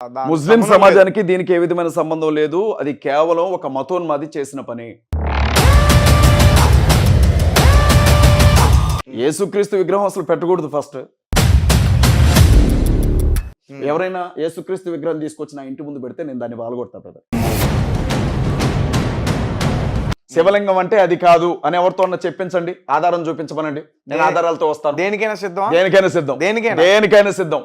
ముస్లిం సమాజానికి దీనికి ఏ విధమైన సంబంధం లేదు. అది కేవలం ఒక మతోన్మాది చేసిన పని. యేసుక్రీస్తు విగ్రహం అసలు పెట్టకూడదు. ఫస్ట్ ఎవరైనా యేసుక్రీస్తు విగ్రహం తీసుకొచ్చి నా ఇంటి ముందు పెడితే నేను దాన్ని బాలగొడతా బ్రదర్. శివలింగం అంటే అది కాదు అని ఎవరితో చెప్పించండి, ఆధారం చూపించమనండి, నేను ఆధారాలతో వస్తాను. దేనికైనా సిద్ధం, దేనికైనా సిద్ధం, దేనికైనా సిద్ధం.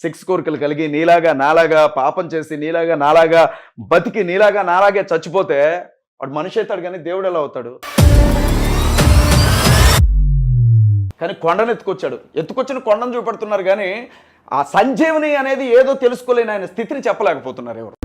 6 కోరికలు కలిగి నీలాగా నాలాగా పాపం చేసి నీలాగా నాలాగా బతికి నీలాగా నాలాగే చచ్చిపోతే వాడు మనిషి అవుతాడు, కానీ దేవుడు ఎలా అవుతాడు? కానీ కొండను ఎత్తుకొచ్చిన కొండను చూపెడుతున్నారు, కానీ ఆ సంజీవని అనేది ఏదో తెలుసుకోలేని ఆయన స్థితిని చెప్పలేకపోతున్నారు ఎవరు.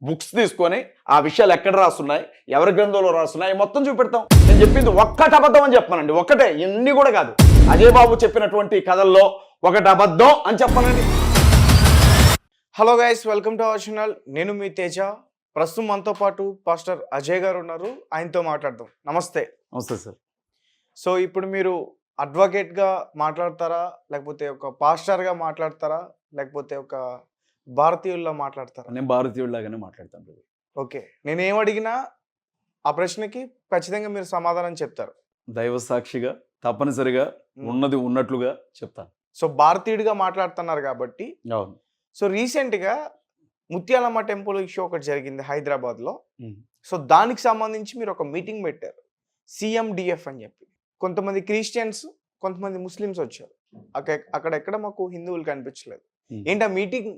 బుక్స్ తీసుకొని ఆ విషయాలు ఎక్కడ రాస్తున్నాయి, ఎవరి గ్రంథంలో రాస్తున్నాయి మొత్తం చూపెడతాం. నేను చెప్పింది ఒక్కటి అబద్ధం అని చెప్పానండి, ఒక్కటే, ఇన్ని కూడా కాదు. అజయ్ బాబు చెప్పినటువంటి కథల్లో ఒకటి అబద్ధం అని చెప్పానండి. Hello guys, welcome to our channel. నేను మీ తేజ. ప్రస్తుతం మనతో పాటు పాస్టర్ అజయ్ గారు ఉన్నారు, ఆయనతో మాట్లాడదాం. నమస్తే. నమస్తే సార్. సో ఇప్పుడు మీరు అడ్వకేట్గా మాట్లాడతారా, లేకపోతే ఒక పాస్టర్గా మాట్లాడతారా, లేకపోతే ఒక భారతీయుల్లా మాట్లాడతారా? నేను భారతీయుడిలాగానే మాట్లాడతాను. ఓకే, నేను ఏం అడిగినా ఆ ప్రశ్నకి ఖచ్చితంగా మీరు సమాధానం చెప్తారు. దైవ సాక్షిగా తప్పనిసరిగా ఉన్నది ఉన్నట్లుగా చెప్తాను. సో భారతీయుడిగా మాట్లాడుతున్నారు కాబట్టి. అవును. సో రీసెంట్గా ముత్యాలమ్మ టెంపుల్ ఇష్యూ ఒకటి జరిగింది హైదరాబాద్లో. సో దానికి సంబంధించి మీరు ఒక మీటింగ్ పెట్టారు, CMDF అని చెప్పి. కొంతమంది క్రిస్టియన్స్, కొంతమంది ముస్లిమ్స్ వచ్చారు. అక్కడెక్కడ మాకు హిందువులు కనిపించలేదు. ఏంటి ఆ మీటింగ్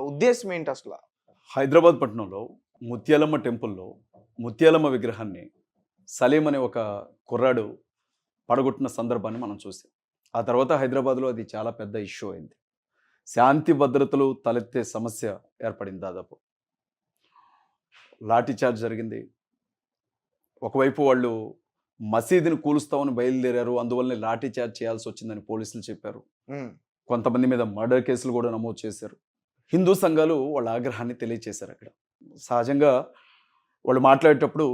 ఉద్దేశం ఏంటి అసలు? హైదరాబాద్ పట్టణంలో ముత్యాలమ్మ టెంపుల్లో ముత్యాలమ్మ విగ్రహాన్ని సలీం అనే ఒక కుర్రాడు పడగొట్టిన సందర్భాన్ని మనం చూసాం. ఆ తర్వాత హైదరాబాద్లో అది చాలా పెద్ద ఇష్యూ అయింది. శాంతి భద్రతలు తలెత్తే సమస్య ఏర్పడింది. దాదాపు లాఠీ చార్జ్ జరిగింది. ఒకవైపు వాళ్ళు మసీదుని కూలుస్తామని బయలుదేరారు, అందువల్లనే లాఠీ చార్జ్ చేయాల్సి వచ్చిందని పోలీసులు చెప్పారు. కొంతమంది మీద మర్డర్ కేసులు కూడా నమోదు చేశారు. హిందూ సంఘాలు వాళ్ళ ఆగ్రహాన్ని తెలియచేశారు. అక్కడ సహజంగా వాళ్ళు మాట్లాడేటప్పుడు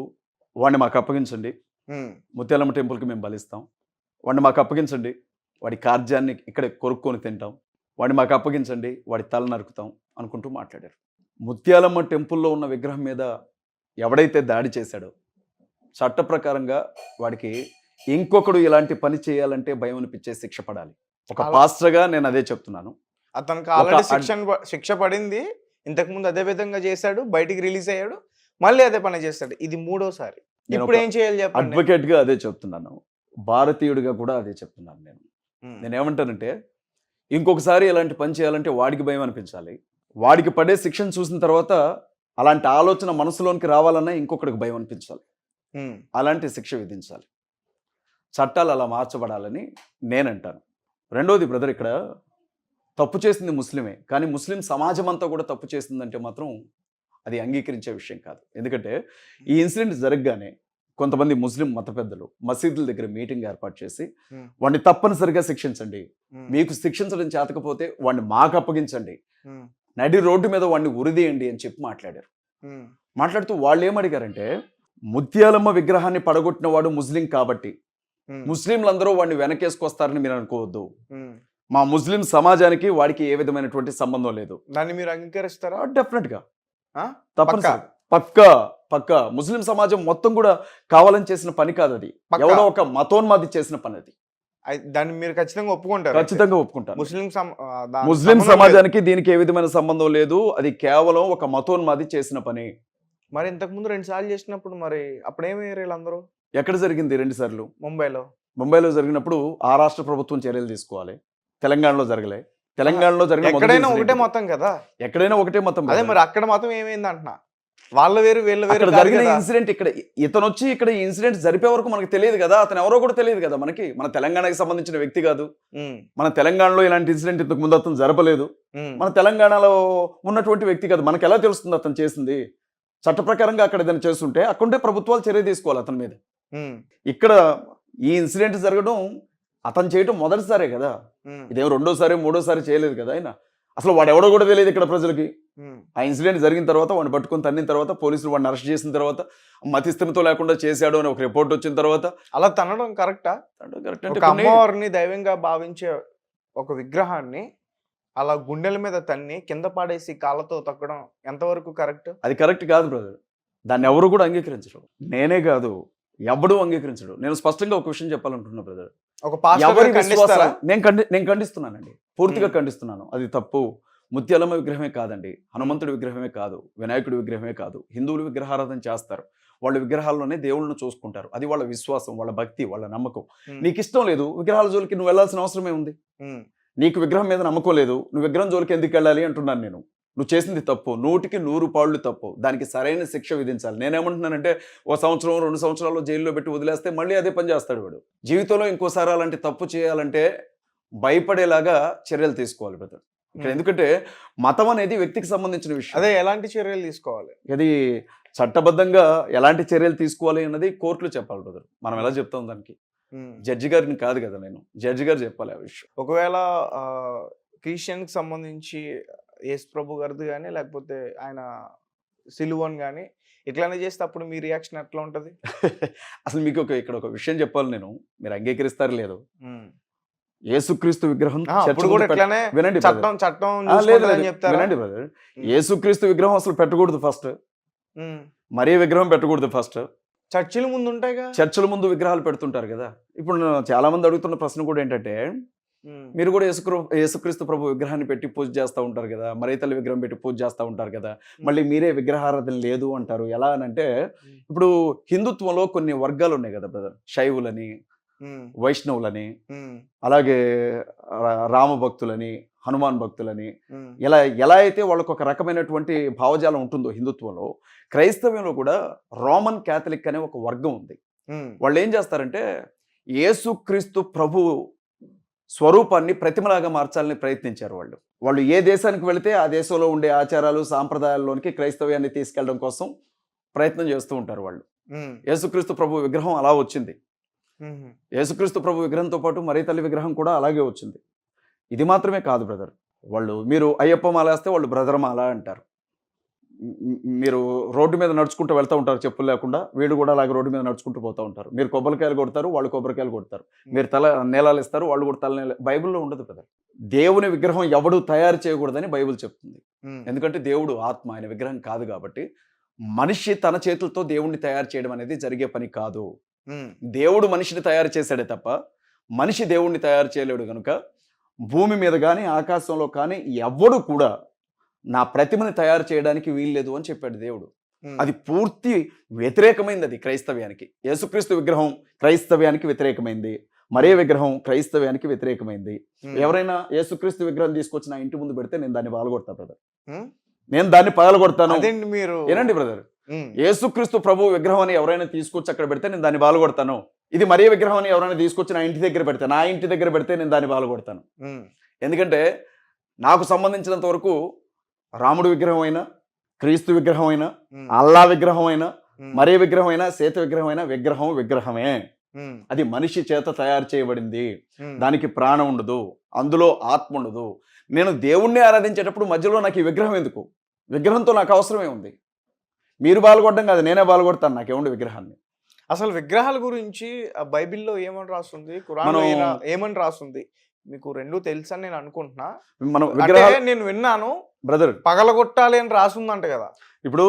వాడిని మాకు అప్పగించండి, ముత్యాలమ్మ టెంపుల్కి మేము బలిస్తాం, వాడిని మాకు అప్పగించండి, వాడి కార్యాన్ని ఇక్కడే కొరుక్కొని తింటాం, వాడిని మాకు అప్పగించండి, వాడి తల నరుకుతాం అనుకుంటూ మాట్లాడారు. ముత్యాలమ్మ టెంపుల్లో ఉన్న విగ్రహం మీద ఎవడైతే దాడి చేశాడో చట్ట ప్రకారంగా వాడికి ఇంకొకడు ఇలాంటి పని చేయాలంటే భయం అనిపించే శిక్ష పడాలి. ఒక పాస్టర్గా నేను అదే చెప్తున్నాను. అతనికి ఆల్రెడీ శిక్ష పడింది. ఇంతకుముందు అదే విధంగా చేశాడు, బయటికి రిలీజ్ అయ్యాడు, మళ్ళీ అదే పని చేస్తాడు. ఇది మూడోసారి. ఇప్పుడు ఏం చేయాలి చెప్పండి? అడ్వకేట్గా అదే చెప్తున్నాను, భారతీయుడిగా కూడా అదే చెప్తున్నాను. నేనేమంటానంటే ఇంకొకసారి ఇలాంటి పని చేయాలంటే వాడికి భయం అనిపించాలి. వాడికి పడే శిక్షను చూసిన తర్వాత అలాంటి ఆలోచన మనసులోనికి రావాలన్నా ఇంకొకటికి భయం అనిపించాలి. అలాంటి శిక్ష విధించాలి. చట్టాలు అలా మార్చబడాలని నేనంటాను. రెండోది బ్రదర్, ఇక్కడ తప్పు చేసింది ముస్లిమే, కానీ ముస్లిం సమాజం అంతా కూడా తప్పు చేసిందంటే మాత్రం అది అంగీకరించే విషయం కాదు. ఎందుకంటే ఈ ఇన్సిడెంట్ జరగగానే కొంతమంది ముస్లిం మత పెద్దలు మసీదుల దగ్గర మీటింగ్ ఏర్పాటు చేసి వాడిని తప్పనిసరిగా శిక్షించండి, మీకు శిక్షించడం చేతకపోతే వాడిని మాకు అప్పగించండి, నడి రోడ్డు మీద వాడిని ఉరిదీయండి అని చెప్పి మాట్లాడారు. మాట్లాడుతూ వాళ్ళు ఏమడిగారంటే, ముత్యాలమ్మ విగ్రహాన్ని పడగొట్టిన వాడు ముస్లిం కాబట్టి ముస్లింలందరూ వాడిని వెనకేసుకొస్తారని మీరు అనుకోవద్దు. మా ముస్లిం సమాజానికి వాడికి ఏ విధమైనటువంటి సంబంధం లేదు. దాన్ని మీరు అంగీకరిస్తారా? డెఫినెట్ గా, తప్పనిసరి, పక్కా పక్కా. ముస్లిం సమాజం మొత్తం కూడా కావాలని చేసిన పని కాదు అది, ఎవరో ఒక మతోన్మాది చేసిన పని అది. దాన్ని మీరు ఖచ్చితంగా ఒప్పుకుంటారు? ఖచ్చితంగా ఒప్పుకుంటారు. ముస్లిం సమాజానికి దీనికి ఏ విధమైన సంబంధం లేదు, అది కేవలం ఒక మతోన్మాది చేసిన పని. మరి ఇంతకుముందు 2 సార్లు చేసినప్పుడు మరి అప్పుడేమయ్యారు వీళ్ళందరూ? ఎక్కడ జరిగింది 2 సార్లు? ముంబైలో జరిగినప్పుడు ఆ రాష్ట్ర ప్రభుత్వం చర్యలు తీసుకోవాలి. తెలంగాణలో జరగలే. తెలంగాణలో జరిగిన ఎక్కడైనా ఒకటే మొత్తం కదా, ఎక్కడైనా ఒకటే మొత్తం. అదే మరి అక్కడ మాత్రం ఏమైంది అంటున్నా, వాళ్ళ వేరు వీళ్ళ వేరు. జరిగిన ఇన్సిడెంట్ ఇక్కడ ఇతను వచ్చి ఇక్కడ ఈ ఇన్సిడెంట్ జరిపే వరకు మనకు తెలియదు కదా, అతను ఎవరో కూడా తెలియదు కదా మనకి. మన తెలంగాణకి సంబంధించిన వ్యక్తి కాదు. మన తెలంగాణలో ఇలాంటి ఇన్సిడెంట్ ఇంతకు ముందు అతను జరపలేదు. మన తెలంగాణలో ఉన్నటువంటి వ్యక్తి కాదు. మనకు ఎలా తెలుస్తుంది అతను చేసింది? చట్ట ప్రకారంగా అక్కడ ఏదైనా చేస్తుంటే అక్కడుంటే ప్రభుత్వాలు చర్య తీసుకోవాలి అతని మీద. ఇక్కడ ఈ ఇన్సిడెంట్ జరగడం అతను చేయటం మొదటిసారే కదా, ఇదేం రెండోసారి మూడోసారి చేయలేదు కదా ఆయన. అసలు వాడు ఎవడో కూడా తెలియదు ఇక్కడ ప్రజలకి. ఉమ్, ఆ ఇన్సిడెంట్ జరిగిన తర్వాత వాడిని పట్టుకొని తన్నిన తర్వాత పోలీసులు వాడిని అరెస్ట్ చేసిన తర్వాత మతిస్థిమితం లేకుండా చేశాడు అని ఒక రిపోర్ట్ వచ్చిన తర్వాత అలా తనడం కరెక్టా? కరెక్ట్ ఒక అంటే కొన్ని- అమ్మవారిని దైవంగా భావించే ఒక విగ్రహాన్ని అలా గుండెల మీద తన్ని కింద పాడేసి కాళ్ళతో తొక్కడం ఎంతవరకు కరెక్ట్? అది కరెక్ట్ కాదు బ్రదర్. దాన్ని ఎవరు కూడా అంగీకరించరు. నేనే కాదు, ఎవడూ అంగీకరించడు. నేను స్పష్టంగా ఒక విషయం చెప్పాలనుకుంటున్నా బ్రదర్. ఒక పాస్టర్ ఎవరి గారు ఖండిస్తారా? విశ్వాసం నేను ఖండిస్తున్నానండి, పూర్తిగా మ్మ్. ఖండిస్తున్నాను. అది తప్పు. ముత్యాలమ్మ విగ్రహమే కాదండి, హనుమంతుడి విగ్రహమే కాదు, వినాయకుడి విగ్రహమే కాదు. హిందువులు విగ్రహారాధన చేస్తారు, వాళ్ళ విగ్రహాల్లోనే దేవుళ్ళను చూసుకుంటారు. అది వాళ్ళ విశ్వాసం, వాళ్ళ భక్తి, వాళ్ళ నమ్మకం. ఉమ్, నీకు ఇష్టం లేదు విగ్రహాల జోలికి నువ్వు వెళ్ళాల్సిన అవసరమే ఉంది. ఉమ్, నీకు విగ్రహం మీద నమ్మకం లేదు, నువ్వు విగ్రహం జోలికి ఎందుకు వెళ్ళాలి అంటున్నాను నేను. నువ్వు చేసింది తప్పు, 100కి 100 పాళ్ళు తప్పు. దానికి సరైన శిక్ష విధించాలి. నేనేమంటున్నానంటే ఓ సంవత్సరం 2 సంవత్సరాలు జైల్లో పెట్టి వదిలేస్తే మళ్ళీ అదే పని చేస్తాడు వాడు. జీవితంలో ఇంకోసారి అలాంటి తప్పు చేయాలంటే భయపడేలాగా చర్యలు తీసుకోవాలి బ్రదర్. ఇక్కడ ఎందుకంటే మతం అనేది వ్యక్తికి సంబంధించిన విషయం. అదే ఎలాంటి చర్యలు తీసుకోవాలి? అది చట్టబద్ధంగా ఎలాంటి చర్యలు తీసుకోవాలి అన్నది కోర్టులు చెప్పాలి బ్రదర్. మనం ఎలా చెప్తాం దానికి? ఉమ్. జడ్జి గారిని కాదు కదా, నేను జడ్జి గారు చెప్పాలి ఆ విషయం. ఒకవేళ క్రిస్టియన్కి సంబంధించి యేసు ప్రభు గారిది కానీ లేకపోతే ఆయన సిలువన్ కానీ ఇట్లానే చేస్తే అప్పుడు మీ రియాక్షన్ ఎట్లా ఉంటుంది? అసలు మీకు ఇక్కడ ఒక విషయం చెప్పాలి నేను, మీరు అంగీకరిస్తారు లేదు. యేసుక్రీస్తు విగ్రహం చర్చ్ అప్పుడు కూడా ముందు ఇట్లానే వినండి brother. చట్టం చట్టం ఆ, లేదు చూసుకుంటుందని లేదు, చెప్తారా? వినండి బ్రదర్. యేసుక్రీస్తు విగ్రహం అసలు పెట్టకూడదు ఫస్ట్. ఉమ్. మరీ విగ్రహం పెట్టకూడదు ఫస్ట్. చర్చిల ముందు ఉంటాయిగా. చర్చిల ముందు విగ్రహాలు పెడుతుంటారు కదా. ఇప్పుడు చాలా మంది అడుగుతున్న ప్రశ్న కూడా ఏంటంటే, ఉమ్. మీరు కూడా యేసుక్రీస్తు ప్రభు విగ్రహాన్ని పెట్టి పూజ చేస్తూ ఉంటారు కదా, మరైతల్లి విగ్రహం పెట్టి పూజ చేస్తూ ఉంటారు కదా, మళ్ళీ మీరే విగ్రహారాధన లేదు అంటారు. ఎలా అని అంటే, ఇప్పుడు హిందుత్వంలో కొన్ని వర్గాలు ఉన్నాయి కదా బ్రదర్. శైవులని, ఉమ్. వైష్ణవులని, ఉమ్. అలాగే రామ భక్తులని, హనుమాన్ భక్తులని, ఉమ్. ఎలా అయితే వాళ్ళకు ఒక రకమైనటువంటి భావజాలం ఉంటుందో హిందుత్వంలో, క్రైస్తవ్యంలో కూడా రోమన్ క్యాథలిక్ అనే ఒక వర్గం ఉంది. ఉమ్. వాళ్ళు ఏం చేస్తారంటే యేసుక్రీస్తు ప్రభు స్వరూపాన్ని ప్రతిమలాగా మార్చాలని ప్రయత్నించారు. వాళ్ళు ఏ దేశానికి వెళితే ఆ దేశంలో ఉండే ఆచారాలు సాంప్రదాయాల్లోనికి క్రైస్తవ్యాన్ని తీసుకెళ్ళడం కోసం ప్రయత్నం చేస్తూ ఉంటారు వాళ్ళు. ఉమ్. యేసుక్రీస్తు ప్రభు విగ్రహం అలా వచ్చింది. ఉమ్. యేసుక్రీస్తు ప్రభు విగ్రహంతో పాటు మరీ తల్లి విగ్రహం కూడా అలాగే వచ్చింది. ఇది మాత్రమే కాదు బ్రదర్. మీరు అయ్యప్ప మాల వేస్తే వాళ్ళు బ్రదర్ మాల అంటారు. మీరు రోడ్డు మీద నడుచుకుంటూ వెళ్తూ ఉంటారు చెప్పులు లేకుండా, వీళ్ళు కూడా అలాగే రోడ్డు మీద నడుచుకుంటూ పోతూ ఉంటారు. మీరు కొబ్బరికాయలు కొడతారు, వాళ్ళు కొబ్బరికాయలు కొడతారు. మీరు తల నేలాలు ఇస్తారు, వాళ్ళు కూడా తల నేల. బైబిల్లో ఉండదు బ్రదర్. దేవుని విగ్రహం ఎవడు తయారు చేయకూడదని బైబిల్ చెప్తుంది. ఉమ్. ఎందుకంటే దేవుడు ఆత్మ, ఆయన విగ్రహం కాదు కాబట్టి. మనిషి తన చేతులతో దేవుణ్ణి తయారు చేయడం అనేది జరిగే పని కాదు. ఉమ్. దేవుడు మనిషిని తయారు చేశాడే తప్ప మనిషి దేవుణ్ణి తయారు చేయలేడు. కనుక భూమి మీద కానీ ఆకాశంలో కానీ ఎవ్వడు కూడా నా ప్రతిమని తయారు చేయడానికి వీల్లేదు అని చెప్పాడు దేవుడు. ఉమ్. అది పూర్తి వ్యతిరేకమైంది అది క్రైస్తవ్యానికి. యేసుక్రీస్తు విగ్రహం క్రైస్తవ్యానికి వ్యతిరేకమైంది, మరే విగ్రహం క్రైస్తవ్యానికి వ్యతిరేకమైంది. ఉమ్. ఎవరైనా యేసుక్రీస్తు విగ్రహం తీసుకొచ్చి నా ఇంటి ముందు పెడితే నేను దాన్ని పగలగొడతా బ్రదర్. ఉమ్. నేను దాన్ని పగలగొడతాను. అదేంటి మీరు? ఏనండి బ్రదర్, ఉమ్. యేసుక్రీస్తు ప్రభు విగ్రహం అని ఎవరైనా తీసుకొచ్చి అక్కడ పెడితే నేను దాన్ని బాలగొడతాను. ఇది మరీ విగ్రహం అని ఎవరైనా తీసుకొచ్చి నా ఇంటి దగ్గర పెడితే నేను దాన్ని బాలగొడతాను. ఉమ్. ఎందుకంటే నాకు సంబంధించినంత వరకు రాముడు విగ్రహం అయినా, క్రీస్తు విగ్రహం అయినా, ఉమ్. అల్లా విగ్రహం అయినా, ఉమ్. మరీ విగ్రహం అయినా, సీత విగ్రహం అయినా, విగ్రహమే. ఉమ్. అది మనిషి చేత తయారు చేయబడింది. ఉమ్. దానికి ప్రాణం ఉండదు, అందులో ఆత్మ ఉండదు. నేను దేవుణ్ణి ఆరాధించేటప్పుడు మధ్యలో నాకు ఈ విగ్రహం ఎందుకు? విగ్రహంతో నాకు అవసరమే ఉంది? మీరు బాలగొట్టడం కాదు, నేనే బాలగొడతాను. నాకేముంది విగ్రహాన్ని? అసలు విగ్రహాల గురించి ఆ బైబిల్లో ఏమని రాస్తుంది, ఖురాన్లో ఏమని రాస్తుంది? మీకు రెండు తెలుసు అని నేను అనుకుంటున్నా. మనం అంటే విగ్రహాలు నేను విన్నాను, బ్రదర్, పగలగొట్టాలి అని రాస్తుందంట కదా. ఇప్పుడు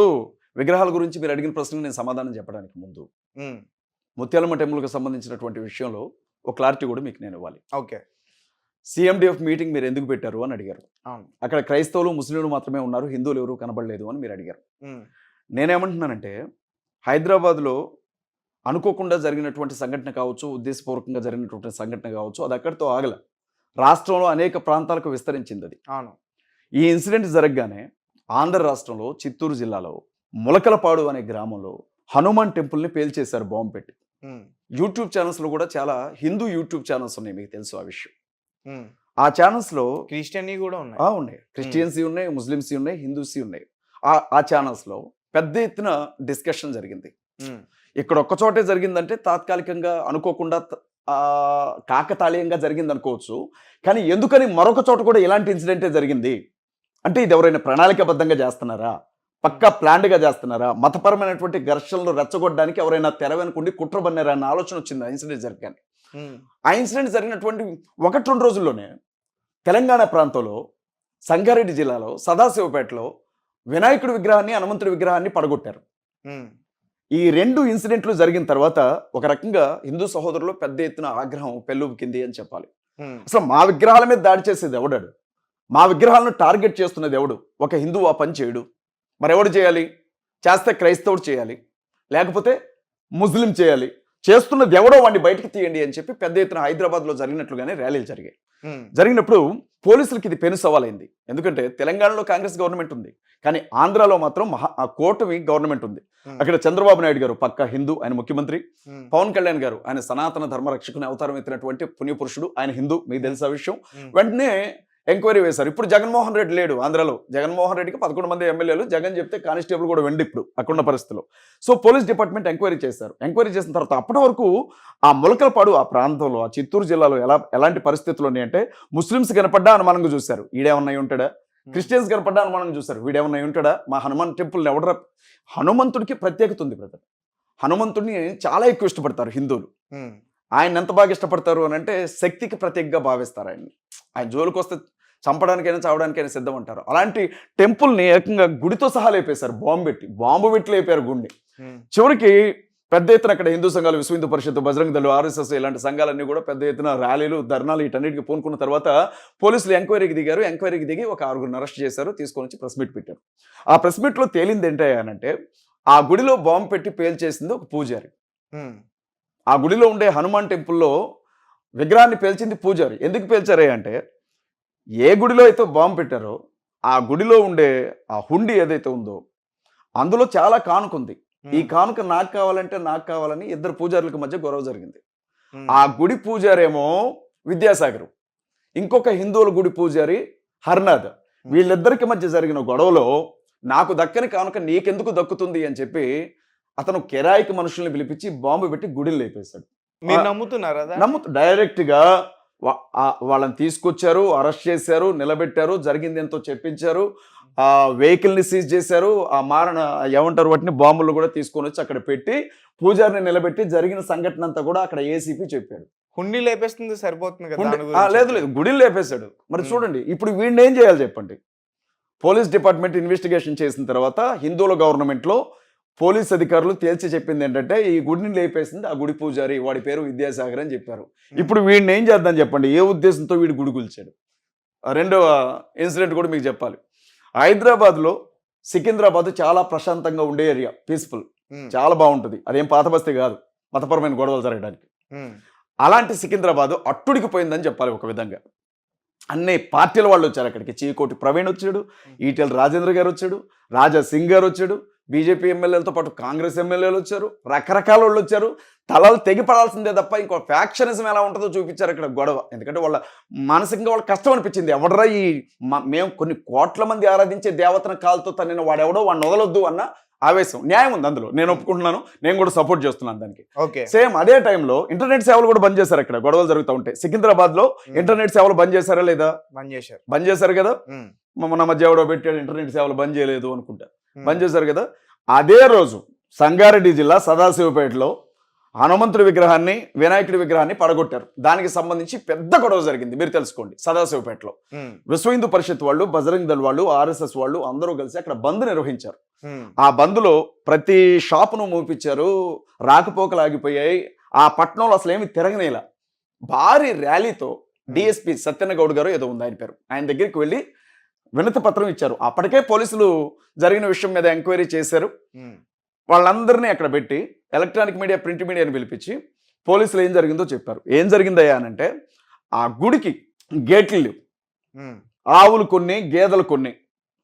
విగ్రహాల గురించి మీరు అడిగిన ప్రశ్నకు నేను సమాధానం చెప్పడానికి ముందు ఉమ్. ముత్యాలమ్మ టెంపుల్కి సంబంధించినటువంటి విషయంలో ఒక క్లారిటీ కూడా మీకు నేను ఇవ్వాలి. ఓకే. CMDF మీటింగ్ మీరు ఎందుకు పెట్టారు అని అడిగారు. అవును. అక్కడ క్రైస్తవులు ముస్లింలు మాత్రమే ఉన్నారు, హిందువులు ఎవరు కనబడలేదు అని మీరు అడిగారు. ఉమ్. నేనేమంటున్నానంటే, హైదరాబాద్లో అనుకోకుండా జరిగినటువంటి సంఘటన కావచ్చు, ఉద్దేశపూర్వకంగా జరిగినటువంటి సంఘటన కావచ్చు, అది అక్కడితో ఆగల. రాష్ట్రంలో అనేక ప్రాంతాలకు విస్తరించింది అది. అవును. ఈ ఇన్సిడెంట్ జరగగానే ఆంధ్ర రాష్ట్రంలో చిత్తూరు జిల్లాలో ములకలపాడు అనే గ్రామంలో హనుమాన్ టెంపుల్ని పేల్చేశారు బాంబు పెట్టి. ఉమ్. యూట్యూబ్ ఛానల్స్లో కూడా చాలా హిందూ యూట్యూబ్ ఛానల్స్ ఉన్నాయి, మీకు తెలుసు ఆ విషయం. ఉమ్. ఆ ఛానల్స్లో క్రిస్టియన్ కూడా ఉన్నాయి. ఉన్నాయి, క్రిస్టియన్స్ ఉన్నాయి, ముస్లిమ్స్ ఉన్నాయి, హిందూస్ ఉన్నాయి. ఆ ఛానల్స్లో పెద్ద ఎత్తున డిస్కషన్ జరిగింది. ఉమ్. ఇక్కడ ఒక్క చోటే జరిగిందంటే తాత్కాలికంగా అనుకోకుండా కాకతాళీయంగా జరిగింది అనుకోవచ్చు. కానీ ఎందుకని మరొక చోట కూడా ఇలాంటి ఇన్సిడెంటే జరిగింది? అంటే ఇది ఎవరైనా ప్రణాళికాబద్ధంగా చేస్తున్నారా, పక్కా ప్లాన్డ్గా చేస్తున్నారా, మతపరమైనటువంటి ఘర్షణలు రెచ్చగొట్టడానికి ఎవరైనా తెర వెనుకుండి కుట్ర బన్నారా అన్న ఆలోచన వచ్చింది ఆ ఇన్సిడెంట్ జరగగానే. ఆ ఇన్సిడెంట్ జరిగినటువంటి 1-2 రోజుల్లోనే తెలంగాణ ప్రాంతంలో సంగారెడ్డి జిల్లాలో సదాశివపేటలో వినాయకుడి విగ్రహాన్ని, హనుమంతుడి విగ్రహాన్ని పడగొట్టారు. ఈ 2 ఇన్సిడెంట్లు జరిగిన తర్వాత ఒక రకంగా హిందూ సహోదరులు పెద్ద ఎత్తున ఆగ్రహం పెళ్ళుబికింది అని చెప్పాలి. అసలు మా విగ్రహాల మీద దాడి చేసేది ఎవడాడు, మా విగ్రహాలను టార్గెట్ చేస్తున్నది ఎవడు? ఒక హిందువు ఆ పని చేయడు, మరెవడు చేయాలి? చేస్తే క్రైస్తవుడు చేయాలి, లేకపోతే ముస్లిం చేయాలి. చేస్తున్నది ఎవడో వాడిని బయటకు తీయండి అని చెప్పి పెద్ద ఎత్తున హైదరాబాద్లో జరిగినట్లుగానే ర్యాలీలు జరిగాయి. జరిగినప్పుడు పోలీసులకి ఇది పెను సవాలైంది. ఎందుకంటే తెలంగాణలో కాంగ్రెస్ గవర్నమెంట్ ఉంది, కానీ ఆంధ్రాలో మాత్రం కూటమి గవర్నమెంట్ ఉంది. అక్కడ చంద్రబాబు నాయుడు గారు పక్కా హిందూ, ఆయన ముఖ్యమంత్రి. పవన్ కళ్యాణ్ గారు ఆయన సనాతన ధర్మ రక్షకుని అవతారం ఎత్తినటువంటి పుణ్యపురుషుడు, ఆయన హిందూ, మీకు తెలుసా విషయం. వెంటనే ఎంక్వైరీ వేశారు. ఇప్పుడు జగన్మోహన్ రెడ్డి లేడు ఆంధ్రాలో. జగన్మోహన్ రెడ్డికి 11 మంది ఎమ్మెల్యేలు, జగన్ చెప్తే కానిస్టేబుల్ కూడా వెండి ఇప్పుడు అక్కడున్న పరిస్థితిలో. సో పోలీస్ డిపార్ట్మెంట్ ఎంక్వైరీ చేశారు. ఎంక్వైరీ చేసిన తర్వాత అప్పటి వరకు ఆ ములకలపాడు ఆ ప్రాంతంలో, ఆ చిత్తూరు జిల్లాలో ఎలాంటి పరిస్థితులు ఉన్నాయంటే, ముస్లిమ్స్ కనపడ్డా అనుమానంగా చూశారు, ఈడేమన్నా ఉంటాడా. క్రిస్టియన్స్ కనపడ్డా అనుమానంగా చూశారు, వీడేమన్నా ఉంటాడా. మా హనుమాన్ టెంపుల్ని ఎవడరా. హనుమంతుడికి ప్రత్యేకత ఉంది బ్రదర్. హనుమంతుడిని చాలా ఎక్కువ ఇష్టపడతారు హిందువులు. ఆయన ఎంత బాగా ఇష్టపడతారు అని అంటే, శక్తికి ప్రత్యేకంగా భావిస్తారు ఆయన్ని. ఆయన జోలికి వస్తే చంపడానికైనా చావడానికైనా సిద్ధం అంటారు. అలాంటి టెంపుల్ని ఏకంగా గుడితో సహా లేపేశారు, బాంబు పెట్టి లేపారు గుడిని. చివరికి పెద్ద ఎత్తున అక్కడ హిందూ సంఘాలు, విశ్వ హిందూ పరిషత్, బజరంగ దళం, ఆర్ఎస్ఎస్ ఇలాంటి సంఘాలన్నీ కూడా పెద్ద ఎత్తున ర్యాలీలు, ధర్నాలు వీటన్నిటికీ పూనుకున్న తర్వాత పోలీసులు ఎంక్వైరీకి దిగారు. ఎంక్వైరీకి దిగి ఒక 6గురిని అరెస్ట్ చేశారు, తీసుకొని వచ్చి ప్రెస్ మీట్ పెట్టారు. ఆ ప్రెస్ మీట్లో తేలింది ఏంటంటే, ఆ గుడిలో బాంబు పెట్టి పేల్చేసింది ఒక పూజారి. ఆ గుడిలో ఉండే హనుమాన్ టెంపుల్లో విగ్రహాన్ని పేల్చింది పూజారి. ఎందుకు పేల్చారే అంటే, ఏ గుడిలో అయితే బాంబు పెట్టారో ఆ గుడిలో ఉండే ఆ హుండీ ఏదైతే ఉందో అందులో చాలా కానుకుంది. ఈ కానుక నాకు కావాలంటే నాకు కావాలని 2 పూజారులకు మధ్య గొడవ జరిగింది. ఆ గుడి పూజారేమో విద్యాసాగర్, ఇంకొక హిందువుల గుడి పూజారి హర్నాథ్. వీళ్ళిద్దరికి మధ్య జరిగిన గొడవలో నాకు దక్కని కానుక నీకెందుకు దక్కుతుంది అని చెప్పి అతను కిరాయికి మనుషుల్ని పిలిపించి బాంబు పెట్టి గుడిని లేపేశాడు. మీరు నమ్ముతున్నారా? డైరెక్ట్గా వాళ్ళని తీసుకొచ్చారు, అరెస్ట్ చేశారు, నిలబెట్టారు, జరిగింది ఎంతో చెప్పించారు, ఆ వెహికల్ని సీజ్ చేశారు, ఆ ఏమంటారు వాటిని, బాంబులు కూడా తీసుకొని వచ్చి అక్కడ పెట్టి పూజారిని నిలబెట్టి జరిగిన సంఘటన అంతా కూడా అక్కడ ఏసీపీ చెప్పాడు. హుండీ లేపేస్తుంది సరిపోతుంది కదా. లేదు గుడిని లేపేశాడు. మరి చూడండి ఇప్పుడు వీడిని ఏం చేయాలి చెప్పండి. పోలీస్ డిపార్ట్మెంట్ ఇన్వెస్టిగేషన్ చేసిన తర్వాత హిందువుల గవర్నమెంట్లో పోలీస్ అధికారులు తేల్చి చెప్పింది ఏంటంటే, ఈ గుడిని లేపేసింది ఆ గుడి పూజారి, వాడి పేరు విద్యాసాగర్ అని చెప్పారు. ఇప్పుడు వీడిని ఏం చేద్దాం చెప్పండి, ఏ ఉద్దేశంతో వీడు గుడి కూల్చాడు. రెండవ ఇన్సిడెంట్ కూడా మీకు చెప్పాలి. హైదరాబాద్లో సికింద్రాబాద్ చాలా ప్రశాంతంగా ఉండే ఏరియా, పీస్ఫుల్, చాలా బాగుంటుంది. అదేం పాత బస్తీ కాదు మతపరమైన గొడవలు జరగడానికి. అలాంటి సికింద్రాబాద్ అట్టుడికి పోయిందని చెప్పాలి ఒక విధంగా. అన్ని పార్టీల వాళ్ళు వచ్చారు అక్కడికి. చీకోటి ప్రవీణ్ వచ్చాడు, ఈటెల రాజేంద్ర గారు వచ్చాడు, రాజా సింగ్ గారు వచ్చాడు, బీజేపీ ఎమ్మెల్యేలతో పాటు కాంగ్రెస్ ఎమ్మెల్యేలు వచ్చారు, రకరకాల వాళ్ళు వచ్చారు. తలలు తెగిపడాల్సిందే తప్ప ఇంకో ఫ్యాక్షనిజం ఎలా ఉంటుందో చూపించారు అక్కడ గొడవ. ఎందుకంటే వాళ్ళ మానసికంగా వాళ్ళ కష్టం అనిపించింది. ఎవడరా ఈ మేము కొన్ని కోట్ల మంది ఆరాధించే దేవతను కాలుతో తన్నిన వాడెవడో వాడిని వదలొద్దు అన్న ఆవేశం, న్యాయం ఉంది అందులో, నేను ఒప్పుకుంటున్నాను, నేను కూడా సపోర్ట్ చేస్తున్నాను దానికి. సేమ్ అదే టైంలో ఇంటర్నెట్ సేవలు కూడా బంద్ చేశారు. అక్కడ గొడవలు జరుగుతూ ఉంటాయి. సికింద్రాబాద్ లో ఇంటర్నెట్ సేవలు బంద్ చేశారా లేదా? బంద్ చేశారు కదా. మన మధ్య ఎవడో పెట్టాడు ఇంటర్నెట్ సేవలు బంద్ చేయలేదు అనుకుంటా, బంద్ చేశారు కదా. అదే రోజు సంగారెడ్డి జిల్లా సదాశివపేటలో హనుమంతుడి విగ్రహాన్ని, వినాయకుడి విగ్రహాన్ని పడగొట్టారు. దానికి సంబంధించి పెద్ద గొడవ జరిగింది, మీరు తెలుసుకోండి. సదాశివపేటలో విశ్వ హిందూ పరిషత్ వాళ్ళు, బజరంగ దళ్ వాళ్ళు, ఆర్ఎస్ఎస్ వాళ్ళు అందరూ కలిసి అక్కడ బంద్ నిర్వహించారు. ఆ బంద్లో ప్రతి షాపును మూపించారు, రాకపోకలు ఆగిపోయాయి. ఆ పట్టణంలో అసలు ఏమి తిరగనేలా. భారీ ర్యాలీతో డిఎస్పీ సత్యన్న గౌడ్ గారు ఏదో ఉంది ఆయన పేరు, ఆయన దగ్గరికి వెళ్ళి వినతి పత్రం ఇచ్చారు. అప్పటికే పోలీసులు జరిగిన విషయం మీద ఎంక్వైరీ చేశారు. వాళ్ళందరినీ అక్కడ పెట్టి ఎలక్ట్రానిక్ మీడియా, ప్రింట్ మీడియాని పిలిపించి పోలీసులు ఏం జరిగిందో చెప్పారు. ఏం జరిగిందయ్యా అనంటే, ఆ గుడికి గేట్లు లేవు, ఆవులు కొన్ని, గేదెలు కొన్ని.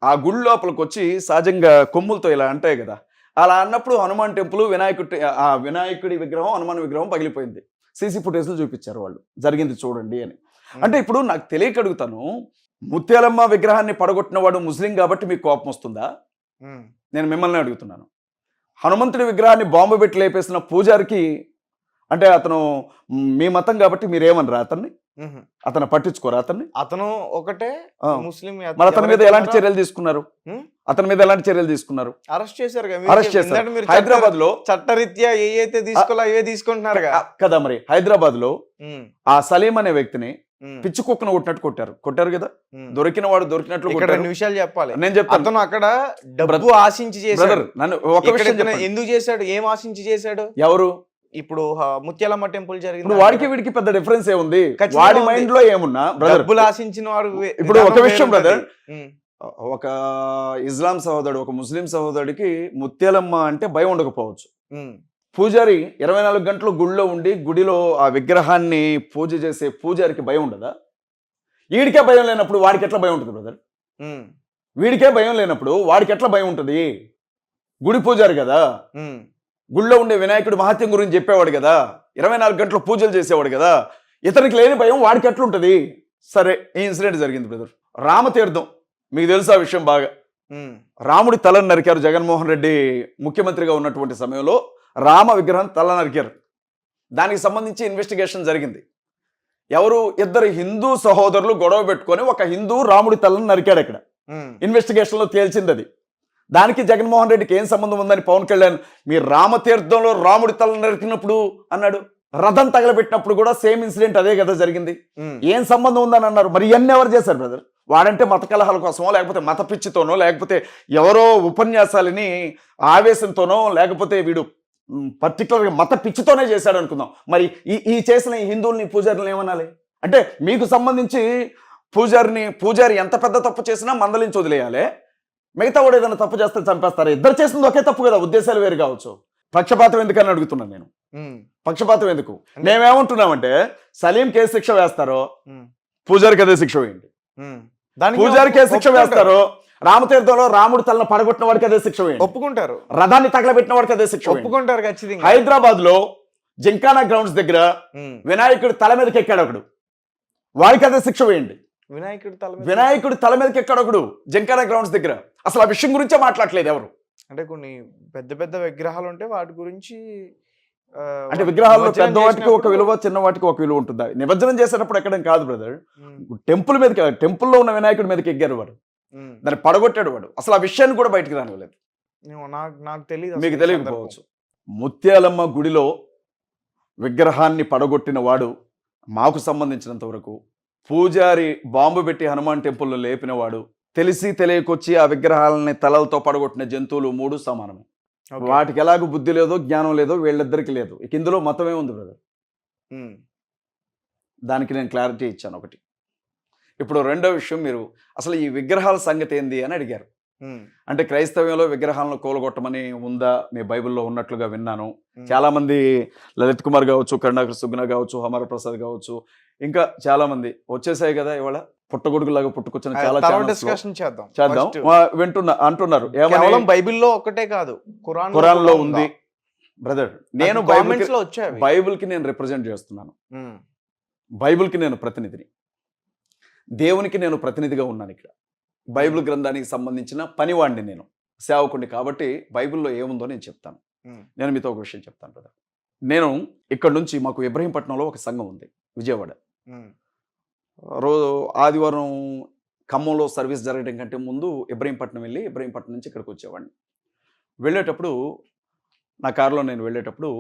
ఆ గుడి లోపలికి వచ్చి సహజంగా కొమ్ములతో ఇలా అంటాయి కదా, అలా అన్నప్పుడు హనుమాన్ టెంపుల్, వినాయకుడి విగ్రహం, హనుమాన్ విగ్రహం పగిలిపోయింది. సీసీ ఫుటేజ్లు చూపించారు వాళ్ళు, జరిగింది చూడండి అని. అంటే ఇప్పుడు నాకు తెలియక అడుగుతాను, ముత్యాలమ్మ విగ్రహాన్ని పడగొట్టిన వాడు ముస్లిం కాబట్టి మీకు కోపం వస్తుందా? నేను మిమ్మల్ని అడుగుతున్నాను. హనుమంతుడి విగ్రహాన్ని బాంబు పెట్టి లేపేసిన పూజారికి అంటే అతను మీ మతం కాబట్టి మీరేమనరా అతన్ని? మ్హూ. అతను పట్టించుకోరా అతన్ని? అతను ఒకటే ఆ. ముస్లిం మరి అతని మీద ఎలాంటి చర్యలు తీసుకున్నారు? అతని మీద ఎలాంటి చర్యలు తీసుకున్నారు? అరెస్ట్ చేశారు కదా, అరెస్ట్ చేశారు. హైదరాబాద్ లో చట్టరీత్యా ఏ తీసుకోవాలో అవే తీసుకుంటున్నారు కదా. మరి హైదరాబాద్ లో ఆ సలీం అనే వ్యక్తిని పిచ్చి కుక్కను కొట్టినట్టు కొట్టారు కదా. దొరికిన వాడు దొరికినట్లు ఇక్కడ కొట్టారు. రెండు విషయాలు చెప్పాలి. నేను చెప్తాను. అతను అక్కడ డబ్బు ఆశించి చేశాడు. బ్రదర్ నన్ను ఒక ఇక్కడ విషయం ఇతను చెప్పండి. ఎందుకు చేశాడు, ఏం ఆశించి చేశాడు? ఎవరు? ఇప్పుడు ముత్యాలమ్మ టెంపుల్ జరిగింది. ఇప్పుడు వాడికి వీడికి పెద్ద డిఫరెన్స్ ఏముంది? ఖచ్చితంగా వాడి ఉంది. మైండ్ లో ఏమున్నా బ్రదర్, డబ్బులు ఆశించిన వారు ఇప్పుడు ఒక విషయం బ్రదర్, ఉమ్, ఒక ఇస్లాం సహోదరుడు ఒక ముస్లిం సహోదరుడికి ముత్యాలమ్మ అంటే భయం ఉండకపోవచ్చు. ఉమ్, పూజారి 24 గంటలు గుడిలో ఉండి గుడిలో ఆ విగ్రహాన్ని పూజ చేసే పూజారికి భయం ఉండదా? వీడికే భయం లేనప్పుడు వాడికి ఎట్లా భయం ఉంటుంది బ్రదర్? ఉమ్, వీడికే భయం లేనప్పుడు వాడికి ఎట్లా భయం ఉంటుంది? గుడి పూజారి కదా, ఉమ్, గుళ్ళో ఉండే వినాయకుడి మహత్యం గురించి చెప్పేవాడు కదా, 24 గంటలు పూజలు చేసేవాడు కదా, ఇతనికి లేని భయం వాడికి ఎట్లుంటుంది? సరే, ఈ ఇన్సిడెంట్ జరిగింది బ్రదర్. రామతీర్థం మీకు తెలుసు ఆ విషయం బాగా. ఉమ్, రాముడి తలను నరికారు. జగన్మోహన్ రెడ్డి ముఖ్యమంత్రిగా ఉన్నటువంటి సమయంలో రామ విగ్రహం తల నరికారు. దానికి సంబంధించి ఇన్వెస్టిగేషన్ జరిగింది. ఎవరు? ఇద్దరు హిందూ సహోదరులు గొడవ పెట్టుకొని ఒక హిందూ రాముడి తలను నరికాడు. అక్కడ ఉమ్, ఇన్వెస్టిగేషన్లో తేల్చింది అది. దానికి జగన్మోహన్ రెడ్డికి ఏం సంబంధం ఉందని పవన్ కళ్యాణ్ మీరు రామతీర్థంలో రాముడి తలను నరికినప్పుడు అన్నాడు. రథం తగలబెట్టినప్పుడు కూడా సేమ్ ఇన్సిడెంట్ అదే కదా జరిగింది. ఉమ్, ఏం సంబంధం ఉందని అన్నారు. మరి ఇవన్నీ ఎవరు చేశారు బ్రదర్? వాడంటే మత కలహాల కోసమో, లేకపోతే మత పిచ్చితోనో, లేకపోతే ఎవరో ఉపన్యాసాలని ఆవేశంతోనో, లేకపోతే వీడు పర్టికులర్గా మత పిచ్చితోనే చేశాడు అనుకుందాం. మరి ఈ చేసిన ఈ హిందువుల్ని పూజారులను ఏమనాలి? అంటే మీకు సంబంధించి పూజారి ఎంత పెద్ద తప్పు చేసినా మందలించి వదిలేయాలి. మిగతా కూడా ఏదైనా తప్పు చేస్తే చంపేస్తారు. ఇద్దరు చేసింది ఒకే తప్పు కదా, ఉద్దేశాలు వేరు కావచ్చు. పక్షపాతం ఎందుకని అడుగుతున్నాను నేను. ఉమ్, పక్షపాతం ఎందుకు? మేమేమంటున్నామంటే సలీంకి ఏ శిక్ష వేస్తారో ఉమ్, పూజారికి అదే శిక్ష వేయండి. ఉమ్. దానికి పూజారికి ఏ శిక్ష వేస్తారో రామతీర్థంలో రాముడి తలను పడగొట్టిన వాడికి అదే శిక్ష వేయండి. ఒప్పుకుంటారు, రథాన్ని తగలబెట్టిన వాడికి అదే శిక్ష వేయండి. ఒప్పుకుంటారు ఖచ్చితంగా. హైదరాబాద్ లో జింకానా గ్రౌండ్స్ దగ్గర ఉమ్, వినాయకుడి తల మీదకి ఎక్కాడు ఒకడు, వాడికి అదే శిక్ష వేయండి. వినాయకుడి తల మీద వినాయకుడి తల మీదకి ఎక్కాడు ఒకడు జింకానా గ్రౌండ్స్ దగ్గర. అసలు ఆ విషయం గురించే మాట్లాడలేదు ఎవరు. అంటే కొన్ని పెద్ద పెద్ద విగ్రహాలు ఉంటాయి, వాటి గురించి అంటే విగ్రహాల్లో నిమజ్జనం పెద్ద వాటికి ఒక చేసినప్పుడు- విలువ, చిన్న వాటికి ఒక విలువ ఉంటుందా? నిమజ్జనం చేసేటప్పుడు ఎక్కడం కాదు బ్రదర్, ఉమ్, టెంపుల్ మీదకి, టెంపుల్లో ఉన్న వినాయకుడి మీదకి ఎగ్గారు వాడు, ఉమ్. దాన్ని పడగొట్టాడు వాడు. అసలు ఆ విషయాన్ని కూడా బయటికి రానివ్వలేదు. నాకు తెలియదు, మీకు తెలియకపోవచ్చు. ముత్యాలమ్మ గుడిలో విగ్రహాన్ని పడగొట్టిన వాడు మాకు సంబంధించినంత వరకు, పూజారి బాంబు పెట్టి హనుమాన్ టెంపుల్లో లేపిన వాడు, తెలిసి తెలియకొచ్చి ఆ విగ్రహాలని తలలతో పడగొట్టిన జంతువులు మూడు సమానమే. వాటికి ఎలాగో బుద్ధి లేదో జ్ఞానం లేదో వీళ్ళిద్దరికి లేదు. ఇక ఇందులో మతమే ఉంది బ్రదర్. దానికి నేను క్లారిటీ ఇచ్చాను ఒకటి. ఇప్పుడు రెండో విషయం, మీరు అసలు ఈ విగ్రహాల సంగతి ఏంది అని అడిగారు. అంటే క్రైస్తవ్యంలో విగ్రహాలను కూలగొట్టమని ఉందా? మీ బైబిల్లో ఉన్నట్లుగా విన్నాను. చాలా మంది లలిత్ కుమార్ కావచ్చు, కరుణాకర్ సుగ్న కావచ్చు, హమార ప్రసాద్ కావచ్చు, ఇంకా చాలా మంది వచ్చేసాయి కదా ఇవాళ పుట్టగొడుగులాగా పుట్టుకొచ్చిన చాలా డిస్కషన్ చేద్దాం. అంటున్నారు. కేవలం బైబిల్లో ఒక్కటే కాదు, ఖురాన్ లో ఉంది బ్రదర్. నేను బైబిల్ కి నేను రిప్రజెంట్ చేస్తున్నాను. బైబిల్ కి నేను ప్రతినిధిని, దేవునికి నేను ప్రతినిధిగా ఉన్నాను ఇక్కడ. బైబిల్ గ్రంథానికి సంబంధించిన పనివాడిని నేను, సేవకుడిని. కాబట్టి బైబిల్లో ఏముందో నేను చెప్తాను. నేను మీతో ఒక విషయం చెప్తాను బ్రదర్. నేను ఇక్కడ నుంచి, మాకు ఇబ్రహీంపట్నంలో ఒక సంఘం ఉంది విజయవాడ. రోజు ఆదివారం ఖమ్మంలో సర్వీస్ జరగడం కంటే ముందు ఇబ్రహీంపట్నం వెళ్ళి ఇబ్రహీంపట్నం నుంచి ఇక్కడికి వచ్చేవాడిని. వెళ్ళేటప్పుడు నా కారులో నేను వెళ్ళేటప్పుడు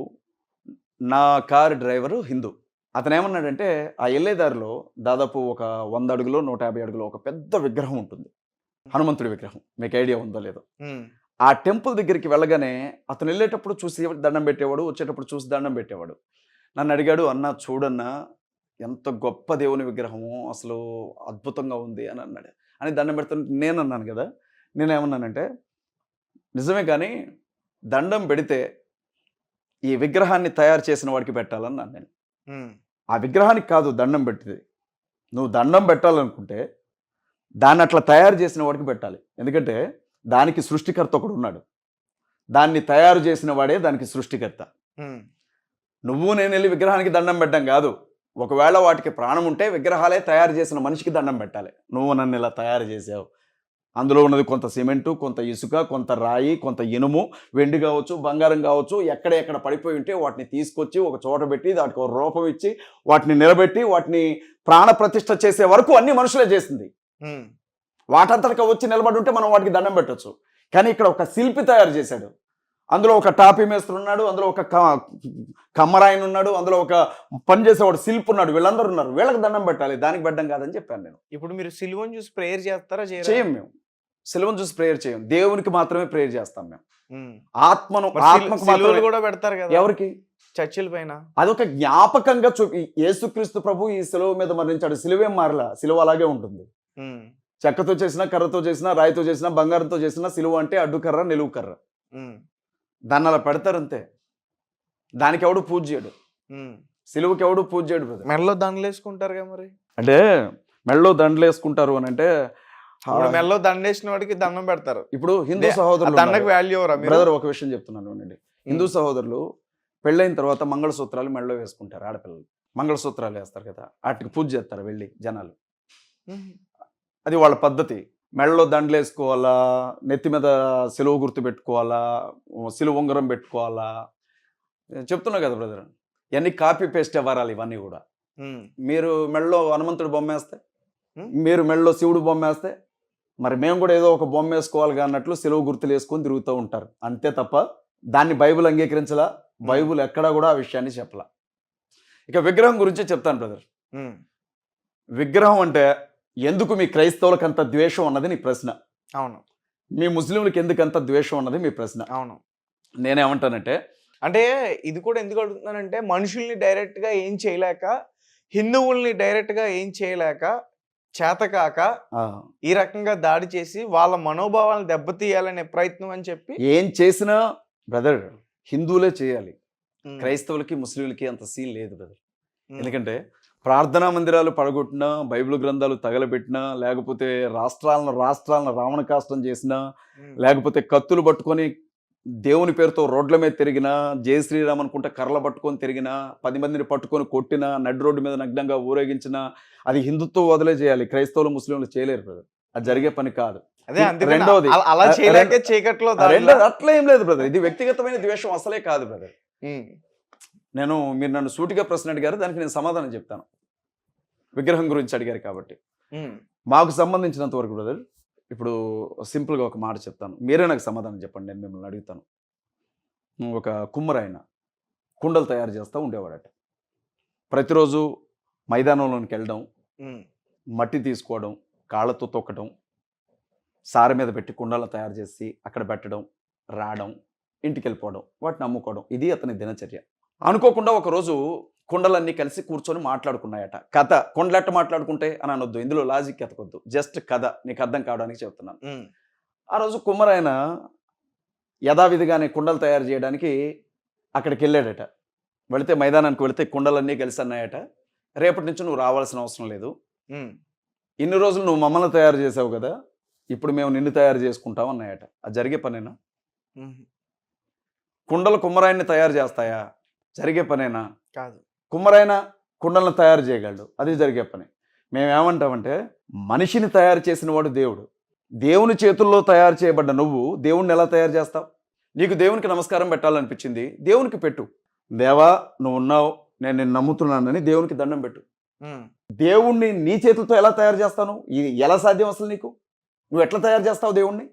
నా కారు డ్రైవరు హిందూ. అతను ఏమన్నాడంటే, ఆ వెళ్ళేదారిలో దాదాపు ఒక 100 అడుగులో 150 అడుగులో ఒక పెద్ద విగ్రహం ఉంటుంది, హనుమంతుడి విగ్రహం. మీకు ఐడియా ఉందో లేదో. ఆ టెంపుల్ దగ్గరికి వెళ్ళగానే అతను వెళ్ళేటప్పుడు చూసి దండం పెట్టేవాడు, వచ్చేటప్పుడు చూసి దండం పెట్టేవాడు. నన్ను అడిగాడు, అన్నా చూడన్నా ఎంత గొప్ప దేవుని విగ్రహము, అసలు అద్భుతంగా ఉంది అని అన్నాడు. అని దండం పెడుతుంటే నేను అన్నాను కదా, నేనేమన్నానంటే, నిజమే కానీ దండం పెడితే ఈ విగ్రహాన్ని తయారు చేసిన వాడికి పెట్టాలన్నాను నేను. ఆ విగ్రహానికి కాదు దండం పెట్టింది. నువ్వు దండం పెట్టాలనుకుంటే దాన్ని అట్లా తయారు చేసిన వాడికి పెట్టాలి. ఎందుకంటే దానికి సృష్టికర్త ఒకడు ఉన్నాడు. దాన్ని తయారు చేసిన వాడే దానికి సృష్టికర్త. నువ్వు నేను వెళ్ళి విగ్రహానికి దండం పెట్టడం కాదు. ఒకవేళ వాటికి ప్రాణం ఉంటే విగ్రహాలే తయారు చేసిన మనిషికి దండం పెట్టాలి. నువ్వు నన్ను ఇలా తయారు చేసావు, అందులో ఉన్నది కొంత సిమెంటు, కొంత ఇసుక, కొంత రాయి, కొంత ఇనుము, వెండి కావచ్చు, బంగారం కావచ్చు, ఎక్కడ పడిపోయి ఉంటే వాటిని తీసుకొచ్చి ఒక చోట పెట్టి దానికి ఒక రూపం ఇచ్చి వాటిని నిలబెట్టి వాటిని ప్రాణ ప్రతిష్ఠ చేసే వరకు అన్ని మనుషులే చేసింది. వాటంతటికి వచ్చి నిలబడి ఉంటే మనం వాటికి దండం పెట్టొచ్చు. కానీ ఇక్కడ ఒక శిల్పి తయారు చేశాడు. అందులో ఒక టాపీ మేస్త్రి ఉన్నాడు, అందులో ఒక కమ్మరాయన ఉన్నాడు, అందులో ఒక పని చేసేవాడు శిల్పి ఉన్నాడు. వీళ్ళందరూ ఉన్నారు. వీళ్ళకి దండం పెట్టాలి, దానికి పెట్టడం కాదని చెప్పాను నేను. ఇప్పుడు మీరు సిలువను చూసి ప్రేయర్ చేస్తారా? చేయం మేము. సిలువను చూసి ప్రేయర్ చేయం. దేవునికి మాత్రమే ప్రేయర్ చేస్తాం మేము. ఆత్మకు సిలువలు కూడా పెడతారు కదా ఎవరికి? చర్చిల పైన. అదొక జ్ఞాపకంగా చూపి యేసుక్రీస్తు ప్రభు ఈ సిలువ మీద మరణించాడు. సిలువేం మారలా, సిలువ అలాగే ఉంటుంది. చెక్కతో చేసినా, కర్రతో చేసినా, రాయితో చేసినా, బంగారంతో చేసినా సిలువ అంటే అడ్డుకర్ర, నిలువు కర్ర. దాన్ని అలా పెడతారు అంతే. దానికి ఎవడు పూజ చేయడు. సిలువకి ఎవడు పూజ చేయడు బ్రదర్. మెడలో దండలు వేసుకుంటారుగా మరి. అంటే మెడలో దండలు వేసుకుంటారు అని అంటే మెడలో దండ వేసిన వాడికి దండం పెడతారు. ఇప్పుడు హిందూ సహోదరులు దండకు వాల్యూ బ్రదర్, ఒక విషయం చెప్తున్నాను అండి. హిందూ సహోదరులు పెళ్ళైన తర్వాత మంగళసూత్రాలు మెడలో వేసుకుంటారు. ఆడపిల్లలు మంగళసూత్రాలు వేస్తారు కదా, వాటికి పూజ చేస్తారు వెళ్ళి జనాలు. అది వాళ్ళ పద్ధతి. మెడలో దండలు వేసుకోవాలా, నెత్తి మీద సిలువ గుర్తు పెట్టుకోవాలా, సిలువ ఉంగరం పెట్టుకోవాలా, చెప్తున్నా కదా బ్రదర్. ఇవన్నీ కాపీ పేస్ట్ వ్యవహారాలు ఇవన్నీ కూడా. మీరు మెడలో హనుమంతుడు బొమ్మ వేస్తే, మీరు మెడలో శివుడు బొమ్మ వేస్తే, మరి మేము కూడా ఏదో ఒక బొమ్మ వేసుకోవాలి అన్నట్లు సిలువ గుర్తులు వేసుకొని తిరుగుతూ ఉంటారు అంతే తప్ప దాన్ని బైబిల్ అంగీకరించలా. బైబిల్ ఎక్కడా కూడా ఆ విషయాన్ని చెప్పలా. ఇక విగ్రహం గురించి చెప్తాను బ్రదర్. విగ్రహం అంటే ఎందుకు మీ క్రైస్తవులకు అంత ద్వేషం అన్నది నీ ప్రశ్న. అవును. మీ ముస్లింలకు ఎందుకు అంత ద్వేషం అన్నది మీ ప్రశ్న. అవును. నేనేమంటానంటే, అంటే ఇది కూడా ఎందుకు అడుగుతున్నానంటే, మనుషుల్ని డైరెక్ట్గా ఏం చేయలేక, హిందువుల్ని డైరెక్ట్గా ఏం చేయలేక, చేతకాక ఈ రకంగా దాడి చేసి వాళ్ళ మనోభావాలను దెబ్బతీయాలనే ప్రయత్నం అని చెప్పి ఏం చేసినా బ్రదర్ హిందువులే చేయాలి. క్రైస్తవులకి ముస్లింలకి అంత సీన్ లేదు బ్రదర్. ఎందుకంటే ప్రార్థనా మందిరాలు పడగొట్టినా, బైబిల్ గ్రంథాలు తగలబెట్టినా, లేకపోతే రాష్ట్రాలను రావణ కాష్టం చేసినా, లేకపోతే కత్తులు పట్టుకొని దేవుని పేరుతో రోడ్ల మీద తిరిగినా, జయ శ్రీరామ్ అనుకుంటే కర్రలు పట్టుకొని తిరిగినా, 10 మందిని పట్టుకొని కొట్టినా, నడి రోడ్డు మీద నగ్నంగా ఊరేగించినా, అది హిందుత్వం వదిలే చేయాలి. క్రైస్తవులు ముస్లింలు చేయలేరు బ్రదర్. అది జరిగే పని కాదు. రెండోది అట్లా ఏం లేదు బ్రదర్. ఇది వ్యక్తిగతమైన ద్వేషం అసలే కాదు బ్రదర్. మీరు నన్ను సూటిగా ప్రశ్న అడిగారు, దానికి నేను సమాధానం చెప్తాను. విగ్రహం గురించి అడిగారు కాబట్టి మాకు సంబంధించినంత వరకు బ్రదర్, ఇప్పుడు సింపుల్గా ఒక మాట చెప్తాను, మీరే నాకు సమాధానం చెప్పండి. నేను మిమ్మల్ని అడుగుతాను. ఒక కుమ్మరాయన కుండలు తయారు చేస్తూ ఉండేవాడట. ప్రతిరోజు మైదానంలోనికి వెళ్ళడం, మట్టి తీసుకోవడం, కాళ్ళతో తొక్కడం, సార మీద పెట్టి కుండలను తయారు చేసి అక్కడ పెట్టడం, రావడం, ఇంటికి వెళ్ళిపోవడం, వాటిని అమ్ముకోవడం, ఇది అతని దినచర్య. అనుకోకుండా ఒకరోజు కుండలన్నీ కలిసి కూర్చొని మాట్లాడుకున్నాయట. కథ కొండలెట్ట మాట్లాడుకుంటే అని అనొద్దు, ఇందులో లాజిక్ ఎతకొద్దు, జస్ట్ కథ నీకు అర్థం కావడానికి చెప్తున్నాను. ఆ రోజు కుమ్మరాయన యథావిధిగానే కుండలు తయారు చేయడానికి అక్కడికి వెళ్ళాడట. వెళితే మైదానానికి వెళితే కుండలన్నీ కలిసి అన్నాయట, రేపటి నుంచి నువ్వు రావాల్సిన అవసరం లేదు, ఇన్ని రోజులు నువ్వు మమ్మల్ని తయారు చేసావు కదా, ఇప్పుడు మేము నిన్ను తయారు చేసుకుంటాం అన్నాయట. అది జరిగే పనేనా? కుండలు కుమ్మరాయన్ని తయారు చేస్తాయా? జరిగే పనేనా? కాదు. కుమ్మరాయన కుండలను తయారు చేయగలడు, అది జరిగే పని. మేమేమంటామంటే, మనిషిని తయారు చేసిన వాడు దేవుడు. దేవుని చేతుల్లో తయారు చేయబడ్డ నువ్వు దేవుణ్ణి ఎలా తయారు చేస్తావు? నీకు దేవునికి నమస్కారం పెట్టాలనిపించింది, దేవునికి పెట్టు. దేవా నువ్వు ఉన్నావు, నేను నిన్ను నమ్ముతున్నానని దేవునికి దండం పెట్టు. దేవుణ్ణి నీ చేతులతో ఎలా తయారు చేస్తాను? ఇది ఎలా సాధ్యం అసలు? నీకు నువ్వు ఎట్లా తయారు చేస్తావు దేవుణ్ణి?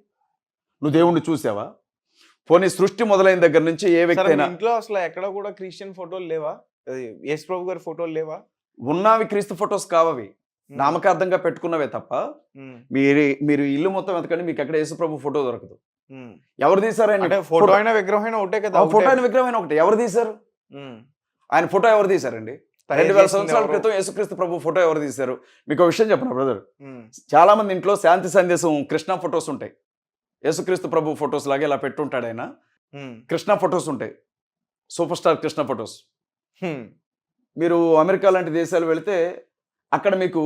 నువ్వు దేవుణ్ణి చూసావా? పోనీ సృష్టి మొదలైన దగ్గర నుంచి ఏ వ్యక్తి అయినా ఇంట్లో అసలు ఎక్కడ కూడా క్రిస్టియన్ ఫోటోలు లేవా? యేసు ప్రభు గారి ఫోటోలు లేవా? ఉన్నవి క్రీస్తు ఫొటోస్ కావవి, నామకార్థంగా పెట్టుకున్నవే తప్ప. మీరు ఇల్లు మొత్తం వెతకండి, మీకు ఎక్కడ యేసు ప్రభు ఫోటో దొరకదు. ఎవరు తీసారండి? ఫోటో అయినా విగ్రహం అయినా ఒకటే కదా. ఫోటో అయిన విగ్రహం అయినా ఒకటి. ఎవరు తీశారు ఆయన ఫోటో? ఎవరు తీశారండి? 2000 సంవత్సరాల క్రితం యేసుక్రీస్తు ప్రభు ఫోటో ఎవరు తీశారు? మీకు విషయం చెప్పనా బ్రదర్, చాలా మంది ఇంట్లో శాంతి సందేశం కృష్ణ ఫొటోస్ ఉంటాయి. యేసుక్రీస్తు ప్రభు ఫొటోస్ లాగే ఇలా పెట్టుంటాడు ఆయన. కృష్ణ ఫొటోస్ ఉంటాయి, సూపర్ స్టార్ కృష్ణ ఫొటోస్. మీరు అమెరికా లాంటి దేశాలు వెళితే అక్కడ మీకు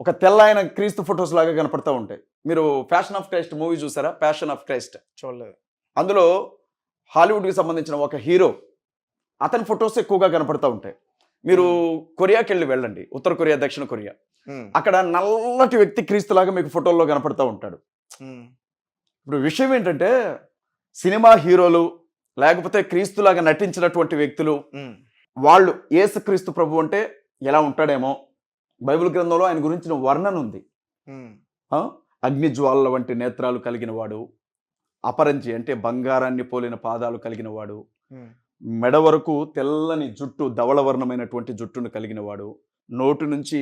ఒక తెల్ల ఆయన క్రీస్తు ఫొటోస్ లాగా కనపడతా ఉంటాయి. మీరు ప్యాషన్ ఆఫ్ క్రైస్ట్ మూవీ చూసారా? ప్యాషన్ ఆఫ్ క్రైస్ట్ చూడలేదు. అందులో హాలీవుడ్కి సంబంధించిన ఒక హీరో, అతని ఫొటోస్ ఎక్కువగా కనపడతా ఉంటాయి. మీరు కొరియాకి వెళ్ళి వెళ్ళండి, ఉత్తర కొరియా, దక్షిణ కొరియా, అక్కడ నల్లటి వ్యక్తి క్రీస్తులాగా మీకు ఫోటోల్లో కనపడతా ఉంటాడు. ఇప్పుడు విషయం ఏంటంటే సినిమా హీరోలు లేకపోతే క్రీస్తులాగా నటించినటువంటి వ్యక్తులు వాళ్ళు యేసుక్రీస్తు ప్రభు అంటే ఎలా ఉంటాడేమో బైబిల్ గ్రంథంలో ఆయన గురించిన వర్ణన ఉంది. అగ్నిజ్వాలల వంటి నేత్రాలు కలిగిన వాడు, అపరంజి అంటే బంగారాన్ని పోలిన పాదాలు కలిగిన వాడు, మెడ వరకు తెల్లని జుట్టు ధవళవర్ణమైనటువంటి జుట్టును కలిగిన వాడు, నోటి నుంచి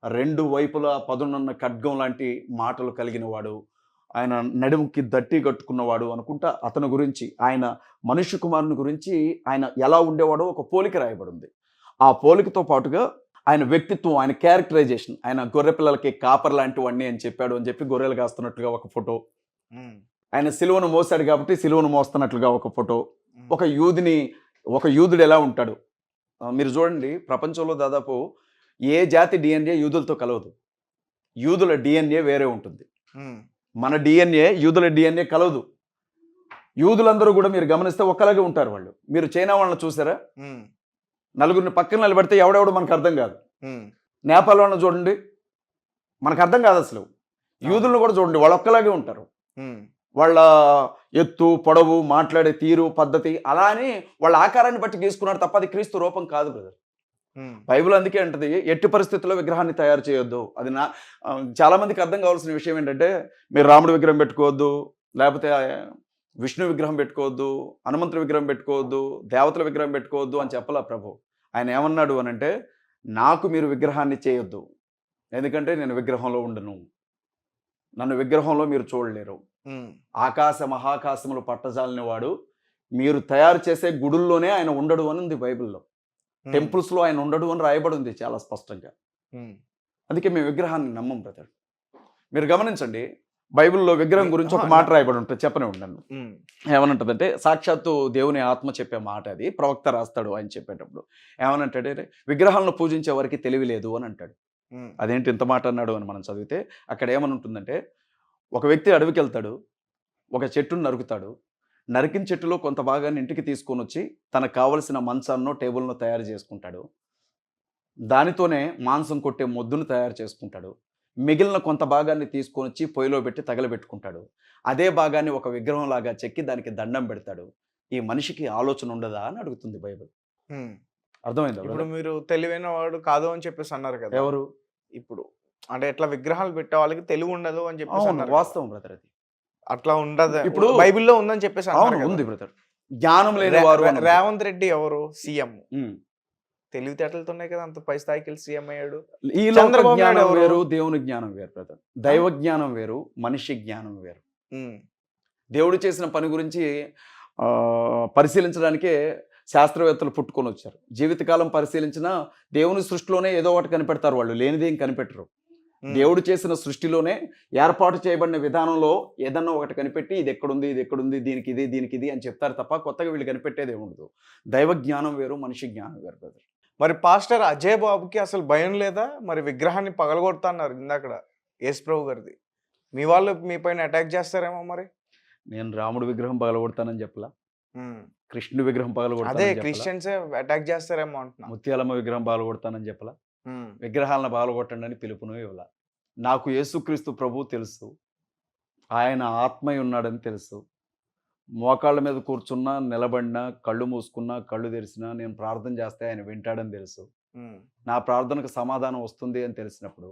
2 వైపులా పదునున్న ఖడ్గం లాంటి మాటలు కలిగిన వాడు, ఆయన నడుముకి దట్టి కట్టుకున్నవాడు అనుకుంటా అతని గురించి, ఆయన మనుష్య కుమారుని గురించి ఆయన ఎలా ఉండేవాడో ఒక పోలిక రాయబడింది. ఆ పోలికతో పాటుగా ఆయన వ్యక్తిత్వం, ఆయన క్యారెక్టరైజేషన్, ఆయన గొర్రె పిల్లలకి కాపర్ లాంటి వాడిని అని చెప్పాడు అని చెప్పి గొర్రెలు కాస్తున్నట్లుగా ఒక ఫోటో, ఆయన సిలువను మోసాడు కాబట్టి సిలువను మోస్తున్నట్లుగా ఒక ఫోటో, ఒక యూదుడు ఎలా ఉంటాడు మీరు చూడండి. ప్రపంచంలో దాదాపు ఏ జాతి డిఎన్ఏ యూదులతో కలవదు. యూదుల డిఎన్ఏ వేరే ఉంటుంది, మన డిఎన్ఏ యూదుల డిఎన్ఏ కలవదు. యూదులందరూ కూడా మీరు గమనిస్తే ఒక్కలాగే ఉంటారు వాళ్ళు. మీరు చైనా వాళ్ళని చూసారా? నలుగురిని పక్కన నిలబెడితే ఎవడెవడు మనకు అర్థం కాదు. నేపాల్ వాళ్ళని చూడండి, మనకు అర్థం కాదు అసలు. యూదులను కూడా చూడండి, వాళ్ళు ఒక్కలాగే ఉంటారు. వాళ్ళ ఎత్తు, పొడవు, మాట్లాడే తీరు, పద్ధతి అలా అని వాళ్ళ ఆకారాన్ని బట్టి గీసుకున్నారు తప్ప అది క్రీస్తు రూపం కాదు బ్రదర్. బైబిల్ అందుకే అంటది ఎట్టి పరిస్థితుల్లో విగ్రహాన్ని తయారు చేయొద్దు. అది చాలా మందికి అర్థం కావాల్సిన విషయం ఏంటంటే మీరు రాముడి విగ్రహం పెట్టుకోవద్దు, లేకపోతే విష్ణు విగ్రహం పెట్టుకోవద్దు, హనుమంతుడి విగ్రహం పెట్టుకోవద్దు, దేవతల విగ్రహం పెట్టుకోవద్దు అని చెప్పలా ప్రభు. ఆయన ఏమన్నాడు అని అంటే నాకు మీరు విగ్రహాన్ని చేయొద్దు, ఎందుకంటే నేను విగ్రహంలో ఉండను, నన్ను విగ్రహంలో మీరు చూడలేరు. ఆకాశ మహాకాశములు పట్టజాలని వాడు మీరు తయారు చేసే గుడుల్లోనే ఆయన ఉండడు అని ఉంది బైబిల్లో. టెంపుల్స్లో ఆయన ఉండడు అని రాయబడి ఉంది చాలా స్పష్టంగా. అందుకే మేము విగ్రహాన్ని నమ్మం బ్రదర్. మీరు గమనించండి, బైబిల్లో విగ్రహం గురించి ఒక మాట రాయబడి ఉంటుంది, చెప్పనే ఉండను. ఏమనంటదంటే సాక్షాత్తు దేవుని ఆత్మ చెప్పే మాట, అది ప్రవక్త రాస్తాడు ఆయన చెప్పేటప్పుడు. ఏమనంటాడే విగ్రహాలను పూజించే వారికి తెలివి లేదు అని అంటాడు. అదేంటి ఇంత మాట అన్నాడు అని మనం చదివితే అక్కడ ఏమని ఉంటుందంటే ఒక వ్యక్తి అడవికి వెళ్తాడు, ఒక చెట్టును నరుకుతాడు, నరికిన చెట్టులో కొంత భాగాన్ని ఇంటికి తీసుకొని వచ్చి తనకు కావలసిన మంచాన్నో టేబుల్నో తయారు చేసుకుంటాడు. దానితోనే మాంసం కొట్టే మొద్దును తయారు చేసుకుంటాడు. మిగిలిన కొంత భాగాన్ని తీసుకొని వచ్చి పొయ్యిలో పెట్టి తగలబెట్టుకుంటాడు. అదే భాగాన్ని ఒక విగ్రహం లాగా చెక్కి దానికి దండం పెడతాడు. ఈ మనిషికి ఆలోచన ఉండదా అని అడుగుతుంది బైబిల్. అర్థమైందా? ఇప్పుడు మీరు తెలివైన వాడు కాదు అని చెప్పేసి అన్నారు కదా. ఎవరు? ఇప్పుడు అంటే ఎట్లా విగ్రహాలు పెట్టే వాళ్ళకి తెలివి ఉండదు అని చెప్పేసి అన్నారు. వాస్తవం బ్రదర్, అది అట్లా ఉండదు. ఇప్పుడు బైబిల్లో ఉందని చెప్పేసి ఉంది బ్రదర్. జ్ఞానం లేని వారు. రేవంత్ రెడ్డి ఎవరు? సీఎం. తెలివితేటలతోనే కదా అంత పై స్థాయికి వెళ్ళి సీఎం అయ్యాడు. ఈ లోక జ్ఞానం వేరు, దేవుని జ్ఞానం వేరు బ్రదర్. దైవ జ్ఞానం వేరు, మనిషి జ్ఞానం వేరు. దేవుడు చేసిన పని గురించి పరిశీలించడానికే శాస్త్రవేత్తలు పుట్టుకొని వచ్చారు. జీవితకాలం పరిశీలించిన దేవుని సృష్టిలోనే ఏదో ఒకటి కనిపెడతారు, వాళ్ళు లేనిదేం కనిపెట్టరు. దేవుడు చేసిన సృష్టిలోనే ఏర్పాటు చేయబడిన విధానంలో ఏదన్నా ఒకటి కనిపెట్టి ఇది ఎక్కడుంది, ఇది ఎక్కడుంది, దీనికి ఇది, దీనికి ఇది అని చెప్తారు తప్ప కొత్తగా వీళ్ళు కనిపెట్టేది ఉండదు. దైవ జ్ఞానం వేరు, మనిషి జ్ఞానం వేరు బ్రదర్. మరి పాస్టర్ అజయ్ బాబుకి అసలు భయం లేదా? మరి విగ్రహాన్ని పగలగొడతా అన్నారు ఇందాకడ యేసు ప్రభు గారిది. మీ వాళ్ళు మీ పైన అటాక్ చేస్తారేమో. మరి నేను రాముడు విగ్రహం పగలగొడతానని చెప్పలా, కృష్ణుడి విగ్రహం పగలగొడతాను, అదే క్రిస్టియన్స్ అటాక్ చేస్తారేమో అంటున్నా. ముత్యాలమ్మ విగ్రహం పగలగొడతానని చెప్పలా, విగ్రహాలను పగలగొట్టండి అని పిలుపును ఇవ్వాల. నాకు యేసుక్రీస్తు ప్రభు తెలుసు, ఆయన ఆత్మయ్య ఉన్నాడని తెలుసు. మోకాళ్ళ మీద కూర్చున్నా, నిలబడినా, కళ్ళు మూసుకున్నా, కళ్ళు తెరిచినా నేను ప్రార్థన చేస్తే ఆయన వింటాడని తెలుసు. నా ప్రార్థనకు సమాధానం వస్తుంది అని తెలిసినప్పుడు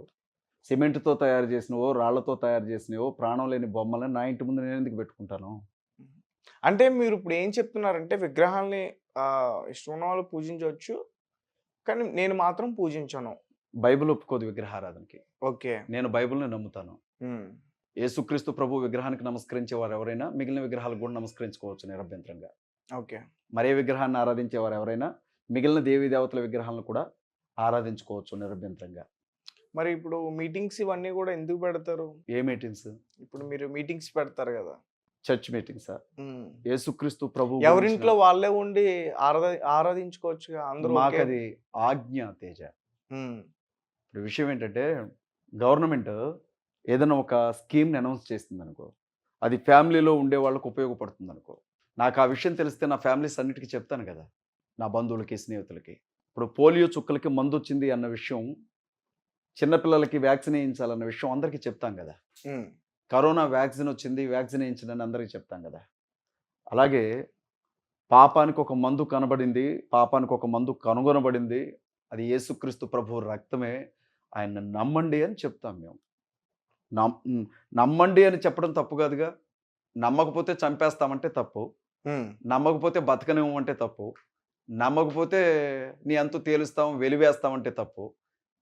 సిమెంట్తో తయారు చేసినవో, రాళ్లతో తయారు చేసినవో, ప్రాణం లేని బొమ్మలని నా ఇంటి ముందు నేను ఎందుకు పెట్టుకుంటాను? అంటే మీరు ఇప్పుడు ఏం చెప్తున్నారంటే విగ్రహాల్ని ఇష్టం ఉన్న వాళ్ళు పూజించవచ్చు, కానీ నేను మాత్రం పూజించను. బైబిల్ ఒప్పుకోదు విగ్రహారాధనకి. ఓకే, నేను బైబిల్ని నమ్ముతాను. యేసుక్రీస్తు ప్రభు విగ్రహానికి నమస్కరించే వారు ఎవరైనా మిగిలిన విగ్రహాలకు కూడా నమస్కరించుకోవచ్చు నిరభ్యంతరంగా. ఓకే, మరే విగ్రహాన్ని ఆరాధించే వారు ఎవరైనా మిగిలిన దేవీ దేవతల విగ్రహాలను కూడా ఆరాధించుకోవచ్చు నిరభ్యంతరంగా. మరి ఇప్పుడు మీటింగ్స్ ఇవన్నీ కూడా ఎందుకు పెడతారు? ఏ మీటింగ్స్? ఇప్పుడు మీరు మీటింగ్స్ పెడతారు కదా, చర్చ్ మీటింగ్స్. యేసుక్రీస్తు ప్రభు ఎవరింట్లో వాళ్ళే ఉండి ఆరాధించుకోవచ్చు. అందరూ మాకు అది ఆజ్ఞ తేజ. ఇప్పుడు విషయం ఏంటంటే గవర్నమెంట్ ఏదైనా ఒక స్కీమ్ని అనౌన్స్ చేస్తుంది అనుకో, అది ఫ్యామిలీలో ఉండే వాళ్ళకు ఉపయోగపడుతుంది అనుకో. నాకు ఆ విషయం తెలిస్తే నా ఫ్యామిలీస్ అన్నిటికీ చెప్తాను కదా, నా బంధువులకి, స్నేహితులకి. ఇప్పుడు పోలియో చుక్కలకి మందు వచ్చింది అన్న విషయం, చిన్నపిల్లలకి వ్యాక్సిన్ వేయించాలన్న విషయం అందరికీ చెప్తాం కదా. కరోనా వ్యాక్సిన్ వచ్చింది, వ్యాక్సిన్ వేయించండి అందరికీ చెప్తాం కదా. అలాగే పాపానికి ఒక మందు కనబడింది, పాపానికి ఒక మందు కనుగొనబడింది. అది యేసుక్రీస్తు ప్రభువు రక్తమే. ఆయన్ని నమ్మండి అని చెప్తాం మేము. నమ్మండి అని చెప్పడం తప్పు కాదుగా. నమ్మకపోతే చంపేస్తామంటే తప్పు. నమ్మకపోతే బతకనివ్వమంటే తప్పు. నమ్మకపోతే నీ అంతు తేలుస్తాం, వెలివేస్తామంటే తప్పు.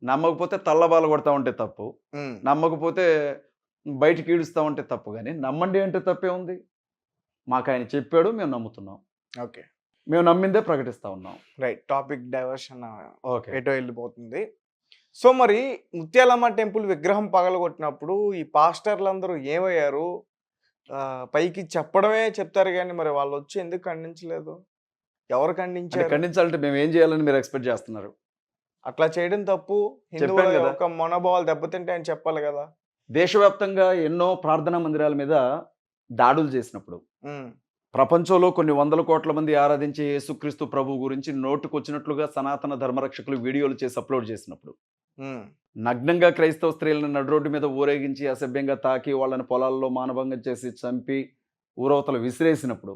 నమ్మకపోతే తల్లబాల కొడతామంటే తప్పు. నమ్మకపోతే బయటికి ఈడుస్తామంటే తప్పు. కానీ నమ్మండి అంటే తప్పే ఉంది. మాకు ఆయన చెప్పాడు, మేము నమ్ముతున్నాం. ఓకే, మేము నమ్మిందే ప్రకటిస్తా ఉన్నాం. రైట్. Topic diversion okay. ఎటో వెళ్ళిపోతుంది. సో మరి ముత్యాలమ్మ టెంపుల్ విగ్రహం పగలగొట్టినప్పుడు ఈ పాస్టర్లందరూ ఏమయ్యారు? పైకి చెప్పడమే చెప్తారు కానీ మరి వాళ్ళు వచ్చి ఎందుకు ఖండించలేదు? ఎవరు అంటే ఖండించారు? ఖండించాలంటే మేము ఏం చేయాలని మీరు ఎక్స్పెక్ట్ చేస్తున్నారు? అట్లా చేయడం తప్పు. హిందువుల చెప్పాను కదా. యొక్క మనోభావాలు దెబ్బతింటే అని చెప్పాలి కదా. దేశవ్యాప్తంగా ఎన్నో ప్రార్థనా మందిరాల మీద దాడులు చేసినప్పుడు, ఉమ్, ప్రపంచంలో కొన్ని వందల కోట్ల మంది ఆరాధించే యేసుక్రీస్తు ప్రభు గురించి నోటుకొచ్చినట్లుగా సనాతన ధర్మరక్షకులు వీడియోలు చేసి అప్లోడ్ చేసినప్పుడు, ఉమ్, నగ్నంగా క్రైస్తవ స్త్రీలను నడురోడ్డు మీద ఊరేగించి అసభ్యంగా తాకి వాళ్ళని పొలాల్లో మానభంగం చేసి చంపి ఊరవతలు విసిరేసినప్పుడు,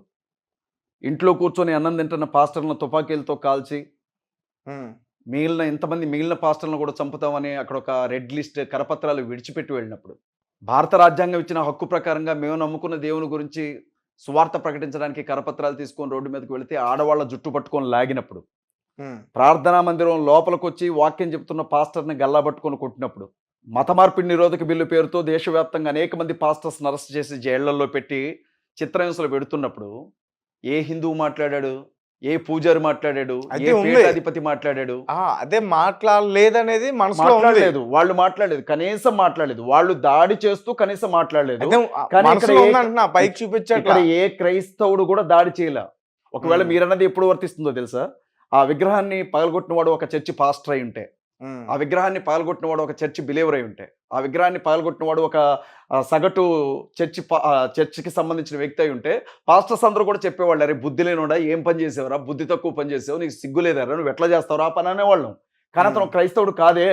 ఇంట్లో కూర్చొని అన్నం తింటున్న పాస్టర్లను తుపాకీలతో కాల్చి ఉమ్, మిగిలిన పాస్టర్లను కూడా చంపుతామని అక్కడ ఒక రెడ్ లిస్ట్ కరపత్రాలు విడిచిపెట్టి వెళ్ళినప్పుడు, భారత రాజ్యాంగం ఇచ్చిన హక్కు ప్రకారంగా మేము నమ్ముకున్న దేవుని గురించి సువార్త ప్రకటించడానికి కరపత్రాలు తీసుకొని రోడ్డు మీదకి వెళితే ఆడవాళ్ళ జుట్టు పట్టుకొని లాగినప్పుడు, ఉమ్, ప్రార్థనా మందిరం లోపలికి వచ్చి వాక్యం చెప్తున్న పాస్టర్ని గల్లా పట్టుకొని కొట్టినప్పుడు, మత మార్పిడి నిరోధక బిల్లు పేరుతో దేశవ్యాప్తంగా అనేక మంది పాస్టర్స్ని అరెస్ట్ చేసి జైళ్లలో పెట్టి చిత్రహింసలు పెడుతున్నప్పుడు ఏ హిందువు మాట్లాడాడు? ఏ పూజారి మాట్లాడాడు? అది ఏ ఉంది. పీఠాధిపతి మాట్లాడాడు? అదే మాట్లాడలేదనేది మనసులో ఉంది. మాట్లాడలేదు. వాళ్ళు మాట్లాడలేదు, కనీసం మాట్లాడలేదు. వాళ్ళు దాడి చేస్తూ కనీసం మాట్లాడలేదు. అదే కానీ మనసులో ఇక్కడ ఉందంటున్నా, పైకి చూపించట్లా. ఇక్కడ ఏ క్రైస్తవుడు కూడా దాడి చేయలే. ఒకవేళ మీరన్నది ఎప్పుడు వర్తిస్తుందో తెలుసా? ఆ విగ్రహాన్ని పగలగొట్టిన వాడు ఒక చర్చి పాస్టర్ అయి ఉంటే, ఉమ్, ఆ విగ్రహాన్ని పగలగొట్టిన వాడు ఒక చర్చి బిలీవర్ అయి ఉంటే, ఆ విగ్రహాన్ని పగలగొట్టిన వాడు ఒక సగటు చర్చికి సంబంధించిన వ్యక్తి అయి ఉంటే, పాస్టర్స్ అందరూ కూడా చెప్పేవాళ్ళు, అరే బుద్ధి లేనోడా, ఏం పని చేసేవరా, బుద్ధి తక్కువ పని చేసావు, నీకు సిగ్గు లేదరా, నువ్వు ఎట్లా చేస్తావురా పని అనేవాళ్ళం. కానీ అతను క్రైస్తవుడు కాదే,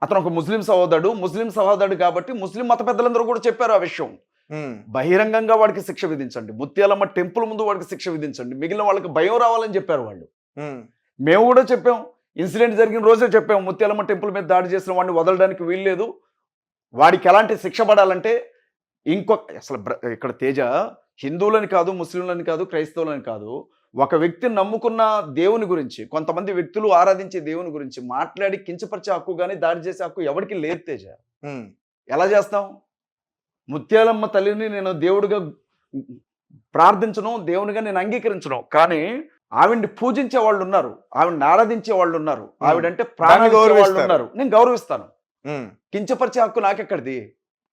అతను ఒక ముస్లిం సహోదరుడు కాబట్టి ముస్లిం మత పెద్దలందరూ కూడా చెప్పారు ఆ విషయం. ఉమ్, బహిరంగంగా వాడికి శిక్ష విధించండి, ముత్యాలమ్మ టెంపుల్ ముందు వాడికి శిక్ష విధించండి, మిగిలిన వాళ్ళకి భయం రావాలని చెప్పారు వాళ్ళు. ఉమ్, మేము కూడా చెప్పాం, ఇన్సిడెంట్ జరిగిన రోజే చెప్పాం, ముత్యాలమ్మ టెంపుల్ మీద దాడి చేసిన వాడిని వదలడానికి వీల్లేదు, వాడికి ఎలాంటి శిక్ష పడాలంటే అసలు ఇక్కడ తేజ హిందువులని కాదు, ముస్లింలని కాదు, క్రైస్తవులని కాదు, ఒక వ్యక్తిని నమ్ముకున్న దేవుని గురించి, కొంతమంది వ్యక్తులు ఆరాధించే దేవుని గురించి మాట్లాడి కించపరిచే హక్కు కానీ దాడి చేసే హక్కు ఎవరికి లేదు తేజ. ఉమ్, ఎలా చేస్తాం? ముత్యాలమ్మ తల్లిని నేను దేవుడిగా ప్రార్థించను, దేవునిగా నేను అంగీకరించను, కానీ ఆవిడ్ని పూజించే వాళ్ళు ఉన్నారు, ఆవిడని ఆరాధించే వాళ్ళు ఉన్నారు, ఆవిడంటే ప్రాణాలు వాళ్ళు ఉన్నారు, నేను గౌరవిస్తాను. ఉమ్, కించపరిచే హక్కు నాకెక్కడిది?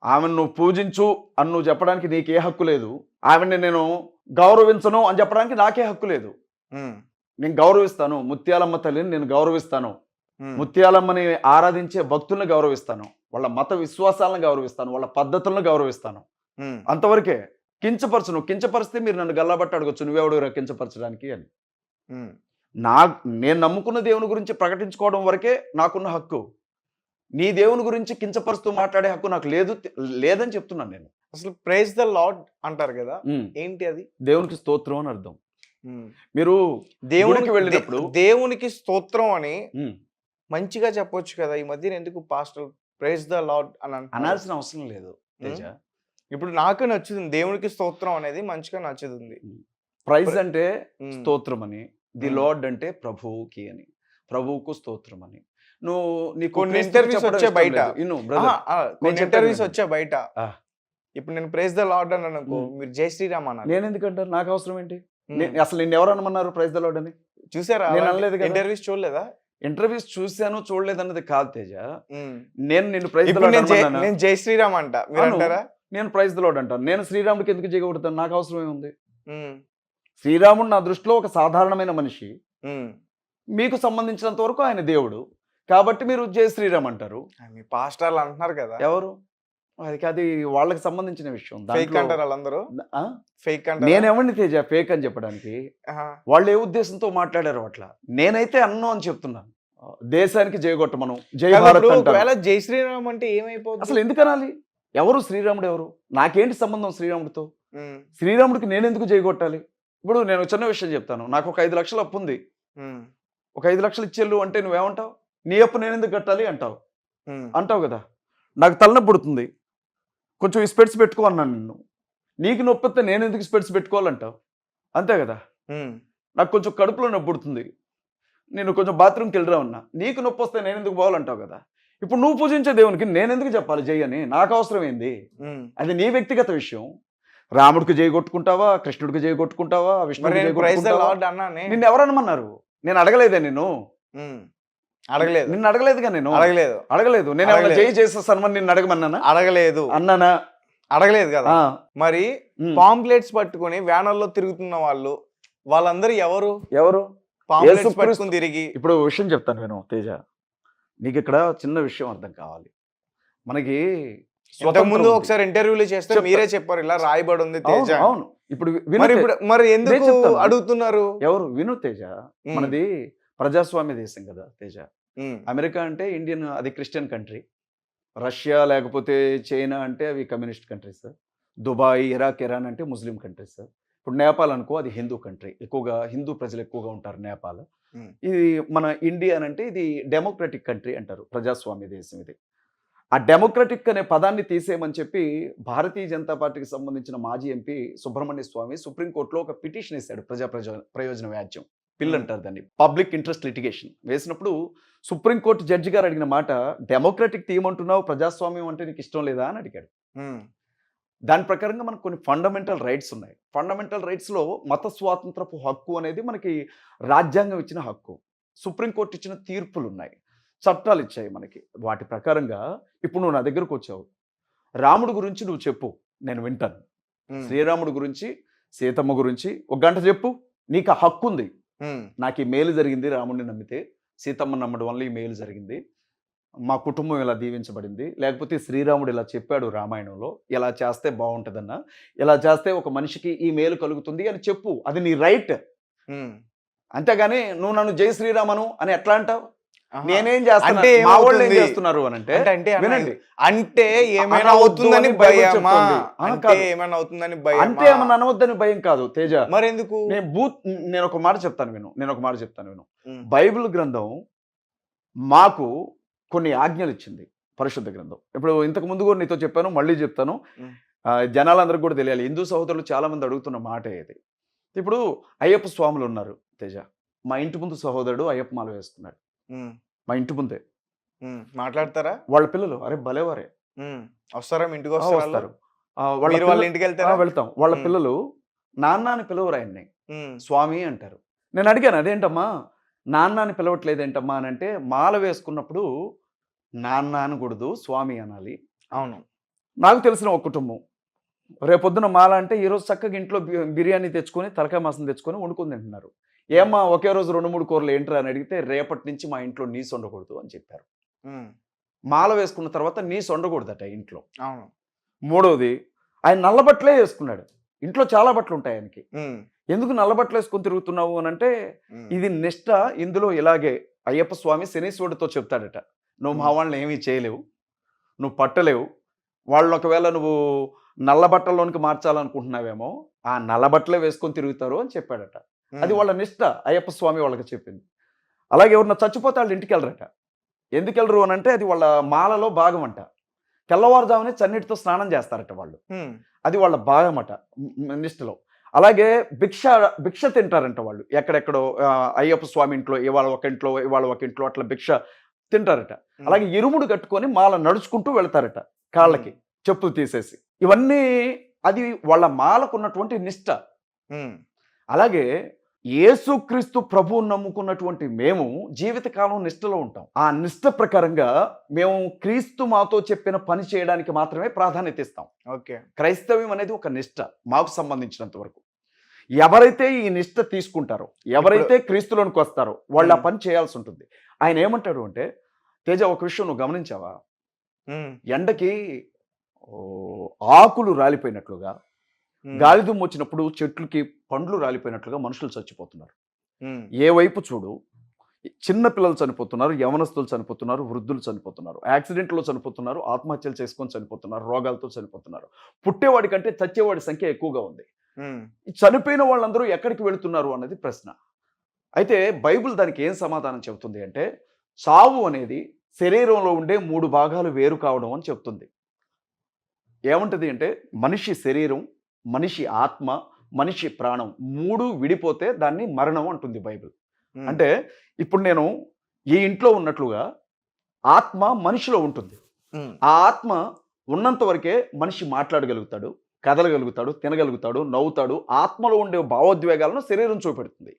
ఆమెను నువ్వు పూజించు అని నువ్వు చెప్పడానికి నీకే హక్కు లేదు, ఆవిడ్ని నేను గౌరవించను అని చెప్పడానికి నాకే హక్కు లేదు. ఉమ్, నేను గౌరవిస్తాను, ముత్యాలమ్మ తల్లిని నేను గౌరవిస్తాను, ఉమ్, ముత్యాలమ్మని ఆరాధించే భక్తుల్ని గౌరవిస్తాను, వాళ్ళ మత విశ్వాసాలను గౌరవిస్తాను, వాళ్ళ పద్ధతులను గౌరవిస్తాను, ఉమ్, అంతవరకే. కించపరిస్తే మీరు నన్ను గల్లాబట్టి అడగొచ్చు, నువ్వెవడు కించపరచడానికి అని. ఉమ్. నేను నమ్ముకున్న దేవుని గురించి ప్రకటించుకోవడం వరకే నాకున్న హక్కు. నీ దేవుని గురించి కించపరుస్తూ మాట్లాడే హక్కు నాకు లేదని చెప్తున్నాను నేను. అసలు ప్రైజ్ ద లార్డ్ అంటారు కదా, ఏంటి అది? దేవునికి స్తోత్రం అని అర్థం. ఉమ్. మీరు దేవునికి వెళ్ళినప్పుడు దేవునికి స్తోత్రం అని ఉమ్, మంచిగా చెప్పొచ్చు కదా. ఈ మధ్యన ఎందుకు పాస్టర్ ప్రైజ్ ద లార్డ్ అని అంటున్నారు? అనాల్సిన అవసరం లేదు తేజ. ఇప్పుడు నాకు నచ్చుతుంది, దేవునికి స్తోత్రం అనేది మంచిగా నచ్చుతుంది. ప్రైజ్ అంటే ఉమ్, స్తోత్రం అని, ది లార్డ్ అంటే ప్రభువుకి అని, ప్రభువుకు స్తోత్రం అని. నీకు కొన్ని క్రీస్తుకు ఇంటర్వ్యూస్ చెప్పడం వచ్చే ఇష్టం బయట లేదు. ఇನ್ನು brother, కొన్ని చెప్పేది ఇంటర్వ్యూస్ వినండి. వచ్చే బయట. ఆ. ఇప్పుడు నేను ప్రైజ్ ద లార్డ్ అని అనుకో, ఉమ్. మీరు జై శ్రీరామ్ అన్నారు. నేను ఎందుకంటారు? నాకు అవసరం ఏంటి? ఉమ్. అసలు నిన్ను ఎవరు అనమన్నారు ప్రైజ్ ద లార్డ్ అని? చూసారా? నేను అనలేదు కదా. ఇంటర్వ్యూస్ చూడలేదా? ఇంటర్వ్యూస్ చూశాను, చూడలేదన్నది కాదు తేజ. ఉమ్. నేను నిన్ను ప్రైజ్ ద ఇప్పుడు లార్డ్ నేను అనమన్నానా? నేను జై శ్రీరామ్ అంట, మీరు అను. అంటారా? నేను ప్రైజ్ ద లార్డ్ అంటాను. నేను శ్రీరాముడికి ఎందుకు జయగొడతాను? నాకు అవసరం ఏముంది? ఉమ్, శ్రీరాముడు నా దృష్టిలో ఒక సాధారణమైన మనిషి, ఉమ్. మీకు సంబంధించినంత వరకు ఆయన దేవుడు, కాబట్టి మీరు జై శ్రీరామ్ అంటారు. మీ పాస్టర్లు అంటున్నారు కదా, ఎవరు? అది వాళ్ళకి సంబంధించిన విషయం. ఫేక్ దాంట్లో అంటారు వాళ్ళందరూ, ఆ? ఫేక్ అంటారు. నేనెవరిని తేజ ఫేక్ అని చెప్పడానికి? వాళ్ళు ఏ ఉద్దేశంతో మాట్లాడారు అట్లా? నేనైతే అన్ను అని చెప్తున్నాను. దేశానికి జయగొట్టమను, జై భారత్ అంటాను. ఒకవేళ జై శ్రీరామ్ అంటే ఏమైపోతుంది? అసలు ఎందుకు అనాలి? ఎవరు శ్రీరాముడు ఎవరు? నాకేంటి సంబంధం శ్రీరాముడితో? ఉమ్, శ్రీరాముడికి నేనెందుకు జయగొట్టాలి? ఇప్పుడు నేను చిన్న విషయం చెప్తాను. నాకు ఒక 5 లక్షలు అప్పు ఉంది. ఉమ్, ఒక 5 లక్షలు ఇచ్చేళ్ళు అంటే నువ్వేమంటావు? నీ అప్పు నేనెందుకు కట్టాలి అంటావు. ఉమ్, అంటావు కదా. నాకు తలనొప్పి పుడుతుంది. కొంచెం ఈ స్పెట్స్ పెట్టుకో అన్నాను నిన్ను. నీకు నొప్పి వస్తే నేనెందుకు స్పెట్స్ పెట్టుకోవాలంటావు. అంతే కదా. ఉమ్, నాకు కొంచెం కడుపులో నొప్పి పుడుతుంది. నేను కొంచెం బాత్రూమ్కి వెళ్ళరా ఉన్నా. నీకు నొప్పి వస్తే నేనెందుకు పోవాలంటావు కదా. ఇప్పుడు నువ్వు పూజించే దేవునికి నేనెందుకు చెప్పాలి జై అని? నాకు అవసరం ఏంది? ఉమ్. అది నీ వ్యక్తిగత విషయం. రాముడికి జై కొట్టుకుంటావా, కృష్ణుడికి జై కొట్టుకుంటావా, మరి విష్ణుడికి జై నేను ప్రైజ్ ద కొట్టుకుంటావా? లార్డ్ అన్నానే. నిన్ను ఎవరనమన్నారు? నేను అడగలేదే నిన్ను. ఉమ్, అడగలేదు, నిన్ను అడగలేదుగా నేను. అడగలేదు, అడగలేదు. నేను ఏమైనా అడగలేదు. జై చేసేసాను నిన్ను అడగమన్నానా? అడగలేదు, అన్నానా? అడగలేదు కదా. ఆ, మరి ఉమ్. పాంప్లెట్స్ పట్టుకొని వ్యానర్లో తిరుగుతున్న వాళ్ళందరూ ఎవరు? ఎవరు? పాంప్లెట్స్ యేసుక్రీస్తు. పట్టుకుని తిరిగి ఇప్పుడు ఓ విషయం చెప్తాను నేను తేజ. నీకు ఇక్కడ చిన్న విషయం అర్థం కావాలి. మనకి ఇంతకు ముందు స్వతంత్రం ఉంది. ఒకసారి ఇంటర్వ్యూలో చేస్తే చెప్తా. మీరే చెప్పారు ఇలా రాయబడి ఉంది అవును, తేజ. అవును. ఇప్పుడు విను మరి తేజ. ఇప్పుడు మరి ఎందుకు చెప్తాను. అడుగుతున్నారు? ఎవరు? విను తేజ. ఉమ్, మనది ప్రజాస్వామ్య దేశం కదా తేజ. ఉమ్, అమెరికా అంటే ఇండియన్, అది క్రిస్టియన్ కంట్రీ. రష్యా లేకపోతే చైనా అంటే అవి communist countries. Dubai, Iraq, Iran అంటే ముస్లిం కంట్రీస్. ఇప్పుడు నేపాల్ అనుకో, అది హిందూ కంట్రీ. ఎక్కువగా హిందూ ప్రజలు ఎక్కువగా ఉంటారు నేపాల్. ఉమ్, ఇది మన ఇండియా అని అంటే ఇది డెమోక్రటిక్ కంట్రీ అంటారు. ప్రజాస్వామ్య దేశం ఇది. ఆ డెమోక్రటిక్ అనే పదాన్ని తీసేయమని చెప్పి భారతీయ జనతా పార్టీకి సంబంధించిన మాజీ ఎంపీ సుబ్రహ్మణ్య స్వామి సుప్రీంకోర్టులో ఒక పిటిషన్ వేశాడు. ప్రయోజన వ్యాజ్యం పిల్ అంటారు దాన్ని. పబ్లిక్ ఇంట్రెస్ట్ లిటిగేషన్ వేసినప్పుడు సుప్రీంకోర్టు జడ్జి గారు అడిగిన మాట, డెమోక్రటిక్ తీయమంటున్నావు, ప్రజాస్వామ్యం అంటే నీకు ఇష్టం లేదా అని అడిగాడు. ఉమ్, దాని ప్రకారంగా మనకు కొన్ని ఫండమెంటల్ రైట్స్ ఉన్నాయి. ఫండమెంటల్ రైట్స్లో మత స్వాతంత్రపు హక్కు అనేది మనకి రాజ్యాంగం ఇచ్చిన హక్కు. సుప్రీంకోర్టు ఇచ్చిన తీర్పులు ఉన్నాయి, చట్టాలు ఇచ్చాయి మనకి. వాటి ప్రకారంగా ఇప్పుడు నువ్వు నా దగ్గరకు వచ్చావు. రాముడు గురించి నువ్వు చెప్పు, నేను వింటాను. ఉమ్, శ్రీరాముడు గురించి, సీతమ్మ గురించి ఒక గంట చెప్పు. నీకు ఆ హక్కు ఉంది. ఉమ్, నాకు ఈ మేలు జరిగింది రాముడిని నమ్మితే, సీతమ్మని నమ్మడం వల్ల ఈ మేలు జరిగింది, మా కుటుంబం ఇలా దీవించబడింది, లేకపోతే శ్రీరాముడు ఇలా చెప్పాడు రామాయణంలో, ఇలా చేస్తే బాగుంటుందన్న, ఇలా చేస్తే ఒక మనిషికి ఈ మేలు కలుగుతుంది అని చెప్పు. అది నీ రైట్. ఉమ్. అంతేగాని నువ్వు నన్ను జై శ్రీరామను అని ఎట్లా అంటావు? ఆహా. నేనేం చేస్తాను, అంటే మా వాళ్ళు ఏం ఏమవుతుంది? చేస్తున్నారు అని అంటే అంటే అన్న, వినండి. అంటే ఏమైనా అనవద్దు అవుతుందని అని బైబిల్ భయమా? చెప్తుంది. అంటే కాదు. ఏమైనా అవుతుందని అంటే భయమా? ఏమన్నా అనవద్దని భయం కాదు తేజ. మరి ఎందుకు? నేను ఒక మాట చెప్తాను విను. ఉమ్, బైబిల్ గ్రంథం మాకు కొన్ని ఆజ్ఞలు ఇచ్చింది, పరిశుద్ధ గ్రంథం. ఇప్పుడు ఇంతకు ముందు కూడా నీతో చెప్పాను, మళ్ళీ చెప్తాను. ఉమ్, జనాలందరికీ కూడా తెలియాలి. హిందూ సహోదరులు చాలా మంది అడుగుతున్న మాట ఇది. ఇప్పుడు అయ్యప్ప స్వాములు ఉన్నారు తేజ. మా ఇంటి ముందు సహోదరుడు అయ్యప్ప మాల వేసుకున్నాడు. ఉమ్, మా ఇంటి ముందే. మాట్లాడతారా? వాళ్ళ పిల్లలు అరే భలేవారే వస్తారా మీ ఇంటికి? ఆ, వస్తారా వస్తారు. మీరు వాళ్ళ ఇంటికి వెళ్తారా? వెళ్తాం. వాళ్ళ ఉమ్. పిల్లలు నాన్న అని పిలవరు ఆయన్ని, ఉమ్, స్వామి అంటారు. నేను అడిగాను అదేంటమ్మా నాన్న అని పిలవట్లేదేంటమ్మా అని అంటే, మాల వేసుకున్నప్పుడు నాన్న అనకూడదు, స్వామి అనాలి. అవును. నాకు తెలిసిన ఒక కుటుంబం రేపొద్దున మాల అంటే ఈరోజు చక్కగా ఇంట్లో బిర్యానీ తెచ్చుకొని తలకాయ మాసం తెచ్చుకొని వండుకొని తింటున్నారు. ఏమ్మా ఒకే రోజు 2-3 కూరలు ఏంట్రా అని అడిగితే, రేపటి నుంచి మా ఇంట్లో నీసు వండకూడదు అని చెప్పారు. ఉమ్, మాల వేసుకున్న తర్వాత నీసు వండకూడదట ఇంట్లో. అవును. మూడవది, ఆయన నల్ల బట్టలే వేసుకున్నాడు. ఇంట్లో చాలా బట్టలు ఉంటాయి ఆయనకి. ఉమ్, ఎందుకు నల్ల బట్టలు వేసుకొని తిరుగుతున్నావు అని అంటే, ఉమ్, ఇది నిష్ట. ఇందులో ఇలాగే అయ్యప్ప స్వామి శనీశ్వరుడితో చెప్తాడట, నువ్వు మా వాళ్ళని ఏమీ చేయలేవు, నువ్వు పట్టలేవు. వాళ్ళని ఒకవేళ నువ్వు నల్ల బట్టల్లోనికి మార్చాలనుకుంటున్నావేమో, ఆ నల్ల బట్టలే వేసుకొని తిరుగుతారు అని చెప్పాడట. అది వాళ్ళ నిష్ట, అయ్యప్ప స్వామి వాళ్ళకి చెప్పింది. అలాగే ఎవరన్నా చచ్చిపోతే వాళ్ళు ఇంటికి వెళ్ళరట. ఎందుకు వెళ్ళరు అని అంటే, అది వాళ్ళ మాలలో భాగం అంట. తెల్లవారుజామునే చన్నీటితో స్నానం చేస్తారట వాళ్ళు. ఉమ్, అది వాళ్ళ భాగం అట నిష్టలో. అలాగే భిక్ష తింటారంట వాళ్ళు. ఎక్కడెక్కడో అయ్యప్ప స్వామి ఇంట్లో, ఇవాళ ఒక ఇంట్లో అట్లా భిక్ష తింటారట. అలాగే ఇరుముడు కట్టుకొని మాల నడుచుకుంటూ వెళ్తారట, కాళ్ళకి చెప్పులు తీసేసి. ఇవన్నీ అది వాళ్ళ మాలకు ఉన్నటువంటి నిష్ట. ఉమ్, అలాగే యేసుక్రీస్తు ప్రభువుని నమ్ముకున్నటువంటి మేము జీవితకాలం నిష్టలో ఉంటాం. ఆ నిష్ట ప్రకారంగా మేము క్రీస్తు మాతో చెప్పిన పని చేయడానికి మాత్రమే ప్రాధాన్యత ఇస్తాం. ఓకే. క్రైస్తవ్యం అనేది ఒక నిష్ట మాకు సంబంధించినంత వరకు. ఎవరైతే ఈ నిష్ట తీసుకుంటారో, ఎవరైతే క్రీస్తులోనికి వస్తారో వాళ్ళు ఆ పని చేయాల్సి ఉంటుంది. ఆయన ఏమంటాడు అంటే, తేజ ఒక విషయం నువ్వు గమనించావా? ఉమ్, ఎండకి ఆకులు రాలిపోయినట్లుగా, గాలి దుమ్ము వచ్చినప్పుడు చెట్లకి పండ్లు రాలిపోయినట్లుగా మనుషులు చచ్చిపోతున్నారు. ఉమ్, ఏ వైపు చూడు చిన్న పిల్లలు చనిపోతున్నారు, యవనస్తులు చనిపోతున్నారు, వృద్ధులు చనిపోతున్నారు, యాక్సిడెంట్లో చనిపోతున్నారు, ఆత్మహత్యలు చేసుకొని చనిపోతున్నారు, రోగాలతో చనిపోతున్నారు. పుట్టేవాడి కంటే చచ్చేవాడి సంఖ్య ఎక్కువగా ఉంది. ఈ చనిపోయిన వాళ్ళందరూ ఎక్కడికి వెళుతున్నారు అన్నది ప్రశ్న. అయితే బైబిల్ దానికి ఏం సమాధానం చెబుతుంది అంటే, చావు అనేది శరీరంలో ఉండే 3 భాగాలు వేరు కావడం అని చెప్తుంది. ఏమంటది అంటే, మనిషి శరీరం, మనిషి ఆత్మ, మనిషి ప్రాణం 3 విడిపోతే దాన్ని మరణం అంటుంది బైబిల్. అంటే ఇప్పుడు నేను ఈ ఇంట్లో ఉన్నట్లుగా ఆత్మ మనిషిలో ఉంటుంది. ఆ ఆత్మ ఉన్నంత వరకే మనిషి మాట్లాడగలుగుతాడు, కదలగలుగుతాడు, తినగలుగుతాడు, నవ్వుతాడు. ఆత్మలో ఉండే భావోద్వేగాలను శరీరం చూపెడుతుంది.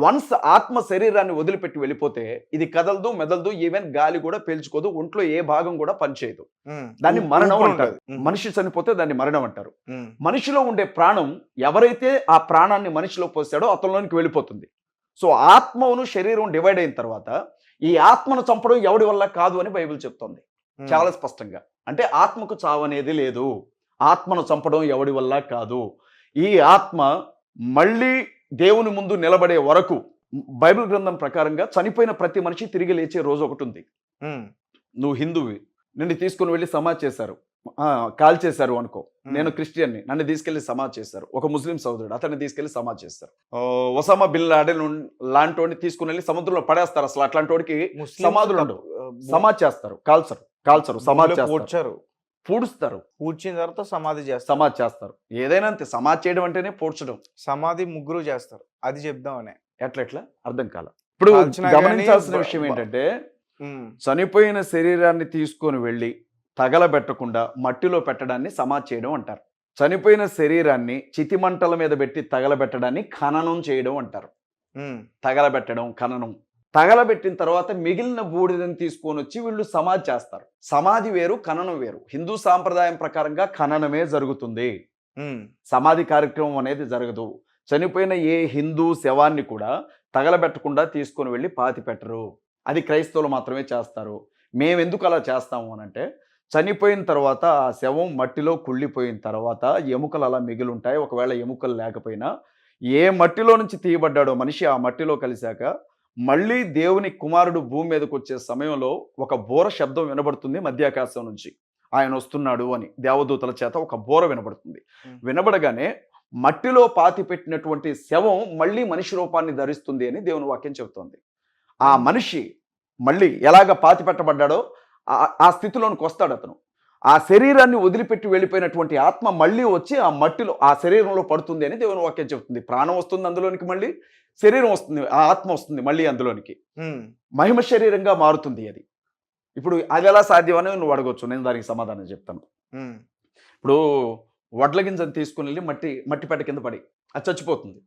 వన్స్ ఆత్మ శరీరాన్ని వదిలిపెట్టి వెళ్ళిపోతే ఇది కదలదు, మెదలదు, ఈవెన్ గాలి కూడా పీల్చుకోదు, ఒంట్లో ఏ భాగం కూడా పనిచేయదు. దాన్ని మరణం అంటారు. మనిషి చనిపోతే దాన్ని మరణం అంటారు. మనిషిలో ఉండే ప్రాణం ఎవరైతే ఆ ప్రాణాన్ని మనిషిలో పోసాడో అతనిలోనికి వెళ్ళిపోతుంది. సో ఆత్మను శరీరం డివైడ్ అయిన తర్వాత ఈ ఆత్మను చంపడం ఎవడి వల్ల కాదు అని బైబిల్ చెప్తోంది చాలా స్పష్టంగా. అంటే ఆత్మకు చావు అనేది లేదు, ఆత్మను చంపడం ఎవడి వల్ల కాదు. ఈ ఆత్మ మళ్ళీ దేవుని ముందు నిలబడే వరకు బైబిల్ గ్రంథం ప్రకారంగా చనిపోయిన ప్రతి మనిషి తిరిగి లేచే రోజు ఒకటి ఉంది. నువ్వు హిందువి, నిన్ను తీసుకుని వెళ్ళి సమాధి చేశారు, కాల్ చేశారు అనుకో. నేను క్రిస్టియన్ని, నన్ను తీసుకెళ్లి సమాధి చేశారు. ఒక ముస్లిం సోదరుడు, అతన్ని తీసుకెళ్లి సమాధి చేస్తారు. ఒసామా బిన్ లాడెన్ లాంటి వాడిని తీసుకుని వెళ్ళి సముద్రంలో పడేస్తారు. అసలు అట్లాంటి వాడికి సమాధులు ఉండవు. సమాధి చేస్తారు, కాల్చరు, సమాధి చేస్తారు, పూడుస్తారు. పూడ్చిన తర్వాత సమాధి చేస్తారు. ఏదైనా అంతే, సమాధి చేయడం అంటేనే పూడ్చడం. సమాధి ముగ్గురు చేస్తారు, అది చెప్దామనే. ఎట్లా అర్థం కాల. ఇప్పుడు గమనించాల్సిన విషయం ఏంటంటే, చనిపోయిన శరీరాన్ని తీసుకొని వెళ్ళి తగలబెట్టకుండా మట్టిలో పెట్టడాన్ని సమాధి చేయడం అంటారు. చనిపోయిన శరీరాన్ని చితిమంటల మీద పెట్టి తగలబెట్టడాన్ని ఖననం చేయడం అంటారు. తగలబెట్టడం, ఖననం. తగలబెట్టిన తర్వాత మిగిలిన బూడిదని తీసుకొని వచ్చి వీళ్ళు సమాధి చేస్తారు. సమాధి వేరు, ఖననం వేరు. హిందూ సాంప్రదాయం ప్రకారంగా ఖననమే జరుగుతుంది, సమాధి కార్యక్రమం అనేది జరగదు. చనిపోయిన ఏ హిందూ శవాన్ని కూడా తగలబెట్టకుండా తీసుకొని వెళ్ళి పాతి పెట్టరు. అది క్రైస్తవులు మాత్రమే చేస్తారు. మేమెందుకు అలా చేస్తాము అనంటే, చనిపోయిన తర్వాత ఆ శవం మట్టిలో కుళ్ళిపోయిన తర్వాత ఎముకలు అలా మిగిలి ఉంటాయి. ఒకవేళ ఎముకలు లేకపోయినా ఏ మట్టిలో నుంచి తీయబడ్డాడో మనిషి ఆ మట్టిలో కలిశాక మళ్ళీ దేవుని కుమారుడు భూమి మీదకి వచ్చే సమయంలో ఒక బోర శబ్దం వినబడుతుంది మధ్యాకాశం నుంచి. ఆయన వస్తున్నాడు అని దేవదూతల చేత ఒక బోర వినబడుతుంది. వినబడగానే మట్టిలో పాతి పెట్టినటువంటి శవం మళ్ళీ మనిషి రూపాన్ని ధరిస్తుంది అని దేవుని వాక్యం చెబుతోంది. ఆ మనిషి మళ్ళీ ఎలాగ పాతి పెట్టబడ్డాడో ఆ స్థితిలోనికి వస్తాడు అతను. ఆ శరీరాన్ని వదిలిపెట్టి వెళ్ళిపోయినటువంటి ఆత్మ మళ్ళీ వచ్చి ఆ మట్టిలో ఆ శరీరంలో పడుతుంది అని దేవుని వాక్యం చెబుతుంది. ప్రాణం వస్తుంది అందులోనికి, మళ్ళీ శరీరం వస్తుంది, ఆ ఆత్మ వస్తుంది మళ్ళీ అందులోనికి, మహిమ శరీరంగా మారుతుంది అది. ఇప్పుడు అది ఎలా సాధ్యమని నువ్వు అడగొచ్చు, నేను దానికి సమాధానం చెప్తాను. ఇప్పుడు వడ్ల గింజను తీసుకుని వెళ్ళి మట్టిపెట్ట కింద పడి అది చచ్చిపోతుంది,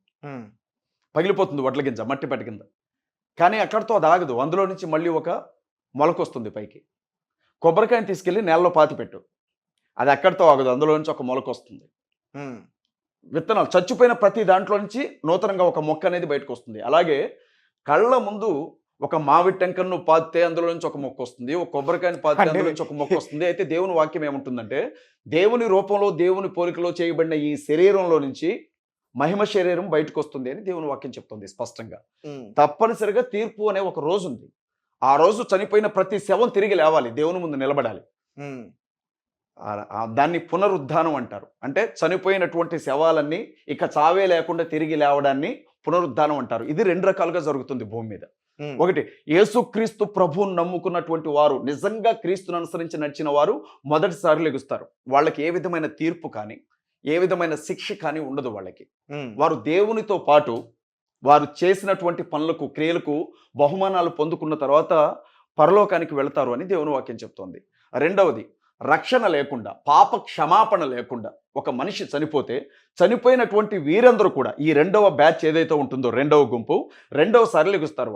పగిలిపోతుంది వడ్ల గింజ మట్టిపెట్ట కింద. కానీ అక్కడితో అది ఆగదు, అందులో నుంచి మళ్ళీ ఒక మొలకొస్తుంది పైకి. కొబ్బరికాయని తీసుకెళ్ళి నేలలో పాతి పెట్టు, అది ఎక్కడితో ఆగదు, అందులో నుంచి ఒక మొలక వస్తుంది. విత్తనాలు చచ్చిపోయిన ప్రతి దాంట్లో నుంచి నూతనంగా ఒక మొక్క అనేది బయటకు వస్తుంది. అలాగే కళ్ళ ముందు ఒక మామిడి టెంకను పాతితే అందులో నుంచి ఒక మొక్క వస్తుంది, ఒక కొబ్బరికాయని పాతితే అందులో నుంచి ఒక మొక్క వస్తుంది. అయితే దేవుని వాక్యం ఏముంటుందంటే, దేవుని రూపంలో దేవుని పోలికలో చేయబడిన ఈ శరీరంలో నుంచి మహిమ శరీరం బయటకు వస్తుంది అని దేవుని వాక్యం చెప్తుంది స్పష్టంగా. తప్పనిసరిగా తీర్పు అనే ఒక రోజు ఉంది. ఆ రోజు చనిపోయిన ప్రతి శవం తిరిగి లేవాలి, దేవుని ముందు నిలబడాలి. దాన్ని పునరుద్ధానం అంటారు. అంటే చనిపోయినటువంటి శవాలన్నీ ఇక చావే లేకుండా తిరిగి లేవడాన్ని పునరుద్ధానం అంటారు. ఇది 2 రకాలుగా జరుగుతుంది భూమి మీద. ఒకటి, యేసుక్రీస్తు ప్రభువును నమ్ముకున్నటువంటి వారు, నిజంగా క్రీస్తును అనుసరించి నడిచిన వారు మొదటిసారి లెగుస్తారు. వాళ్ళకి ఏ విధమైన తీర్పు కానీ ఏ విధమైన శిక్ష కానీ ఉండదు. వాళ్ళకి వారు దేవునితో పాటు వారు చేసినటువంటి పనులకు, క్రియలకు బహుమానాలు పొందుకున్న తర్వాత పరలోకానికి వెళతారు అని దేవుని వాక్యం చెప్తోంది. రెండవది, రక్షణ లేకుండా, పాప క్షమాపణ లేకుండా ఒక మనిషి చనిపోతే చనిపోయినటువంటి వీరందరూ కూడా, ఈ 2వ బ్యాచ్ ఏదైతే ఉంటుందో 2వ గుంపు, 2వసారి లెగుస్తారు.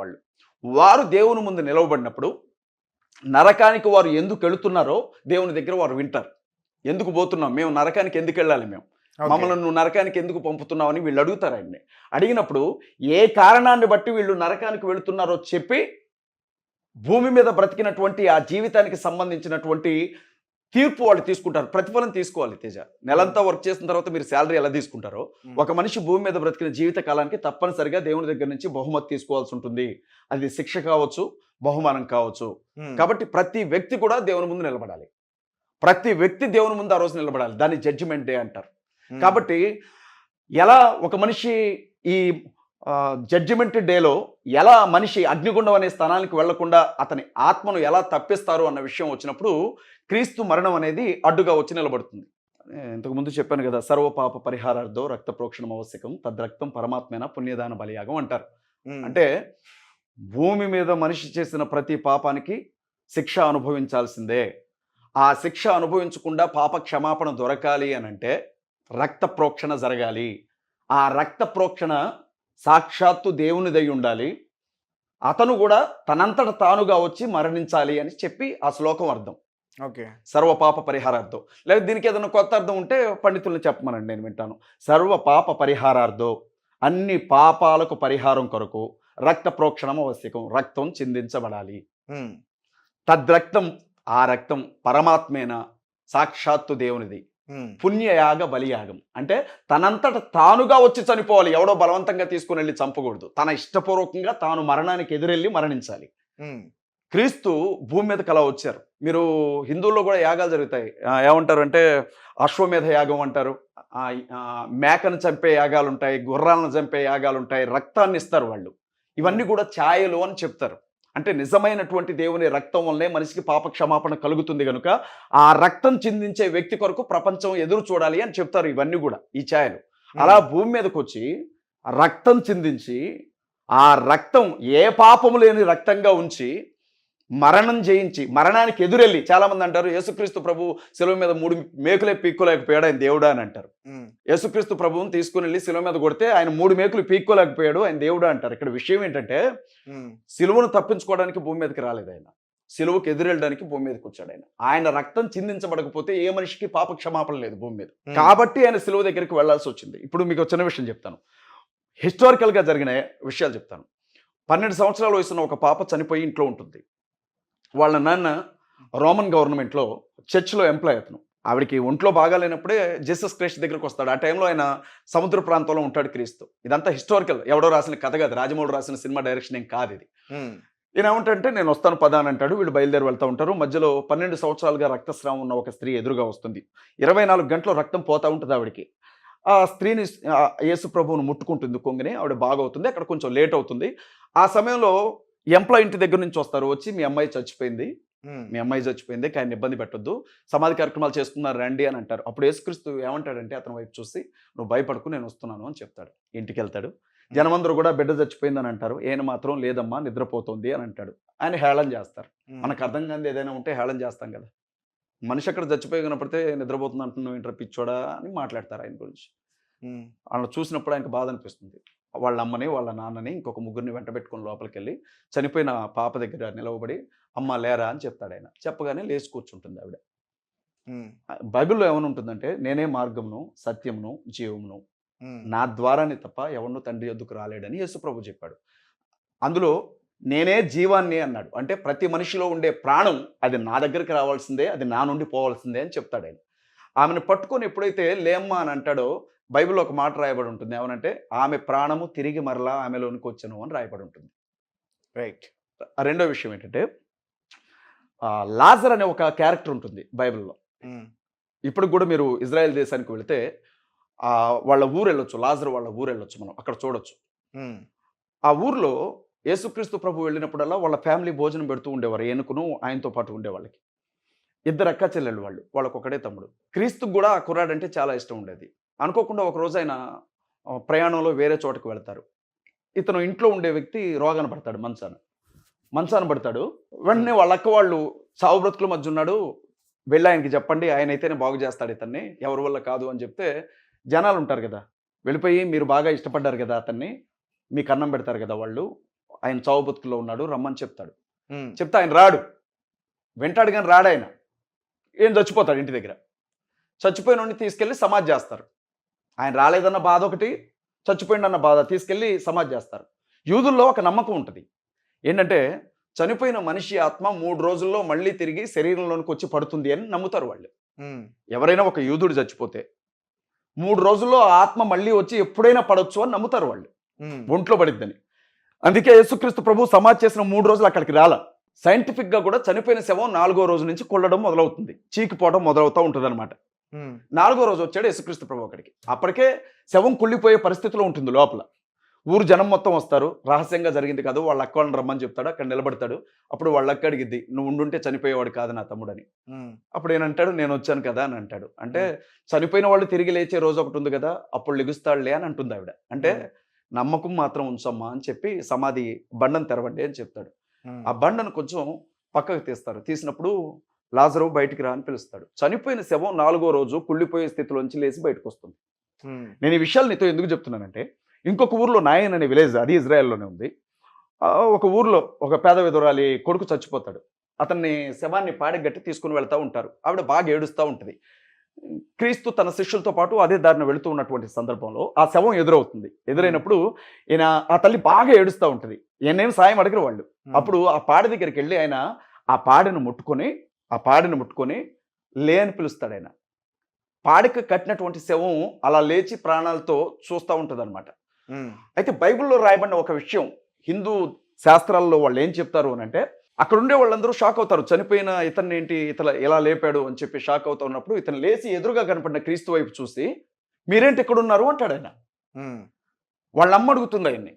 వారు దేవుని ముందు నిలవబడినప్పుడు నరకానికి వారు ఎందుకు వెళుతున్నారో దేవుని దగ్గర వారు వింటారు. ఎందుకు పోతున్నాం మేము, నరకానికి ఎందుకు వెళ్ళాలి, మేము మమ్మల్ని నువ్వు నరకానికి ఎందుకు పంపుతున్నావు అని వీళ్ళు అడుగుతారు ఆయన్ని. అడిగినప్పుడు ఏ కారణాన్ని బట్టి వీళ్ళు నరకానికి వెళుతున్నారో చెప్పి భూమి మీద బ్రతికినటువంటి ఆ జీవితానికి సంబంధించినటువంటి తీర్పు వాళ్ళు తీసుకుంటారు, ప్రతిఫలం తీసుకోవాలి. తేజ, నెలంతా వర్క్ చేసిన తర్వాత మీరు శాలరీ ఎలా తీసుకుంటారో, ఒక మనిషి భూమి మీద బ్రతికిన జీవిత కాలానికి తప్పనిసరిగా దేవుని దగ్గర నుంచి బహుమతి తీసుకోవాల్సి ఉంటుంది. అది శిక్ష కావచ్చు, బహుమానం కావచ్చు. కాబట్టి ప్రతి వ్యక్తి కూడా దేవుని ముందు నిలబడాలి. ప్రతి వ్యక్తి దేవుని ముందు ఆ రోజు నిలబడాలి. దాన్ని జడ్జిమెంట్ డే అంటారు. కాబట్టి ఎలా ఒక మనిషి ఈ జడ్జిమెంట్ డేలో ఎలా మనిషి అగ్నిగుండం అనే స్థానానికి వెళ్లకుండా అతని ఆత్మను ఎలా తప్పిస్తారు అన్న విషయం వచ్చినప్పుడు క్రీస్తు మరణం అనేది అడ్డుగా వచ్చి నిలబడుతుంది. ఇంతకుముందు చెప్పాను కదా, సర్వ పాప పరిహారార్థో రక్త ప్రోక్షణం ఆవశ్యకం, తద్రక్తం పరమాత్మేన పుణ్యదాన బలియాగం అంటారు. అంటే భూమి మీద మనిషి చేసిన ప్రతి పాపానికి శిక్ష అనుభవించాల్సిందే. ఆ శిక్ష అనుభవించకుండా పాప క్షమాపణ దొరకాలి అని అంటే రక్త ప్రోక్షణ జరగాలి. ఆ రక్త ప్రోక్షణ సాక్షాత్తు దేవునిదై ఉండాలి. అతను కూడా తనంతట తానుగా వచ్చి మరణించాలి అని చెప్పి ఆ శ్లోకం అర్థం. ఓకే, సర్వ పాప పరిహారార్థం. లేదా దీనికి ఏదైనా కొత్త అర్థం ఉంటే పండితుల్ని చెప్పమనండి, నేను వింటాను. సర్వ పాప పరిహారార్థం, అన్ని పాపాలకు పరిహారం కొరకు రక్త ప్రోక్షణం ఆవశ్యకం, రక్తం చిందించబడాలి. తద్రక్తం, ఆ రక్తం పరమాత్మేన సాక్షాత్తు దేవునిది. పుణ్యయాగ బలియాగం అంటే తనంతట తానుగా వచ్చి చనిపోవాలి. ఎవడో బలవంతంగా తీసుకుని వెళ్ళి చంపకూడదు. తన ఇష్టపూర్వకంగా తాను మరణానికి ఎదురెళ్ళి మరణించాలి. క్రీస్తు భూమి మీదకి అలా వచ్చారు. మీరు హిందువుల్లో కూడా యాగాలు జరుగుతాయి. ఏమంటారు అంటే అశ్వమేధ యాగం అంటారు, మేకను చంపే యాగాలు ఉంటాయి, గుర్రాలను చంపే యాగాలు ఉంటాయి, రక్తాన్ని ఇస్తారు వాళ్ళు. ఇవన్నీ కూడా ఛాయలు అని చెప్తారు. అంటే నిజమైనటువంటి దేవుని రక్తం వల్లే మనిషికి పాప క్షమాపణ కలుగుతుంది కనుక ఆ రక్తం చిందించే వ్యక్తి కొరకు ప్రపంచం ఎదురు చూడాలి అని చెప్తారు ఇవన్నీ కూడా, ఈ ఛాయలు. అలా భూమి మీదకి వచ్చి రక్తం చిందించి ఆ రక్తం ఏ పాపము లేని రక్తంగా ఉంచి మరణం జయించి మరణానికి ఎదురెళ్ళి, చాలా మంది అంటారు యేసుక్రీస్తు ప్రభు శిలువ మీద 3 మేకులే పీక్కోలేకపోయాడు ఆయన దేవుడా అని అంటారు. యేసుక్రీస్తు ప్రభువుని తీసుకుని వెళ్ళి శిలువ మీద కొడితే ఆయన 3 మేకులు పీక్కోలేకపోయాడు, ఆయన దేవుడా అంటారు. ఇక్కడ విషయం ఏంటంటే శిలువను తప్పించుకోవడానికి భూమి మీదకి రాలేదు ఆయన, శిలువకు ఎదురెళ్ళడానికి భూమి మీదకి వచ్చాడు ఆయన. ఆయన రక్తం చిందించబడకపోతే ఏ మనిషికి పాప క్షమాపణ లేదు భూమి మీద. కాబట్టి ఆయన శిలువ దగ్గరికి వెళ్లాల్సి వచ్చింది. ఇప్పుడు మీకు చిన్న విషయం చెప్తాను, హిస్టారికల్గా జరిగిన విషయాలు చెప్తాను. 12 సంవత్సరాల వయసున్న ఒక పాప చనిపోయి ఇంట్లో ఉంటుంది. వాళ్ళ నాన్న రోమన్ గవర్నమెంట్లో చర్చ్లో ఎంప్లాయ్. అతను ఆవిడికి ఒంట్లో బాగాలేనప్పుడే జీసస్ క్రైస్ట్ దగ్గరకు వస్తాడు. ఆ టైంలో ఆయన సముద్ర ప్రాంతంలో ఉంటాడు క్రీస్తు. ఇదంతా హిస్టారికల్, ఎవడో రాసిన కథ కాదు, రాజమౌళి రాసిన సినిమా డైరెక్షన్ ఏం కాదు ఇది. ఈయన ఏమంటే నేను వస్తాను పదా అని అంటాడు. వీళ్ళు బయలుదేరి వెళ్తూ ఉంటారు. మధ్యలో 12 సంవత్సరాలుగా రక్తస్రావం ఉన్న ఒక స్త్రీ ఎదురుగా వస్తుంది. 24 గంటలు రక్తం పోతా ఉంటుంది ఆవిడికి. ఆ స్త్రీని యేసు ప్రభువును ముట్టుకుంటుంది కొంగిని, ఆవిడ బాగవుతుంది. అక్కడ కొంచెం లేట్ అవుతుంది. ఆ సమయంలో ఎంప్లాయ్ ఇంటి దగ్గర నుంచి వస్తారు, వచ్చి మీ అమ్మాయి చచ్చిపోయింది, ఆయన ఇబ్బంది పెట్టొద్దు, సమాధి కార్యక్రమాలు చేస్తున్నారు రండి అని అంటారు. అప్పుడు యేసుక్రీస్తు ఏమంటాడంటే అతని వైపు చూసి, నువ్వు భయపడకు నేను వస్తున్నాను అని చెప్తాడు. ఇంటికి వెళ్తాడు. జనమందరూ కూడా బిడ్డ చచ్చిపోయిందని అంటారు. ఈయన మాత్రం లేదమ్మా నిద్రపోతుంది అని అంటాడు. ఆయన హేళన చేస్తారు. మనకు అర్థం కాదు ఏదైనా ఉంటే హేళన చేస్తాం కదా. మనిషి అక్కడ చచ్చిపోయి కనపడితే నిద్రపోతుంది అంటున్నావు ఏంట్రా పిచ్చోడా అని మాట్లాడతారు ఆయన గురించి. వాళ్ళని చూసినప్పుడు ఆయనకు బాధ అనిపిస్తుంది. వాళ్ళ అమ్మని వాళ్ళ నాన్నని ఇంకొక 3 వెంట పెట్టుకుని లోపలికి వెళ్ళి చనిపోయిన పాప దగ్గర నిలవబడి అమ్మ లేరా అని చెప్తాడు ఆయన. చెప్పగానే లేచి కూర్చుంటుంది ఆవిడ. బైబిల్లో ఏమని ఉంటుందంటే నేనే మార్గమును సత్యమును జీవమును, నా ద్వారానే తప్ప ఎవరినూ తండ్రి యొద్దకు రాలేడని యేసుప్రభు చెప్పాడు. అందులో నేనే జీవాన్ని అన్నాడు. అంటే ప్రతి మనిషిలో ఉండే ప్రాణం అది నా దగ్గరికి రావాల్సిందే, అది నా నుండి పోవాల్సిందే అని చెప్తాడు ఆయన. ఆమెను పట్టుకొని ఎప్పుడైతే లేమ్మా అని అంటాడో బైబిల్లో ఒక మాట రాయబడి ఉంటుంది, ఏమనంటే ఆమె ప్రాణము తిరిగి మరలా ఆమెలోనికి వచ్చను అని రాయబడి ఉంటుంది. రైట్. రెండో విషయం ఏంటంటే లాజర్ అనే ఒక క్యారెక్టర్ ఉంటుంది బైబిల్లో. ఇప్పుడు కూడా మీరు ఇజ్రాయెల్ దేశానికి వెళితే వాళ్ళ ఊరు వెళ్ళొచ్చు, లాజర్ వాళ్ళ ఊరు వెళ్ళొచ్చు, మనం అక్కడ చూడొచ్చు. ఆ ఊర్లో యేసుక్రీస్తు ప్రభు వెళ్ళినప్పుడల్లా వాళ్ళ ఫ్యామిలీ భోజనం పెడుతూ ఉండేవారు. ఏనుకును ఆయనతో పాటు ఉండేవాళ్ళకి. 2 అక్క చెల్లెళ్ళు వాళ్ళు, వాళ్ళకు ఒకడే తమ్ముడు. క్రీస్తుకు కూడా ఆ కుర్రాడంటే చాలా ఇష్టం ఉండేది. అనుకోకుండా ఒక రోజు ఆయన ప్రయాణంలో వేరే చోటకు వెళ్తారు. ఇతను ఇంట్లో ఉండే వ్యక్తి రోగాన పడతాడు, మంచాన పడతాడు. వెంటనే వాళ్ళ అక్క వాళ్ళు సావు బ్రతుకుల మధ్య ఉన్నాడు, వెళ్ళి ఆయనకి చెప్పండి, ఆయన అయితేనే బాగు చేస్తాడు ఇతన్ని, ఎవరి వల్ల కాదు అని చెప్తే జనాలు ఉంటారు కదా, వెళ్ళిపోయి మీరు బాగా ఇష్టపడ్డారు కదా అతన్ని, మీకు అన్నం పెడతారు కదా వాళ్ళు, ఆయన చావు బతుకుల్లో ఉన్నాడు రమ్మని చెప్తాడు. చెప్తే ఆయన రాడు, వెంటాడు కానీ రాడు. ఆయన ఏం చచ్చిపోతాడు ఇంటి దగ్గర. చచ్చిపోయిన తీసుకెళ్ళి సమాధి చేస్తారు. ఆయన రాలేదన్న బాధ ఒకటి, చచ్చిపోయిందన్న బాధ, తీసుకెళ్ళి సమాధి చేస్తారు. యూదుల్లో ఒక నమ్మకం ఉంటుంది ఏంటంటే చనిపోయిన మనిషి ఆత్మ 3 రోజుల్లో మళ్ళీ తిరిగి శరీరంలోనికి వచ్చి పడుతుంది అని నమ్ముతారు వాళ్ళు. ఎవరైనా ఒక యూదుడు చచ్చిపోతే 3 రోజుల్లో ఆ ఆత్మ మళ్ళీ వచ్చి ఎప్పుడైనా పడొచ్చు అని నమ్ముతారు వాళ్ళు, ఒంట్లో పడిద్దని. అందుకే యేసుక్రీస్తు ప్రభు సమాధి చేసిన 3 రోజులు అక్కడికి రాలా. సైంటిఫిక్ గా కూడా చనిపోయిన శవం 4వ రోజు నుంచి కొల్లడం మొదలవుతుంది, చీకిపోవడం మొదలవుతూ ఉంటుంది అనమాట. 4వ రోజు వచ్చాడు యేసుక్రీస్తు ప్రభు అక్కడికి. అప్పటికే శవం కుళ్ళిపోయే పరిస్థితిలో ఉంటుంది లోపల. ఊరు జనం మొత్తం వస్తారు, రహస్యంగా జరిగింది కాదు, వాళ్ళ అక్క వాళ్ళని రమ్మని చెప్తాడు. అక్కడ నిలబడతాడు. అప్పుడు వాళ్ళ అక్క అడిగిద్ది, నువ్వు ఉండుంటే చనిపోయేవాడు కాదు నా తమ్ముడని. అప్పుడు ఏనంటాడు, నేను వచ్చాను కదా అని అంటాడు. అంటే చనిపోయిన వాళ్ళు తిరిగి లేచే రోజు ఒకటి ఉంది కదా, అప్పుడు లెగుస్తాడులే అని అంటుంది ఆవిడ. అంటే నమ్మకం మాత్రం ఉంచమ్మా అని చెప్పి సమాధి బండను తెరవండి అని చెప్తాడు. ఆ బండను కొంచెం పక్కకు తీస్తారు. తీసినప్పుడు లాజరు బయటికి రా అని పిలుస్తాడు. చనిపోయిన శవం 4వ రోజు కుళ్ళిపోయే స్థితిలోంచి లేచి బయటకు వస్తుంది. నేను ఈ విషయాలు నీతో ఎందుకు చెప్తున్నానంటే, ఇంకొక ఊర్లో నాయన్ అనే విలేజ్, అది ఇజ్రాయెల్లోనే ఉంది. ఒక ఊర్లో ఒక పేద విధురాలి కొడుకు చచ్చిపోతాడు. అతన్ని శవాన్ని పాడగట్టి తీసుకుని వెళ్తూ ఉంటారు. ఆవిడ బాగా ఏడుస్తూ ఉంటుంది. క్రీస్తు తన శిష్యులతో పాటు అదే దారిన వెళుతూ ఉన్నటువంటి సందర్భంలో ఆ శవం ఎదురవుతుంది. ఎదురైనప్పుడు ఈయన ఆ తల్లి బాగా ఏడుస్తూ ఉంటుంది. ఈయనేం సాయం అడగరు వాళ్ళు. అప్పుడు ఆ పాడ దగ్గరికి వెళ్ళి ఆయన ఆ పాడను ముట్టుకొని లే అని పిలుస్తాడు. ఆయన పాడకు కట్టినటువంటి శవం అలా లేచి ప్రాణాలతో చూస్తూ ఉంటుంది అనమాట. అయితే బైబిల్లో రాయబడిన ఒక విషయం, హిందూ శాస్త్రాల్లో వాళ్ళు ఏం చెప్తారు అని అంటే, అక్కడ ఉండే వాళ్ళందరూ షాక్ అవుతారు. చనిపోయిన ఇతన్ని ఏంటి ఇతను ఎలా లేపాడు అని చెప్పి షాక్ అవుతా ఉన్నప్పుడు ఇతను లేచి ఎదురుగా కనపడిన క్రీస్తు వైపు చూసి, మీరేంటి ఇక్కడ ఉన్నారు అంటాడు ఆయన. వాళ్ళ అమ్మ అడుగుతుంది ఆయన్ని,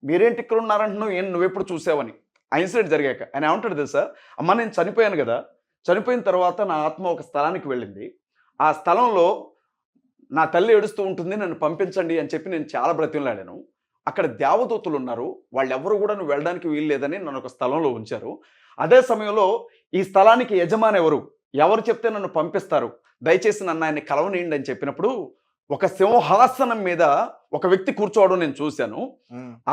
మీరేంటి ఇక్కడ ఉన్నారంటున్నావు, నువ్వెప్పుడు చూసావని. ఆ ఇన్సిడెంట్ జరిగాక ఆయన ఏమంటాడు తెలుసా, అమ్మ నేను చనిపోయాను కదా, చనిపోయిన తర్వాత నా ఆత్మ ఒక స్థలానికి వెళ్ళింది. ఆ స్థలంలో నా తల్లి ఏడుస్తూ ఉంటుంది, నన్ను పంపించండి అని చెప్పి నేను చాలా బ్రతిమలాడాను. అక్కడ దేవదూతలు ఉన్నారు, వాళ్ళెవరు కూడా నువ్వు వెళ్ళడానికి వీలు లేదని నన్ను ఒక స్థలంలో ఉంచారు. అదే సమయంలో ఈ స్థలానికి యజమాని ఎవరు చెప్తే నన్ను పంపిస్తారు, దయచేసి నన్ను ఆయన్ని కలవనీయండి అని చెప్పినప్పుడు ఒక సింహాసనం మీద ఒక వ్యక్తి కూర్చోవడం నేను చూశాను.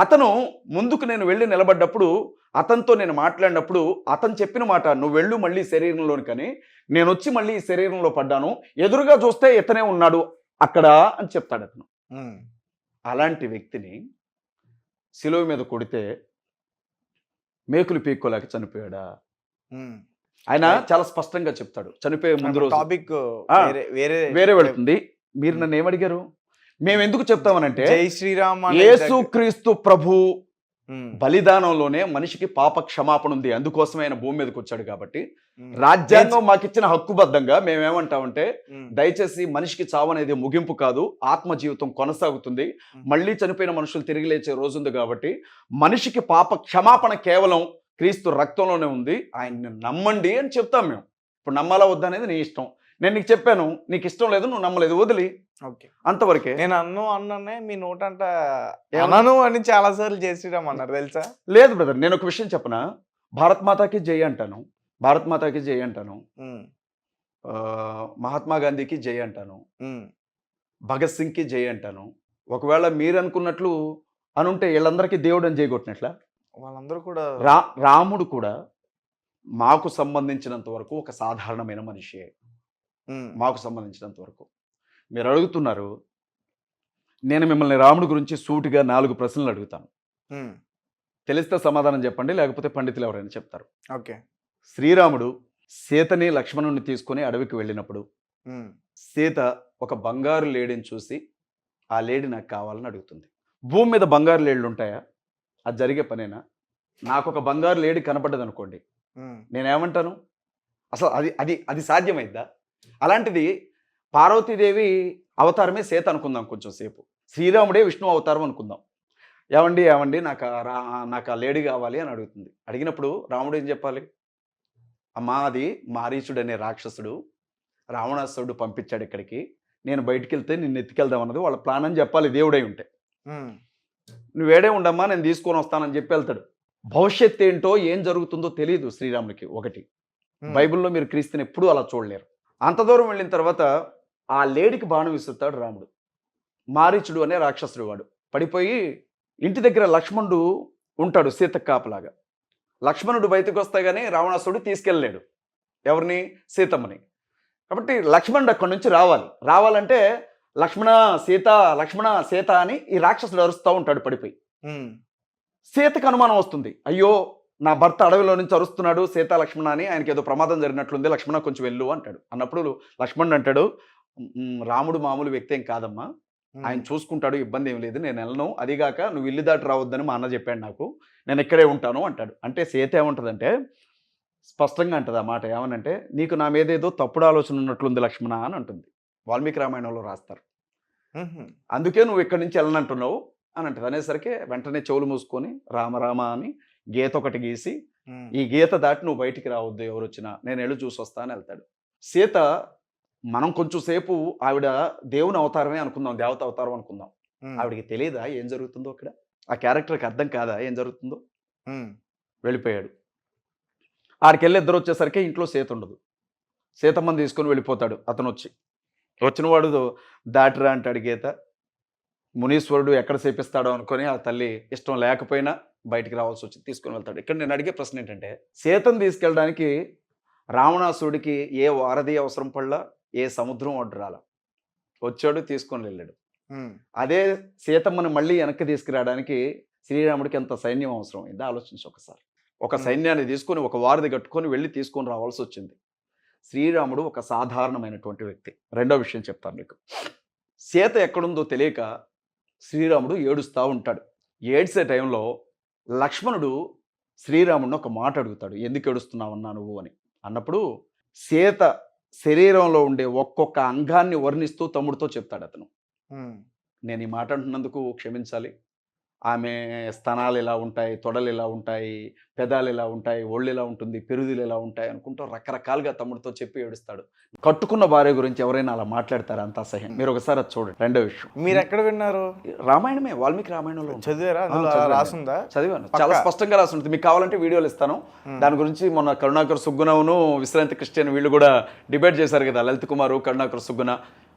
అతను ముందుకు నేను వెళ్ళి నిలబడ్డప్పుడు, అతనితో నేను మాట్లాడినప్పుడు అతను చెప్పిన మాట, నువ్వు వెళ్ళు మళ్ళీ శరీరంలోనికని. నేను వచ్చి మళ్ళీ ఈ శరీరంలో పడ్డాను, ఎదురుగా చూస్తే ఇతనే ఉన్నాడు అక్కడ అని చెప్తాడు అతను. అలాంటి వ్యక్తిని శిలువ మీద కొడితే మేకులు పీక్కోలేక చనిపోయాడా? ఆయన చాలా స్పష్టంగా చెప్తాడు. చనిపోయే ముందు రోజు టాపిక్ వేరే వెళుతుంది. మీరు నన్ను ఏమడిగారు? మేము ఎందుకు చెప్తామనంటే, జై శ్రీరామ్ యేసుక్రీస్తు ప్రభు బలిదానంలోనే మనిషికి పాప క్షమాపణ ఉంది. అందుకోసమే ఆయన భూమి మీదకి వచ్చాడు. కాబట్టి రాజ్యాంగం మాకిచ్చిన హక్కుబద్ధంగా మేమేమంటామంటే, దయచేసి మనిషికి చావు అనేది ముగింపు కాదు, ఆత్మ జీవితం కొనసాగుతుంది. మళ్ళీ చనిపోయిన మనుషులు తిరిగి లేచే రోజు ఉంది. కాబట్టి మనిషికి పాప క్షమాపణ కేవలం క్రీస్తు రక్తంలోనే ఉంది, ఆయన్ని నమ్మండి అని చెప్తాం మేము. ఇప్పుడు నమ్మాలా వద్దా అనేది నీ ఇష్టం. నేను నీకు చెప్పాను, నీకు ఇష్టం లేదు, నువ్వు నమ్మలేదు, వదిలి. ఓకే, అంతవరకే. నేను అన్నానే మీ నోటంట అన్నాను అని చాలా సార్లు చేసిరామ్ అన్నారు తెలుసా? లేదు బ్రదర్, నేను ఒక విషయం చెప్పనా, భారత్ మాతాకి జై అంటాను, భారత్ మాతాకి జై అంటాను, మహాత్మా గాంధీకి జై అంటాను, భగత్ సింగ్కి జై అంటాను. ఒకవేళ మీరు అనుకున్నట్లు అనుంటే వీళ్ళందరికీ దేవుడు అని జై కొట్టినట్లా? వాళ్ళందరూ కూడా రాముడు కూడా మాకు సంబంధించినంత వరకు ఒక సాధారణమైన మనిషి. మాకు సంబంధించినంత వరకు మీరు అడుగుతున్నారు, నేను మిమ్మల్ని రాముడి గురించి సూటిగా 4 ప్రశ్నలు అడుగుతాను. తెలిస్తే సమాధానం చెప్పండి, లేకపోతే పండితులు ఎవరైనా చెప్తారు. ఓకే. శ్రీరాముడు సీతని లక్ష్మణుని తీసుకొని అడవికి వెళ్ళినప్పుడు సీత ఒక బంగారు లేడిని చూసి, ఆ లేడి నాకు కావాలని అడుగుతుంది. భూమి మీద బంగారు లేళ్ళు ఉంటాయా? అది జరిగే పనేనా? నాకు ఒక బంగారు లేడి కనపడ్డది అనుకోండి, నేనేమంటాను? అసలు అది సాధ్యమైద్దా? అలాంటిది పార్వతీదేవి అవతారమే సీత అనుకుందాం కొంచెం సేపు, శ్రీరాముడే విష్ణు అవతారం అనుకుందాం. ఏమండి నాకు ఆ లేడీ కావాలి అని అడుగుతుంది. అడిగినప్పుడు రాముడు ఏం చెప్పాలి? అమ్మా, అది మారీచుడు అనే రాక్షసుడు రావణాసురుడు పంపించాడు ఇక్కడికి, నేను బయటికి వెళ్తే నిన్ను ఎత్తుకెళ్దాం అన్నది వాళ్ళ ప్లాన్ అని చెప్పాలి. దేవుడై ఉంటే నువ్వేడే ఉండమ్మా, నేను తీసుకొని వస్తానని చెప్పి వెళ్తాడు. భవిష్యత్తు ఏంటో ఏం జరుగుతుందో తెలియదు శ్రీరాముడికి. ఒకటి, బైబిల్లో మీరు క్రీస్తుని ఎప్పుడూ అలా చూడలేరు. అంత దూరం వెళ్ళిన తర్వాత ఆ లేడికి బాణం విసురుతాడు రాముడు. మారీచుడు అనే రాక్షసుడు వాడు పడిపోయి ఇంటి దగ్గర లక్ష్మణుడు ఉంటాడు సీత కాపలాగా. లక్ష్మణుడు బయటకు వస్తే గానీ రావణాసురుడు తీసుకెళ్ళలేడు ఎవరిని? సీతమ్మని. కాబట్టి లక్ష్మణుడు అక్కడి నుంచి రావాలంటే లక్ష్మణ సీత అని ఈ రాక్షసుడు అరుస్తూ ఉంటాడు పడిపోయి. సీతకు అనుమానం వస్తుంది, అయ్యో నా భర్త అడవిలో నుంచి అరుస్తున్నాడు సీతా లక్ష్మణ అని, ఆయనకి ఏదో ప్రమాదం జరిగినట్లుంది, లక్ష్మణ కొంచెం వెళ్ళు అంటాడు. అన్నప్పుడు లక్ష్మణుడు అంటాడు, రాముడు మామూలు వ్యక్తి ఏం కాదమ్మా, ఆయన చూసుకుంటాడు, ఇబ్బంది ఏం లేదు, నేను వెళ్ళను, అదిగాక నువ్వు ఇల్లు దాటి రావద్దని మా అన్న చెప్పాడు నాకు, నేను ఇక్కడే ఉంటాను అంటాడు. అంటే సీత ఏముంటుందంటే స్పష్టంగా అంటది ఆ మాట, ఏమనంటే నీకు నా మీద ఏదో తప్పుడు ఆలోచన ఉన్నట్లుంది లక్ష్మణ అని అంటుంది. వాల్మీకి రామాయణంలో రాస్తారు. అందుకే నువ్వు ఇక్కడి నుంచి వెళ్ళనంటున్నావు అని అంటది. అనేసరికి వెంటనే చెవులు మూసుకొని రామ అని గీత ఒకటి గీసి, ఈ గీత దాటి నువ్వు బయటికి రావద్దు, ఎవరు వచ్చినా నేను వెళ్ళి చూసి వస్తా అని వెళ్తాడు. సీత, మనం కొంచెం సేపు ఆవిడ దేవుని అవతారమే అనుకుందాం, దేవత అవతారం అనుకుందాం, ఆవిడకి తెలియదా ఏం జరుగుతుందో అక్కడ, ఆ క్యారెక్టర్కి అర్థం కాదా ఏం జరుగుతుందో? వెళ్ళిపోయాడు. ఆడికి వెళ్ళి ఇద్దరు వచ్చేసరికి ఇంట్లో సీత ఉండదు. సీతమ్మని తీసుకొని వెళ్ళిపోతాడు అతను. వచ్చినవాడు దాటిరా అంటాడు గీత. మునీశ్వరుడు ఎక్కడ చేపిస్తాడో అనుకొని ఆ తల్లి ఇష్టం లేకపోయినా బయటికి రావాల్సి వచ్చి తీసుకొని వెళ్తాడు. ఇక్కడ నేను అడిగే ప్రశ్న ఏంటంటే, సీతను తీసుకెళ్ళడానికి రావణాసురుడికి ఏ వారధి అవసరం పడలా, ఏ సముద్రం ఒడ్డురాల, వచ్చాడు తీసుకొని వెళ్ళాడు. అదే సీతమ్మని మళ్ళీ వెనక్కి తీసుకురావడానికి శ్రీరాముడికి ఎంత సైన్యం అవసరం అయిందో ఆలోచించి ఒకసారి. ఒక సైన్యాన్ని తీసుకొని ఒక వారధి కట్టుకొని వెళ్ళి తీసుకొని రావాల్సి వచ్చింది. శ్రీరాముడు ఒక సాధారణమైనటువంటి వ్యక్తి. రెండో విషయం చెప్తాను మీకు. సీత ఎక్కడుందో తెలియక శ్రీరాముడు ఏడుస్తూ ఉంటాడు. ఏడ్చే టైంలో లక్ష్మణుడు శ్రీరాముడిని ఒక మాట అడుగుతాడు, ఎందుకు ఏడుస్తున్నావన్నా నువ్వు అని. అన్నప్పుడు సీత శరీరంలో ఉండే ఒక్కొక్క అంగాన్ని వర్ణిస్తూ తమ్ముడితో చెప్తాడు అతను. నేను ఈ మాట అంటున్నందుకు క్షమించాలి, ఆమె స్తనాలు ఇలా ఉంటాయి, తొడలు ఇలా ఉంటాయి, పెదాలు ఇలా ఉంటాయి, ఒళ్ళు ఇలా ఉంటుంది, పెరుదులు ఇలా ఉంటాయి అనుకుంటూ రకరకాలుగా తమ్ముడితో చెప్పి ఏడుస్తాడు. కట్టుకున్న భార్య గురించి ఎవరైనా అలా మాట్లాడతారా? అంత అసహ్యం. మీరు ఒకసారి అది చూడండి. రెండో విషయం, మీరు ఎక్కడ విన్నారు? రామాయణమే, వాల్మీకి రామాయణంలో చదివారా? రాసుందా? చదివాను, చాలా స్పష్టంగా రాసి ఉంటుంది. మీకు కావాలంటే వీడియోలు ఇస్తాను దాని గురించి. మొన్న కరుణాకర్ సుగ్గుణను విశ్రాంతి క్రిస్టియన్ వీళ్ళు కూడా డిబేట్ చేశారు కదా, లలిత్ కుమార్, కరుణాకర్ సుగ్గుణ,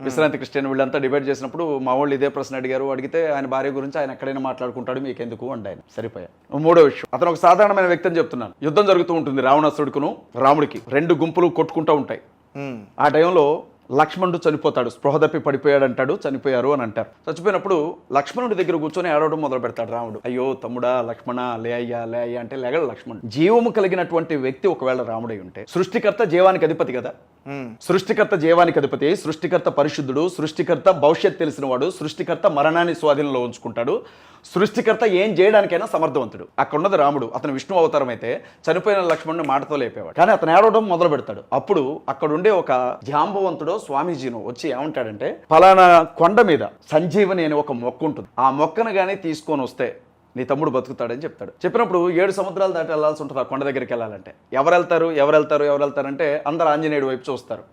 విశ్రాంతి క్రిస్టియన్ వీళ్ళంతా డిబేట్ చేసినప్పుడు మా వాళ్ళు ఇదే ప్రశ్న అడిగారు. అడిగితే ఆయన భార్య గురించి ఆయన ఎక్కడైనా మాట్లాడుకుంటాడు, మీకెందుకు అంటే ఆయన సరిపోయా. మూడో విషయం, అతను ఒక సాధారణమైన వ్యక్తి అని చెప్తున్నాను. యుద్ధం జరుగుతూ ఉంటుంది రావణాసుడికును రాముడికి. రెండు గుంపులు కొట్టుకుంటూ ఉంటాయి. ఆ టైంలో లక్ష్మణుడు చనిపోతాడు, స్పృహ తప్పి పడిపోయాడు అంటాడు, చనిపోయారు అని అంటారు. చచ్చిపోయినప్పుడు లక్ష్మణుడి దగ్గర కూర్చొని ఏడవడం మొదలు పెడతాడు రాముడు. అయ్యో తమ్ముడా లక్ష్మణ, లే అయ్యా అంటే లేగడు లక్ష్మణుడు. జీవము కలిగినటువంటి వ్యక్తి ఒకవేళ రాముడై ఉంటే, సృష్టికర్త జీవానికి అధిపతి కదా, సృష్టికర్త జీవానికి అధిపతి, సృష్టికర్త పరిశుద్ధుడు, సృష్టికర్త భవిష్యత్ తెలిసిన వాడు, సృష్టికర్త మరణాన్ని స్వాధీనంలో ఉంచుకుంటాడు, సృష్టికర్త ఏం చేయడానికైనా సమర్థవంతుడు. అక్కడ ఉన్నది రాముడు. అతను విష్ణు అవతారం అయితే చనిపోయిన లక్ష్మణుని మాటతో లేపేవాడు. కానీ అతను ఏడవడం మొదలు పెడతాడు. అప్పుడు అక్కడ ఉండే ఒక జాంబవంతుడో స్వామీజీను వచ్చి ఏమంటాడంటే, ఫలానా కొండ మీద సంజీవని అనే ఒక మొక్క ఉంటుంది, ఆ మొక్కను కానీ తీసుకొని వస్తే నీ తమ్ముడు బతుకుతాడని చెప్తాడు. చెప్పినప్పుడు 7 సముద్రాలు దాటి వెళ్ళాల్సి ఉంటుంది ఆ కొండ దగ్గరికి వెళ్ళాలంటే. ఎవరు వెళ్తారంటే అందరు ఆంజనేయుడి వైపు చూస్తారు.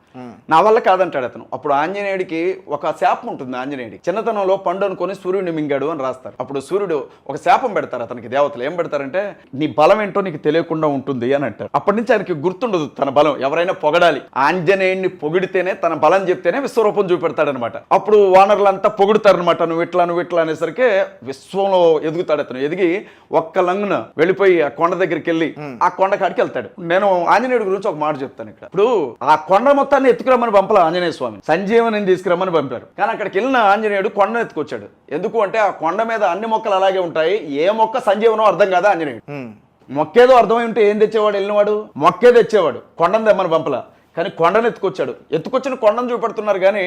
నా వల్ల కాదంటాడు అతను. అప్పుడు ఆంజనేయుడికి ఒక శాపం ఉంటుంది. ఆంజనేయుడికి చిన్నతనంలో పండు అనుకొని సూర్యుడిని మింగాడు అని రాస్తారు. అప్పుడు సూర్యుడు ఒక శాపం పెడతారు అతనికి. దేవతలు ఏం పెడతారంటే, నీ బలం ఏంటో నీకు తెలియకుండా ఉంటుంది అని అంటారు. అప్పటి నుంచి ఆయనకి గుర్తుండదు తన బలం. ఎవరైనా పొగడాలి, ఆంజనేయుడిని పొగిడితేనే, తన బలం చెప్తేనే విశ్వరూపం చూపెడతాడనమాట. అప్పుడు వానరులంతా పొగుడుతారనమాట, నువ్వు ఇట్లా అనేసరికి విశ్వంలో ఎదుగుతాడు. ఎదిగి ఒక్క లంగున వెళ్ళిపోయి ఆ కొండ దగ్గరికి వెళ్ళి ఆ కొండ కాడికి వెళ్తాడు. నేను ఆంజనేయుడి గురించి ఒక మాట చెప్తాను ఇక్కడ. ఇప్పుడు ఆ కొండ మొత్తాన్ని ఎత్తుకురమ్మని పంపల ఆంజనేయ స్వామి, సంజీవని తీసుకురమ్మని పంపారు. కానీ అక్కడికి వెళ్ళిన ఆంజనేయుడు కొండను ఎత్తుకొచ్చాడు. ఎందుకు అంటే ఆ కొండ మీద అన్ని మొక్కలు అలాగే ఉంటాయి, ఏ మొక్క సంజీవనో అర్థం కాదా ఆంజనేయుడు. మొక్కేదో అర్థమై ఉంటే ఏం తెచ్చేవాడు, వెళ్ళినవాడు మొక్కే తెచ్చేవాడు, కొండను తెమ్మని పంపల. కానీ కొండను ఎత్తుకొచ్చిన కొండను చూపెడుతున్నారు. కానీ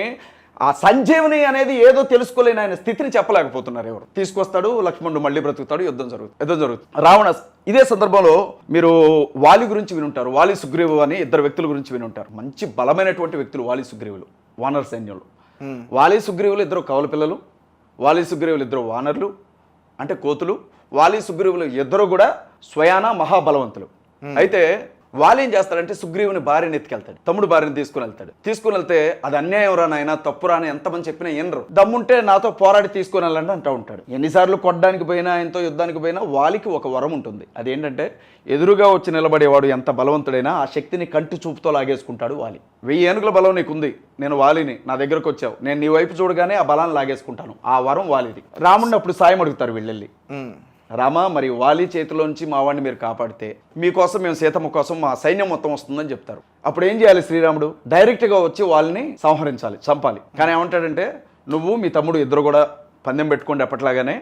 ఆ సంజీవని అనేది ఏదో తెలుసుకోలేని ఆయన స్థితిని చెప్పలేకపోతున్నారు ఎవరు. తీసుకొస్తాడు, లక్ష్మణుడు మళ్ళీ బ్రతుకుతాడు, యుద్ధం జరుగుతుంది. రావణ ఇదే సందర్భంలో మీరు వాలి గురించి వినుంటారు, వాలి సుగ్రీవు అని ఇద్దరు వ్యక్తుల గురించి వినుంటారు. మంచి బలమైనటువంటి వ్యక్తులు వాలి సుగ్రీవులు, వానర సైన్యంలో. వాలి సుగ్రీవులు ఇద్దరు కవల పిల్లలు, వాలి సుగ్రీవులు ఇద్దరు వానరులు అంటే కోతులు. వాలి సుగ్రీవులు ఇద్దరు కూడా స్వయాన మహాబలవంతులు. అయితే వాళ్ళు ఏం చేస్తారంటే, సుగ్రీవుని భార్యని ఎత్తుకెళ్తాడు, తమ్ముడు భార్యని తీసుకుని వెళ్తే అది అన్యాయం రా నాయన, తప్పురా అని ఎంతమంది చెప్పినా ఏనరు. దమ్ముంటే నాతో పోరాడి తీసుకుని వెళ్ళండి అంటూ ఉంటాడు. ఎన్నిసార్లు కొట్టడానికి పోయినా, ఎంతో యుద్ధానికి పోయినా వాలికి ఒక వరం ఉంటుంది. అదేంటంటే, ఎదురుగా వచ్చి నిలబడేవాడు ఎంత బలవంతుడైనా ఆ శక్తిని కంటి చూపుతో లాగేసుకుంటాడు వాలి. 1000 ఏనుగుల బలం నీకుంది, నేను వాలిని, నా దగ్గరకు వచ్చావు, నేను నీ వైపు చూడగానే ఆ బలాన్ని లాగేసుకుంటాను. ఆ వరం వాలిది. రాముడిని అప్పుడు సాయం అడుగుతారు వీళ్ళెళ్ళి, రామ మరి వాలి చేతిలోంచి మా వాడిని మీరు కాపాడితే మీకోసం మేము సీతమ్మ కోసం మా సైన్యం మొత్తం వస్తుందని చెప్తారు. అప్పుడు ఏం చేయాలి శ్రీరాముడు? డైరెక్ట్గా వచ్చి వాళ్ళని సంహరించాలి, చంపాలి. కానీ ఏమంటాడంటే, నువ్వు మీ తమ్ముడు ఇద్దరు కూడా పందెం పెట్టుకోండి ఎప్పట్లాగానే,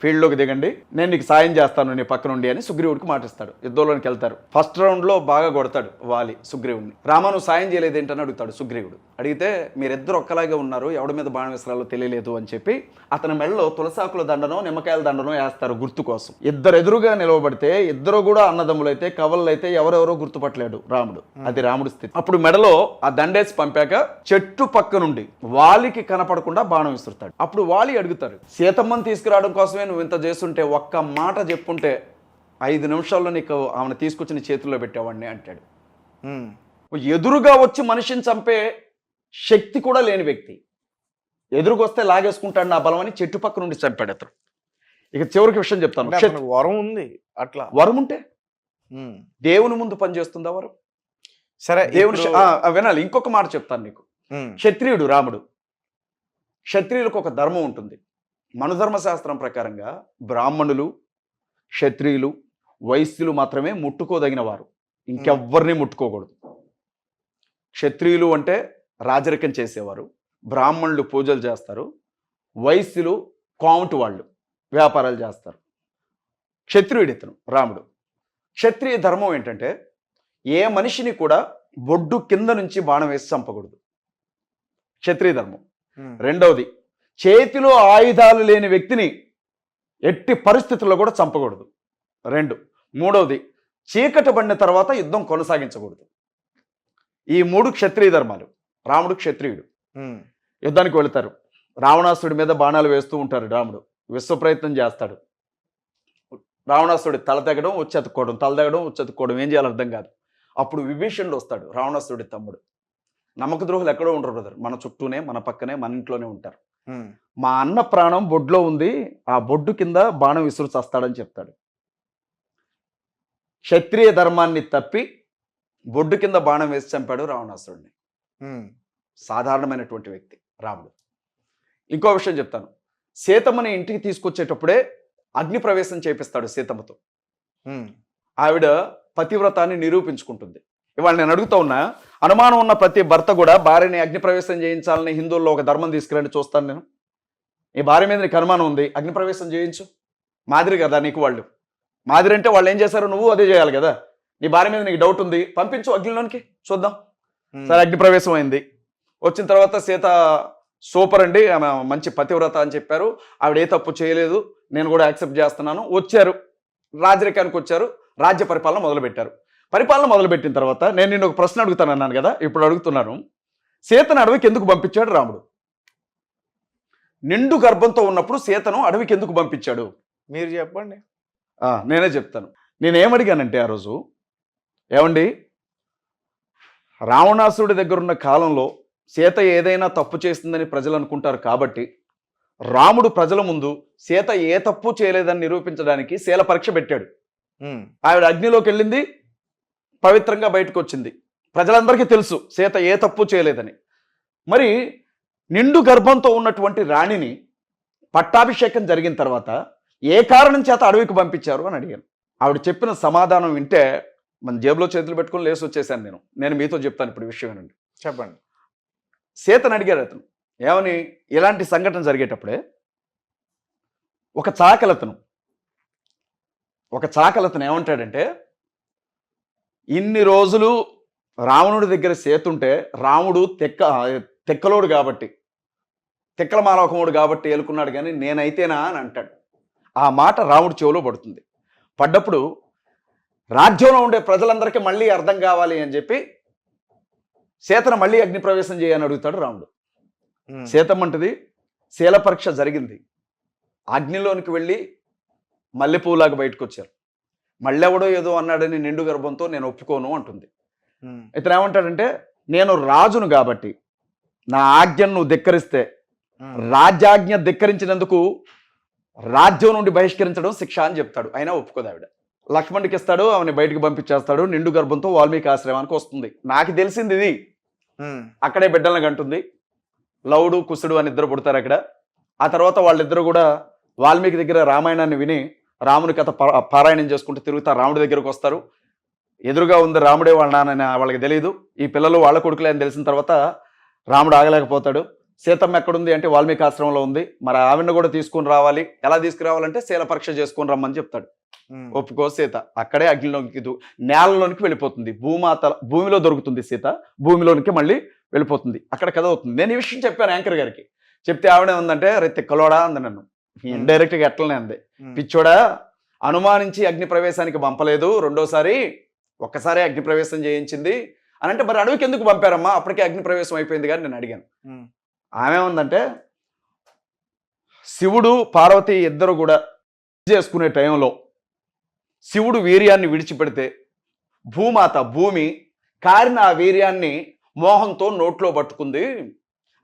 ఫీల్డ్లోకి దిగండి, నేను నీకు సాయం చేస్తాను నీ పక్క నుండి అని సుగ్రీవుడికి మాటిస్తాడు. యుద్ధంలోకి వెళ్తారు. ఫస్ట్ రౌండ్లో బాగా కొడతాడు వాలి సుగ్రీవుడిని. రామ నువ్వు సాయం చేయలేదు ఏంటని అడుగుతాడు సుగ్రీవుడు. అడిగితే మీరిద్దరు ఒక్కలాగే ఉన్నారు, ఎవడి మీద బాణ విసరాలో తెలియలేదు అని చెప్పి అతని మెడలో తులసాకుల దండనో నిమ్మకాయల దండనో వేస్తారు గుర్తు కోసం. ఇద్దరు ఎదురుగా నిలవబడితే ఇద్దరు కూడా అన్నదమ్ములైతే కవలైతే ఎవరెవరో గుర్తుపట్టలేడు రాముడు. అది రాముడి స్థితి. అప్పుడు మెడలో ఆ దండేసి పంపాక చెట్టు పక్క నుండి వాలికి కనపడకుండా బాణం విసురుతాడు. అప్పుడు వాలి అడుగుతారు, సీతమ్మని తీసుకురావడం కోసమే నువ్వు ఇంత చేస్తుంటే ఒక్క మాట చెప్పుంటే 5 నిమిషాల్లో నీకు ఆమెను తీసుకొచ్చి నీ చేతుల్లో పెట్టేవాడిని అంటాడు. ఎదురుగా వచ్చి మనిషిని చంపే శక్తి కూడా లేని వ్యక్తి ఎదురుకొస్తే లాగేసుకుంటాడు నా బలం అని చెట్టు పక్క నుండి చంపాడు అతను. ఇక చివరికి విషయం చెప్తాను. వరం ఉంది, అట్లా వరం ఉంటే దేవుని ముందు పనిచేస్తుందా వరం? సరే దేవుని వినాలి. ఇంకొక మాట చెప్తాను నీకు. క్షత్రియుడు రాముడు. క్షత్రియులకు ఒక ధర్మం ఉంటుంది. మనుధర్మశాస్త్రం ప్రకారంగా బ్రాహ్మణులు, క్షత్రియులు, వైశ్యులు మాత్రమే ముట్టుకోదగిన వారు, ఇంకెవ్వరిని ముట్టుకోకూడదు. క్షత్రియులు అంటే రాజరికం చేసేవారు, బ్రాహ్మణులు పూజలు చేస్తారు, వైశ్యులు కాముటి వాళ్ళు వ్యాపారాలు చేస్తారు. క్షత్రియుడు ఇతను రాముడు. క్షత్రియ ధర్మం ఏంటంటే ఏ మనిషిని కూడా బొడ్డు కింద నుంచి బాణం వేసి చంపకూడదు, క్షత్రియ ధర్మం. రెండవది, చేతిలో ఆయుధాలు లేని వ్యక్తిని ఎట్టి పరిస్థితుల్లో కూడా చంపకూడదు. 2. మూడవది, చీకటి పడిన తర్వాత యుద్ధం కొనసాగించకూడదు. ఈ 3 క్షత్రియ ధర్మాలు. రాముడు క్షత్రియుడు. యుద్ధానికి వెళతారు. రావణాసుడి మీద బాణాలు వేస్తూ ఉంటారు. రాముడు విశ్వ ప్రయత్నం చేస్తాడు. రావణాసుడి తల తెగడం, వచ్చెత్తుకోవడం, తల తెగడం, వచ్చెత్తుకోవడం, ఏం చేయాలో అర్థం కాదు. అప్పుడు విభీషణుడు వస్తాడు, రావణాసుడి తమ్ముడు. నమ్మక ద్రోహులు ఎక్కడో ఉంటారు బ్రదర్, మన చుట్టూనే, మన పక్కనే, మన ఇంట్లోనే ఉంటారు. మా అన్న ప్రాణం బొడ్లో ఉంది, ఆ బొడ్డు కింద బాణం విసురు చస్తాడని చెప్తాడు. క్షత్రియ ధర్మాన్ని తప్పి బొడ్డు కింద బాణం వేసి చంపాడు రావణాసుడిని. సాధారణమైనటువంటి వ్యక్తి రాముడు. ఇంకో విషయం చెప్తాను. సీతమ్మని ఇంటికి తీసుకొచ్చేటప్పుడే అగ్ని ప్రవేశం చేపిస్తాడు సీతమ్మతో. ఆవిడ పతివ్రతాన్ని నిరూపించుకుంటుంది. ఇవాళ నేను అడుగుతా ఉన్నా, అనుమానం ఉన్న ప్రతి భర్త కూడా భార్యని అగ్ని ప్రవేశం చేయించాలని హిందువుల్లో ఒక ధర్మం తీసుకురండి చూస్తాను నేను. నీ భార్య మీద నీకు అనుమానం ఉంది, అగ్ని ప్రవేశం చేయించు. మాదిరి కదా నీకు వాళ్ళు. మాదిరి అంటే వాళ్ళు ఏం చేశారు, నువ్వు అదే చేయాలి కదా. నీ భార్య మీద నీకు డౌట్ ఉంది, పంపించు అగ్నిలోనికి చూద్దాం. సరే అగ్ని ప్రవేశం అయింది. వచ్చిన తర్వాత సీత సూపర్ అండి, ఆమె మంచి పతివ్రత అని చెప్పారు, ఆవిడ ఏ తప్పు చేయలేదు, నేను కూడా యాక్సెప్ట్ చేస్తున్నాను. వచ్చారు, రాజరికానికి వచ్చారు, రాజ్య పరిపాలన మొదలుపెట్టారు. పరిపాలన మొదలుపెట్టిన తర్వాత నేను నిన్ను ఒక ప్రశ్న అడుగుతాను అన్నాను కదా, ఇప్పుడు అడుగుతున్నాను. సీతను అడవికి ఎందుకు పంపించాడు రాముడు? నిండు గర్భంతో ఉన్నప్పుడు సీతను అడవికి ఎందుకు పంపించాడు? మీరు చెప్పండి. నేనే చెప్తాను. నేనేమడిగానంటే ఆ రోజు, ఏమండి రావణాసురుడి దగ్గర ఉన్న కాలంలో సీత ఏదైనా తప్పు చేస్తుందని ప్రజలు అనుకుంటారు కాబట్టి రాముడు ప్రజల ముందు సీత ఏ తప్పు చేయలేదని నిరూపించడానికి శీల పరీక్ష పెట్టాడు. ఆవిడ అగ్నిలోకి వెళ్ళింది, పవిత్రంగా బయటకు వచ్చింది. ప్రజలందరికీ తెలుసు సీత ఏ తప్పు చేయలేదని. మరి నిండు గర్భంతో ఉన్నటువంటి రాణిని పట్టాభిషేకం జరిగిన తర్వాత ఏ కారణం చేత అడవికి పంపించారు అని అడిగాను. ఆవిడ చెప్పిన సమాధానం వింటే మన జేబులో చేతులు పెట్టుకుని లేసి వచ్చేసాను. నేను మీతో చెప్తాను ఇప్పుడు విషయం ఏనండి. చెప్పండి. సీతను అడిగాడు అతను, ఏమని? ఇలాంటి సంఘటన జరిగేటప్పుడే ఒక చాకలతను ఏమంటాడంటే, ఇన్ని రోజులు రావణుడి దగ్గర సేతుంటే రాముడు తెక్కలోడు కాబట్టి, తెక్కల మాలోకముడు కాబట్టి ఏలుకున్నాడు, కానీ నేనైతేనా అని అంటాడు. ఆ మాట రాముడు చెవులో పడుతుంది. పడ్డప్పుడు రాజ్యంలో ఉండే ప్రజలందరికీ మళ్ళీ అర్థం కావాలి అని చెప్పి సీతను మళ్ళీ అగ్ని ప్రవేశం చేయని అడుగుతాడు రాముడు. సీతమ్మంటది, శీల పరీక్ష జరిగింది, అగ్నిలోనికి వెళ్ళి మల్లెపూలాగా బయటకు వచ్చారు, మళ్ళెవడో ఏదో అన్నాడని నిండు గర్భంతో నేను ఒప్పుకోను అంటుంది. ఇతను ఏమంటాడంటే, నేను రాజును కాబట్టి నా ఆజ్ఞను నువ్వు ధిక్కరిస్తే రాజ్యాజ్ఞ ధిక్కరించినందుకు రాజ్యం నుండి బహిష్కరించడం శిక్ష అని చెప్తాడు. అయినా ఒప్పుకోదు ఆవిడ. లక్ష్మణుడికి ఇస్తాడు, ఆమెను బయటకు పంపించేస్తాడు. నిండు గర్భంతో వాల్మీకి ఆశ్రమానికి వస్తుంది. నాకు తెలిసింది ఇది. అక్కడే బిడ్డలను కంటుంది. లవుడు కుశుడు అని ఇద్దరు పుడతారు అక్కడ. ఆ తర్వాత వాళ్ళిద్దరు కూడా వాల్మీకి దగ్గర రామాయణాన్ని విని రాముని కథ పారాయణం చేసుకుంటూ తిరుగుతారు. రాముడి దగ్గరకు వస్తారు. ఎదురుగా ఉంది రాముడే వాళ్ళ నాన్న, వాళ్ళకి తెలియదు. ఈ పిల్లలు వాళ్ళ కొడుకులే అని తెలిసిన తర్వాత రాముడు ఆగలేకపోతాడు. సీతమ్మ ఎక్కడుంది అంటే వాల్మీకి ఆశ్రమంలో ఉంది, మరి ఆవిడని కూడా తీసుకుని రావాలి. ఎలా తీసుకురావాలంటే శీల పరీక్ష చేసుకొని రమ్మని చెప్తాడు. ఒప్పుకో సీత. అక్కడే అగ్నిలోనికి నేలలోనికి వెళ్ళిపోతుంది. భూమిలో దొరుకుతుంది సీత, భూమిలోనికి మళ్ళీ వెళ్ళిపోతుంది. అక్కడ కథ అవుతుంది. నేను ఈ విషయం చెప్పాను యాంకర్ గారికి. చెప్తే ఆవిడ ఉందంటే రే తిక్కలోడా అంది నన్ను. ఇండైరెక్ట్ గా ఎట్లనే అంది, పిచ్చోడా అనుమానించి అగ్ని ప్రవేశానికి పంపలేదు, రెండోసారి ఒక్కసారి అగ్ని ప్రవేశం చేయించింది అని అంటే, మరి అడవికి ఎందుకు పంపారమ్మా, అప్పటికే అగ్ని ప్రవేశం అయిపోయింది కానీ నేను అడిగాను. ఆమె ఉందంటే శివుడు పార్వతి ఇద్దరు కూడా చేసుకునే టైంలో శివుడు వీర్యాన్ని విడిచిపెడితే భూమి కారిన ఆ వీర్యాన్ని మోహంతో నోట్లో పట్టుకుంది.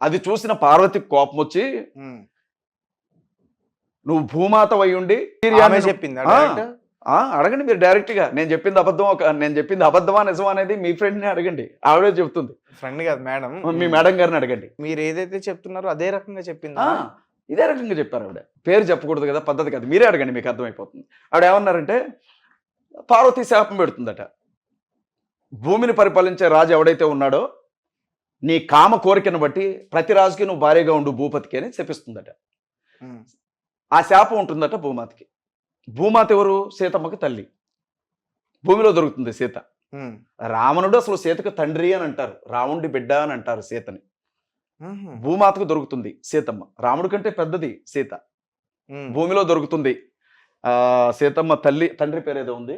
అది చూసిన పార్వతికి కోపం వచ్చి, నువ్వు భూమాత అయ్యుండి చెప్పింది అడగండి మీరు డైరెక్ట్ గా. నేను చెప్పింది అబద్ధమా నిజమా అనేది మీ ఫ్రెండ్ ని అడగండి, ఆవిడే చెప్తుంది. ఫ్రెండ్ కాదు మేడం, మీ మేడం గారిని అడగండి. మీరు ఏదైతే చెప్తున్నారో అదే రకంగా చెప్పింది. ఇదే రకంగా చెప్పారు ఆవిడ. పేరు చెప్పకూడదు కదా, పద్ధతి కాదు. మీరే అడగండి, మీకు అర్థమైపోతుంది. ఆవిడ ఏమన్నారంటే పార్వతి శాపం పెడుతుందట. భూమిని పరిపాలించే రాజు ఎవడైతే ఉన్నాడో నీ కామ కోరికను బట్టి ప్రతి రాజుకి నువ్వు భార్యగా ఉండు భూపతికి అని శపిస్తుందట. ఆ శాపం ఉంటుందట భూమాతకి. భూమాత ఎవరు? సీతమ్మకి తల్లి. భూమిలో దొరుకుతుంది సీత. రావణుడు అసలు సీతకు తండ్రి అని అంటారు, రావణుడి బిడ్డ అని అంటారు సీతని. భూమాతకు దొరుకుతుంది సీతమ్మ. రాముడి కంటే పెద్దది సీత. భూమిలో దొరుకుతుంది. సీతమ్మ తండ్రి పేరు ఏదో ఉంది,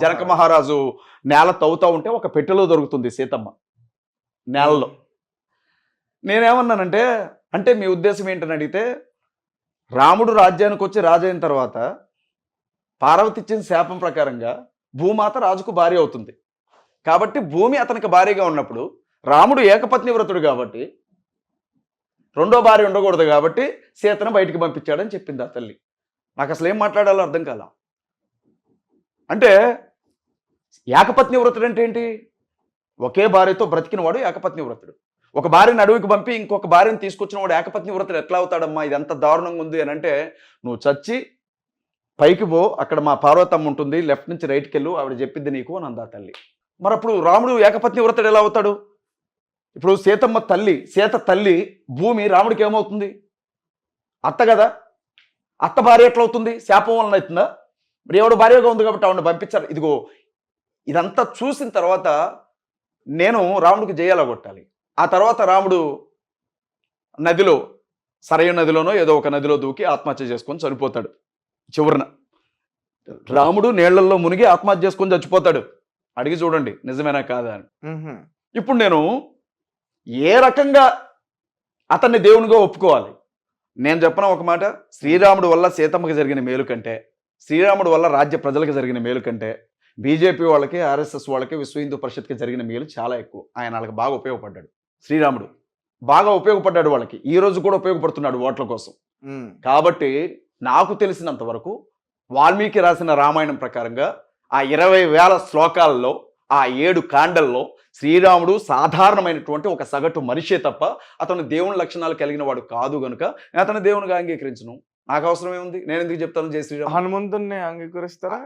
జనక మహారాజు నేల తవ్వుతా ఉంటే ఒక పెట్టెలో దొరుకుతుంది సీతమ్మ, నేలలో. నేనేమన్నానంటే, అంటే మీ ఉద్దేశం ఏంటని అడిగితే, రాముడు రాజ్యానికి వచ్చి రాజు అయిన తర్వాత పార్వతి ఇచ్చిన శాపం ప్రకారంగా భూమాత రాజుకు భార్య అవుతుంది. కాబట్టి భూమి అతనికి భార్యగా ఉన్నప్పుడు రాముడు ఏకపత్ని వ్రతుడు కాబట్టి రెండో భార్య ఉండకూడదు కాబట్టి సీతను బయటికి పంపించాడని చెప్పింది ఆ తల్లి. నాకు అసలు ఏం మాట్లాడాలో అర్థం కాల. అంటే ఏకపత్ని వ్రతుడు అంటే ఏంటి? ఒకే భార్యతో బ్రతికిన వాడు ఏకపత్ని వ్రతుడు. ఒక భార్యను అడవికి పంపి ఇంకొక భార్యను తీసుకొచ్చిన వాడు ఏకపత్ని వ్రతుడు ఎట్లా అవుతాడమ్మా? ఇది ఎంత దారుణంగా ఉంది అని అంటే, నువ్వు చచ్చి పైకి పో, అక్కడ మా పార్వతమ్మ ఉంటుంది, లెఫ్ట్ నుంచి రైట్కి వెళ్ళు, ఆవిడ చెప్పింది నీకు అని అందా తల్లి. మరి అప్పుడు రాముడు ఏకపత్ని వ్రతుడు ఎలా అవుతాడు? ఇప్పుడు సీత తల్లి భూమి రాముడికి ఏమవుతుంది? అత్త కదా. అత్త భార్య ఎట్లా అవుతుంది? శాపం వలన అవుతుందా? మరి ఎవడు భార్యగా ఉంది కాబట్టి ఆవిడ పంపించారు. ఇదిగో ఇదంతా చూసిన తర్వాత నేను రాముడికి జయాల కొట్టాలి. ఆ తర్వాత రాముడు నదిలో, సరయు నదిలోనో ఏదో ఒక నదిలో దూకి ఆత్మహత్య చేసుకొని చనిపోతాడు. చివరిన రాముడు నీళ్లలో మునిగి ఆత్మహత్య చేసుకొని చచ్చిపోతాడు. అడిగి చూడండి నిజమేనా కాదా అని. ఇప్పుడు నేను ఏ రకంగా అతన్ని దేవునిగా ఒప్పుకోవాలి? నేను చెప్పిన ఒక మాట, శ్రీరాముడు వల్ల సీతమ్మకి జరిగిన మేలు కంటే, శ్రీరాముడు వల్ల రాజ్య ప్రజలకు జరిగిన మేలు కంటే, బీజేపీ వాళ్ళకి, ఆర్ఎస్ఎస్ వాళ్ళకి, విశ్వ హిందూ పరిషత్కి జరిగిన మేలు చాలా ఎక్కువ. ఆయన వాళ్ళకి బాగా ఉపయోగపడ్డాడు. శ్రీరాముడు బాగా ఉపయోగపడ్డాడు వాళ్ళకి. ఈ రోజు కూడా ఉపయోగపడుతున్నాడు ఓట్ల కోసం. కాబట్టి నాకు తెలిసినంత వరకు వాల్మీకి రాసిన రామాయణం ప్రకారంగా ఆ 20,000 శ్లోకాలలో, ఆ 7 కాండల్లో శ్రీరాముడు సాధారణమైనటువంటి ఒక సగటు మనిషే తప్ప అతను దేవుని లక్షణాలు కలిగిన వాడు కాదు గనుక అతను దేవునిగా అంగీకరించను. నాకు అవసరం ఏముంది? నేను ఎందుకు చెప్తాను జై శ్రీరామ్? హనుమంతుడిని అంగీకరిస్తారా?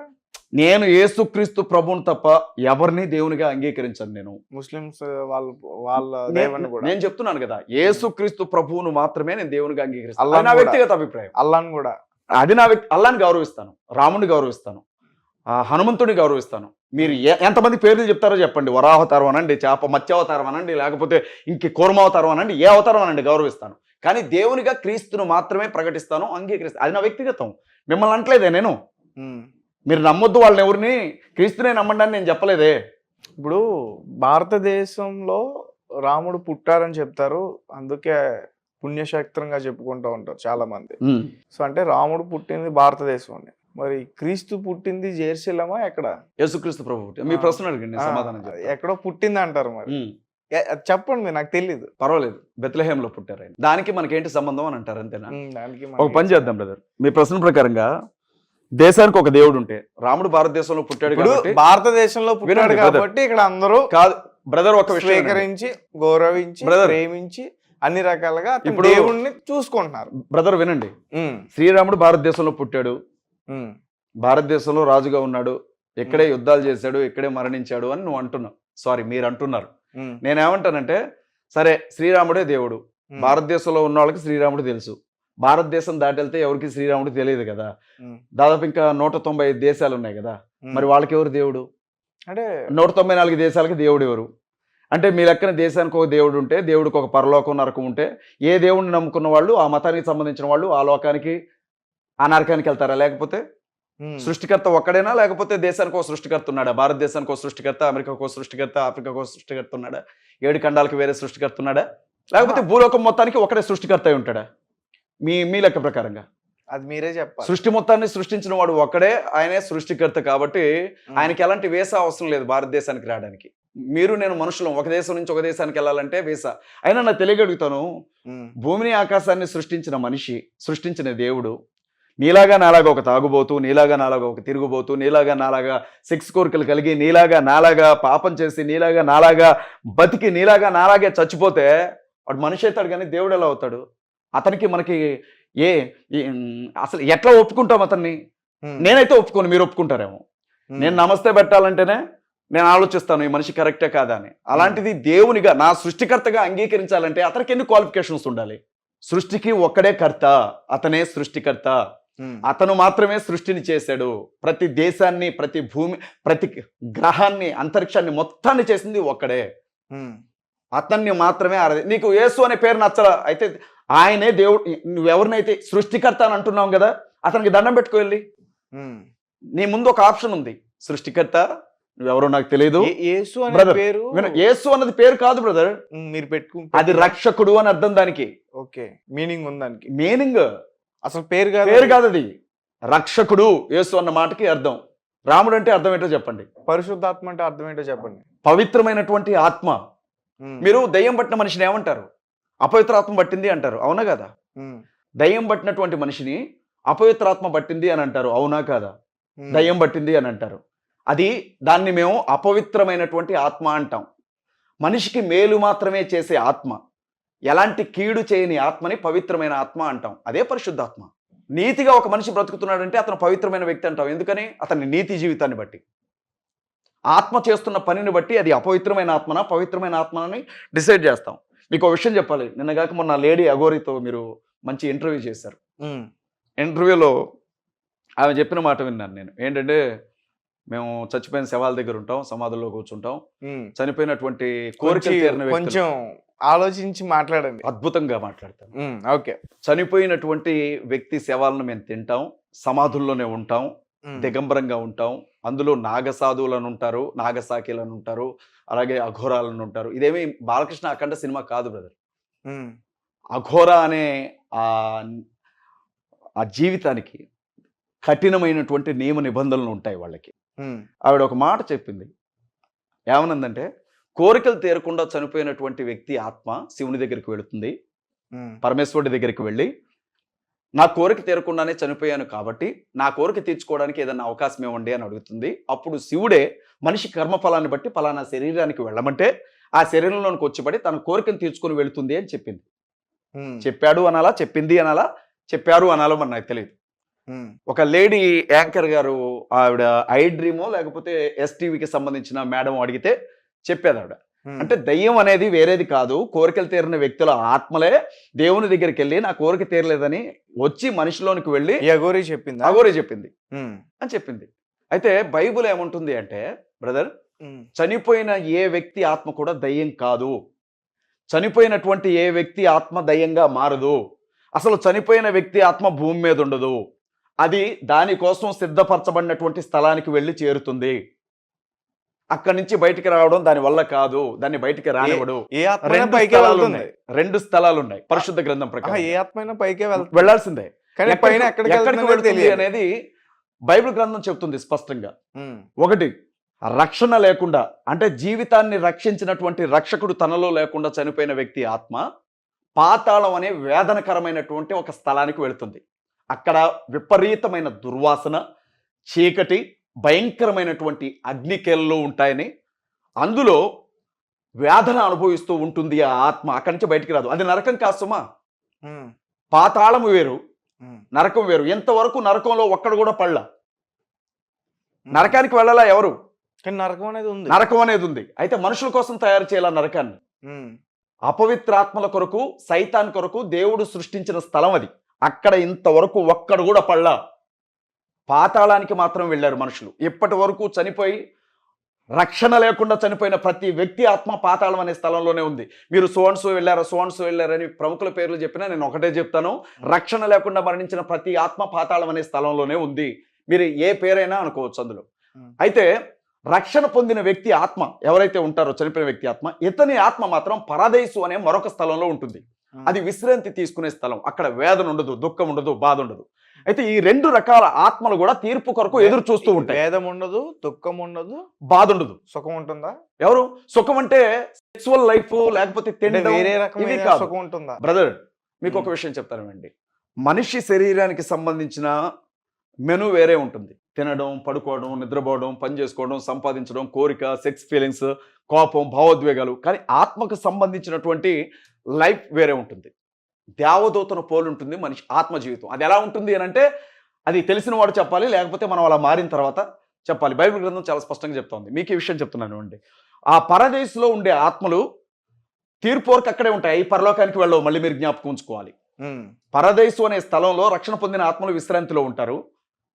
నేను యేసుక్రీస్తు ప్రభువుని తప్ప ఎవరిని దేవునిగా అంగీకరించను. నేను ముస్లిమ్స్ వాళ్ళ దేవుని కూడా నేను చెప్తున్నాను కదా, యేసుక్రీస్తు ప్రభువును మాత్రమే నేను దేవునిగా అంగీకరిస్తాను. నా వ్యక్తిగత అభిప్రాయం. అల్లాహ్ని కూడా అల్లాహ్ని గౌరవిస్తాను, రాముడిని గౌరవిస్తాను, హనుమంతుడిని గౌరవిస్తాను. మీరు ఎంతమంది పేర్లు చెప్తారో చెప్పండి. వరావతారం అనండి, మత్స్యావతారం అనండి, లేకపోతే ఇంక కూర్మావతారం అనండి, ఏ అవతారం అనండి, గౌరవిస్తాను. కానీ దేవునిగా క్రీస్తును మాత్రమే ప్రకటిస్తాను, అంగీకరిస్తాను. అది నా వ్యక్తిగతం. మిమ్మల్ని అంటలేదే నేను. మీరు నమ్మొద్దు వాళ్ళని, ఎవరిని క్రీస్తునే నమ్మండి అని నేను చెప్పలేదే. ఇప్పుడు భారతదేశంలో రాముడు పుట్టారని చెప్తారు, అందుకే పుణ్యక్షేత్రంగా చెప్పుకుంటూ ఉంటారు చాలా మంది. సో అంటే రాముడు పుట్టింది భారతదేశం, మరి క్రీస్తు పుట్టింది జెరూసలేమా ఎక్కడ? యేసుక్రీస్తు ప్రభు. మీ ప్రశ్న అడగండి, సమాధానం ఎక్కడో పుట్టింది అంటారు. మరి చెప్పండి, నాకు తెలీదు. పర్వాలేదు, బెత్లెహేంలో పుట్టారు ఆయన. దానికి మనకేంటి సంబంధం అని అంటారు, అంతేనా? ఒక పని చేద్దాం బ్రదర్, మీ ప్రశ్న ప్రకారంగా దేశానికి ఒక దేవుడు ఉంటే రాముడు భారతదేశంలో పుట్టాడు కాబట్టి, భారతదేశంలో పుట్టాడు కాబట్టి ఇక్కడ అందరూ కాదు బ్రదర్, ఒక విషయం స్వీకరించి, గౌరవించి, ప్రేమించి అన్ని రకాలుగా ఇప్పుడు దేవుడిని చూసుకుంటున్నారు. బ్రదర్ వినండి, శ్రీరాముడు భారతదేశంలో పుట్టాడు, భారతదేశంలో రాజుగా ఉన్నాడు, ఇక్కడే యుద్ధాలు చేశాడు, ఇక్కడే మరణించాడు అని నువ్వు అంటున్నావు. సారీ, మీరు అంటున్నారు. నేనేమంటానంటే సరే శ్రీరాముడే దేవుడు. ఉమ్, భారతదేశంలో ఉన్న వాళ్ళకి శ్రీరాముడు తెలుసు. భారతదేశం దాటి వెళ్తే ఎవరికి శ్రీరాముడు తెలియదు కదా. ఉమ్, దాదాపు ఇంకా 195 దేశాలు ఉన్నాయి కదా. ఉమ్. మరి వాళ్ళకి ఎవరు దేవుడు? అంటే 194 దేశాలకి దేవుడు ఎవరు? అంటే మీ లెక్కన దేశానికి ఒక దేవుడు ఉంటే, దేవుడికి ఒక పరలోకం నరకం ఉంటే, ఏ దేవుడిని నమ్ముకున్న వాళ్ళు ఆ మతానికి సంబంధించిన వాళ్ళు ఆ లోకానికి ఆ నరకానికి వెళ్తారా? లేకపోతే ఉమ్, సృష్టికర్త ఒక్కడేనా? లేకపోతే దేశానికి ఒక సృష్టికర్త ఉన్నాడా? భారతదేశానికి ఒక సృష్టికర్త, అమెరికాకు ఒక సృష్టికర్త, ఆఫ్రికాకు ఒక సృష్టికర్త ఉన్నాడా? 7 ఖండాలకు వేరే సృష్టికర్త ఉన్నాడా? లేకపోతే భూలోకం మొత్తానికి ఒకడే సృష్టికర్త అయి ఉంటాడా? మీ లెక్క ప్రకారంగా అది మీరే చెప్పాలి. సృష్టి మొత్తాన్ని సృష్టించిన వాడు ఒక్కడే, ఆయనే సృష్టికర్త. కాబట్టి ఉమ్, ఆయనకి ఎలాంటి వీసా అవసరం లేదు భారతదేశానికి రావడానికి. మీరు నేను మనుషులం, ఒక దేశం నుంచి ఒక దేశానికి వెళ్ళాలంటే వీసా. అయినా నాకు తెలియగలుగుతాను, ఉమ్, భూమిని ఆకాశాన్ని సృష్టించిన మనిషి, సృష్టించిన దేవుడు నీలాగా నాలాగా ఒక తాగుబోతూ, నీలాగా నాలాగా ఒక తిరుగుబోతూ, నీలాగా నాలాగా సెక్స్ కోరికలు కలిగి, నీలాగా నాలాగా పాపం చేసి, నీలాగా నాలాగా బతికి, నీలాగా నాలాగే చచ్చిపోతే వాడు మనిషి అవుతాడు కానీ దేవుడు ఎలా అవుతాడు? అతనికి మనకి అసలు ఎట్లా ఒప్పుకుంటాం అతన్ని? ఉమ్, నేనైతే ఒప్పుకోను, మీరు ఒప్పుకుంటారేమో. ఉమ్, నేను నమస్తే పెట్టాలంటేనే నేను ఆలోచిస్తాను ఈ మనిషి కరెక్టే కాదా అని. అలాంటిది దేవునిగా నా సృష్టికర్తగా అంగీకరించాలంటే అతనికి ఎన్ని క్వాలిఫికేషన్స్ ఉండాలి? సృష్టికి ఒక్కడే కర్త, అతనే సృష్టికర్త. ఉమ్, అతను మాత్రమే సృష్టిని చేశాడు. ప్రతి దేశాన్ని, ప్రతి భూమి, ప్రతి గ్రహాన్ని, అంతరిక్షాన్ని మొత్తాన్ని చేసింది ఒక్కడే. ఉమ్, అతన్ని మాత్రమే నీకు యేసు అనే పేరు నచ్చరా? అయితే ఆయనే దేవుడు. నువ్వెవరినైతే సృష్టికర్త అని అంటున్నావు కదా, అతనికి దండం పెట్టుకోవాలి. ఉమ్. నీ ముందు ఒక ఆప్షన్ ఉంది, సృష్టికర్త నువ్వెవరో నాకు తెలియదు. యేసు అనే బ్రదర్, పేరు యేసు అన్నది పేరు కాదు బ్రదర్, మీరు అది రక్షకుడు అని అర్థం. దానికి ఓకే, మీనింగ్ ఉంది దానికి. మీనింగ్, అసలు పేరు కాదు, పేరు కాదు అది. రక్షకుడు యేసు అన్న మాటకి అర్థం. రాముడు అంటే అర్థం ఏంటో చెప్పండి. పరిశుద్ధాత్మ అంటే అర్థం ఏంటో చెప్పండి. పవిత్రమైనటువంటి ఆత్మ. ఉమ్, మీరు దయ్యం పట్టిన మనిషిని ఏమంటారు? అపవిత్రాత్మ పట్టింది అంటారు, అవునా కదా? ఉమ్, దయ్యం పట్టినటువంటి మనిషిని అపవిత్రాత్మ పట్టింది అని అంటారు, అవునా కాదా? ఉమ్, దయ్యం పట్టింది అని అంటారు. దాన్ని మేము అపవిత్రమైనటువంటి ఆత్మ అంటాం. మనిషికి మేలు మాత్రమే చేసే ఆత్మ, ఎలాంటి కీడు చేయని ఆత్మని పవిత్రమైన ఆత్మ అంటాం. అదే పరిశుద్ధాత్మ. నీతిగా ఒక మనిషి బ్రతుకుతున్నాడంటే అతను పవిత్రమైన వ్యక్తి అంటాం. ఎందుకని? అతని నీతి జీవితాన్ని బట్టి, ఆత్మ చేస్తున్న పనిని బట్టి అది అపవిత్రమైన ఆత్మనా పవిత్రమైన ఆత్మని డిసైడ్ చేస్తాం. మీకు ఒక విషయం చెప్పాలి. నిన్నగాక మొన్న లేడీ అఘోరితో మీరు మంచి ఇంటర్వ్యూ చేశారు. ఉమ్, ఇంటర్వ్యూలో ఆమె చెప్పిన మాట విన్నాను నేను. ఏంటంటే, మేము చచ్చిపోయిన శవాల దగ్గర ఉంటాం, సమాధుల్లో కూర్చుంటాం, ఉమ్. చనిపోయినటువంటి కోరికలు తీరిన వ్యక్తులు. కొంచెం ఆలోచించి మాట్లాడండి. అద్భుతంగా మాట్లాడతాను. ఓకే. చనిపోయినటువంటి వ్యక్తి శవాలను మేము తింటాం, సమాధుల్లోనే ఉంటాం, ఉమ్, దిగంబరంగా ఉంటాం. అందులో నాగసాధువులను ఉంటారు, నాగసాకిలను ఉంటారు, అలాగే అఘోరాలను ఉంటారు. ఇదేమి బాలకృష్ణ అఖండ సినిమా కాదు బ్రదర్. ఉమ్, అఘోర అనే ఆ ఆ జీవితానికి కఠినమైనటువంటి నియమ నిబంధనలు ఉంటాయి వాళ్ళకి. ఉమ్, ఆవిడ ఒక మాట చెప్పింది. ఏమనందంటే, కోరికలు తీరకుండా చనిపోయినటువంటి వ్యక్తి ఆత్మ శివుని దగ్గరికి వెళుతుంది, ఉమ్, పరమేశ్వరుడి దగ్గరికి వెళ్ళి, నా కోరిక తీరకుండానే చనిపోయాను కాబట్టి నా కోరిక తీర్చుకోవడానికి ఏదైనా అవకాశం ఇవ్వండి అని అడుగుతుంది. అప్పుడు శివుడే మనిషి కర్మఫలాన్ని బట్టి పలానా శరీరానికి వెళ్ళమంటే ఆ శరీరంలోనికి వచ్చిపడి తన కోరికను తీర్చుకొని వెళుతుంది అని చెప్పింది. ఉమ్, చెప్పాడు అనాలా, చెప్పింది అనాలా, చెప్పారు అనాలో మరి నాకు తెలియదు. ఉమ్, ఒక లేడీ యాంకర్ గారు, ఆవిడ ఐ డ్రీమో లేకపోతే ఎస్టీవీకి సంబంధించిన మేడం అడిగితే చెప్పేది ఆవిడ. ఉమ్. అంటే దయ్యం అనేది వేరేది కాదు, కోరికలు తీరిన వ్యక్తుల ఆత్మలే దేవుని దగ్గరికి వెళ్ళి నా కోరిక తీరలేదని వచ్చి మనిషిలోనికి వెళ్ళి ఈ అఘోరి చెప్పిందా? అఘోరి చెప్పింది ఉమ్, అని చెప్పింది. అయితే బైబుల్ ఏముంటుంది అంటే బ్రదర్, ఉమ్, చనిపోయిన ఏ వ్యక్తి ఆత్మ కూడా దయ్యం కాదు. చనిపోయినటువంటి ఏ వ్యక్తి ఆత్మ దయ్యంగా మారదు. అసలు చనిపోయిన వ్యక్తి ఆత్మ భూమి మీద ఉండదు. అది దానికోసం సిద్ధపరచబడినటువంటి స్థలానికి వెళ్ళి చేరుతుంది. అక్కడి నుంచి బయటికి రావడం దాని వల్ల కాదు, దాన్ని బయటికి రానివ్వడు. ఏ ఆత్మ రెండు పైకే స్థలాలు వెళ్తుంది. ఉన్నాయి, 2 స్థలాలు ఉన్నాయి పరిశుద్ధ గ్రంథం ఆహా, ప్రకారం. ఏ ఆత్మ పైకే వెళ్తుంది, వెళ్లాల్సిందే. కానీ పైన ఎక్కడికి వెళ్తుందో వెళ్తుంది తెలియదు. అనేది బైబిల్ గ్రంథం చెప్తుంది స్పష్టంగా. ఉమ్, ఒకటి, రక్షణ లేకుండా, అంటే జీవితాన్ని రక్షించినటువంటి రక్షకుడు తనలో లేకుండా చనిపోయిన వ్యక్తి ఆత్మ పాతాళం అనే వేదనకరమైనటువంటి ఒక స్థలానికి వెళుతుంది. అక్కడ విపరీతమైన దుర్వాసన, చీకటి, భయంకరమైనటువంటి అగ్నికేళ్ళు ఉంటాయని, అందులో వేదన అనుభవిస్తూ ఉంటుంది ఆ ఆత్మ. అక్కడి నుంచి బయటికి రాదు. అది నరకం కాస్తుమా? ఉమ్, పాతాళం వేరు, ఉమ్, నరకం వేరు. ఎంతవరకు నరకంలో ఒక్కడు కూడా పడలా. ఉమ్. నరకానికి వెళ్ళాలా ఎవరు? కానీ నరకం అనేది ఉంది. నరకం అనేది ఉంది. అయితే మనుషుల కోసం తయారు చేయాల నరకాన్ని. ఉమ్, అపవిత్రాత్మల కొరకు, సైతాన్ కొరకు దేవుడు సృష్టించిన స్థలం అది. అక్కడ ఇంతవరకు ఒక్కడు కూడా పడలా. పాతాళానికి మాత్రం వెళ్ళారు మనుషులు. ఇప్పటి వరకు చనిపోయి రక్షణ లేకుండా చనిపోయిన ప్రతి వ్యక్తి ఆత్మ పాతాళం అనే స్థలంలోనే ఉంది. మీరు సోన్సో వెళ్ళారని ప్రముఖుల పేర్లు చెప్పినా నేను ఒకటే చెప్తాను, రక్షణ లేకుండా మరణించిన ప్రతి ఆత్మ పాతాళం అనే స్థలంలోనే ఉంది. మీరు ఏ పేరైనా అనుకోవచ్చు అందులో. అయితే రక్షణ పొందిన వ్యక్తి ఆత్మ ఎవరైతే ఉంటారో, చనిపోయిన వ్యక్తి ఆత్మ, ఇతని ఆత్మ మాత్రం పరదేశు అనే మరొక స్థలంలో ఉంటుంది. అది విశ్రాంతి తీసుకునే స్థలం. అక్కడ వేదన ఉండదు, దుఃఖం ఉండదు, బాధ ఉండదు. అయితే ఈ 2 రకాల ఆత్మలు కూడా తీర్పు కొరకు ఎదురు చూస్తూ ఉంటాయి. వేదం ఉండదు, దుఃఖం ఉండదు, బాధ ఉండదు. సుఖం ఉంటుందా? ఎవరు? సుఖం అంటే సెక్సువల్ లైఫ్, లేకపోతే వేరే రకమైన సుఖం ఉంటుందా? బ్రదర్, మీకు ఒక విషయం చెప్తానండి. మనిషి శరీరానికి సంబంధించిన మెను వేరే ఉంటుంది. తినడం, పడుకోవడం, నిద్రపోవడం, పని చేసుకోవడం, సంపాదించడం, కోరిక, సెక్స్ ఫీలింగ్స్, కోపం, భావోద్వేగాలు. కానీ ఆత్మకు సంబంధించినటువంటి లైఫ్ వేరే ఉంటుంది. దేవదూతను పోలుంటుంది మనిషి ఆత్మ జీవితం. అది ఎలా ఉంటుంది అని అంటే, అది తెలిసిన వాడు చెప్పాలి, లేకపోతే మనం అలా మారిన తర్వాత చెప్పాలి. బైబిల్ గ్రంథం చాలా స్పష్టంగా చెప్తోంది. మీకు ఈ విషయం చెప్తున్నాను అండి. ఆ పరదేశంలో ఉండే ఆత్మలు తీర్పు వరకు అక్కడే ఉంటాయి, పరలోకానికి వెళ్ళవు. మళ్ళీ మీరు జ్ఞాపకం ఉంచుకోవాలి. పరదేశం అనే స్థలంలో రక్షణ పొందిన ఆత్మలు విశ్రాంతిలో ఉంటారు.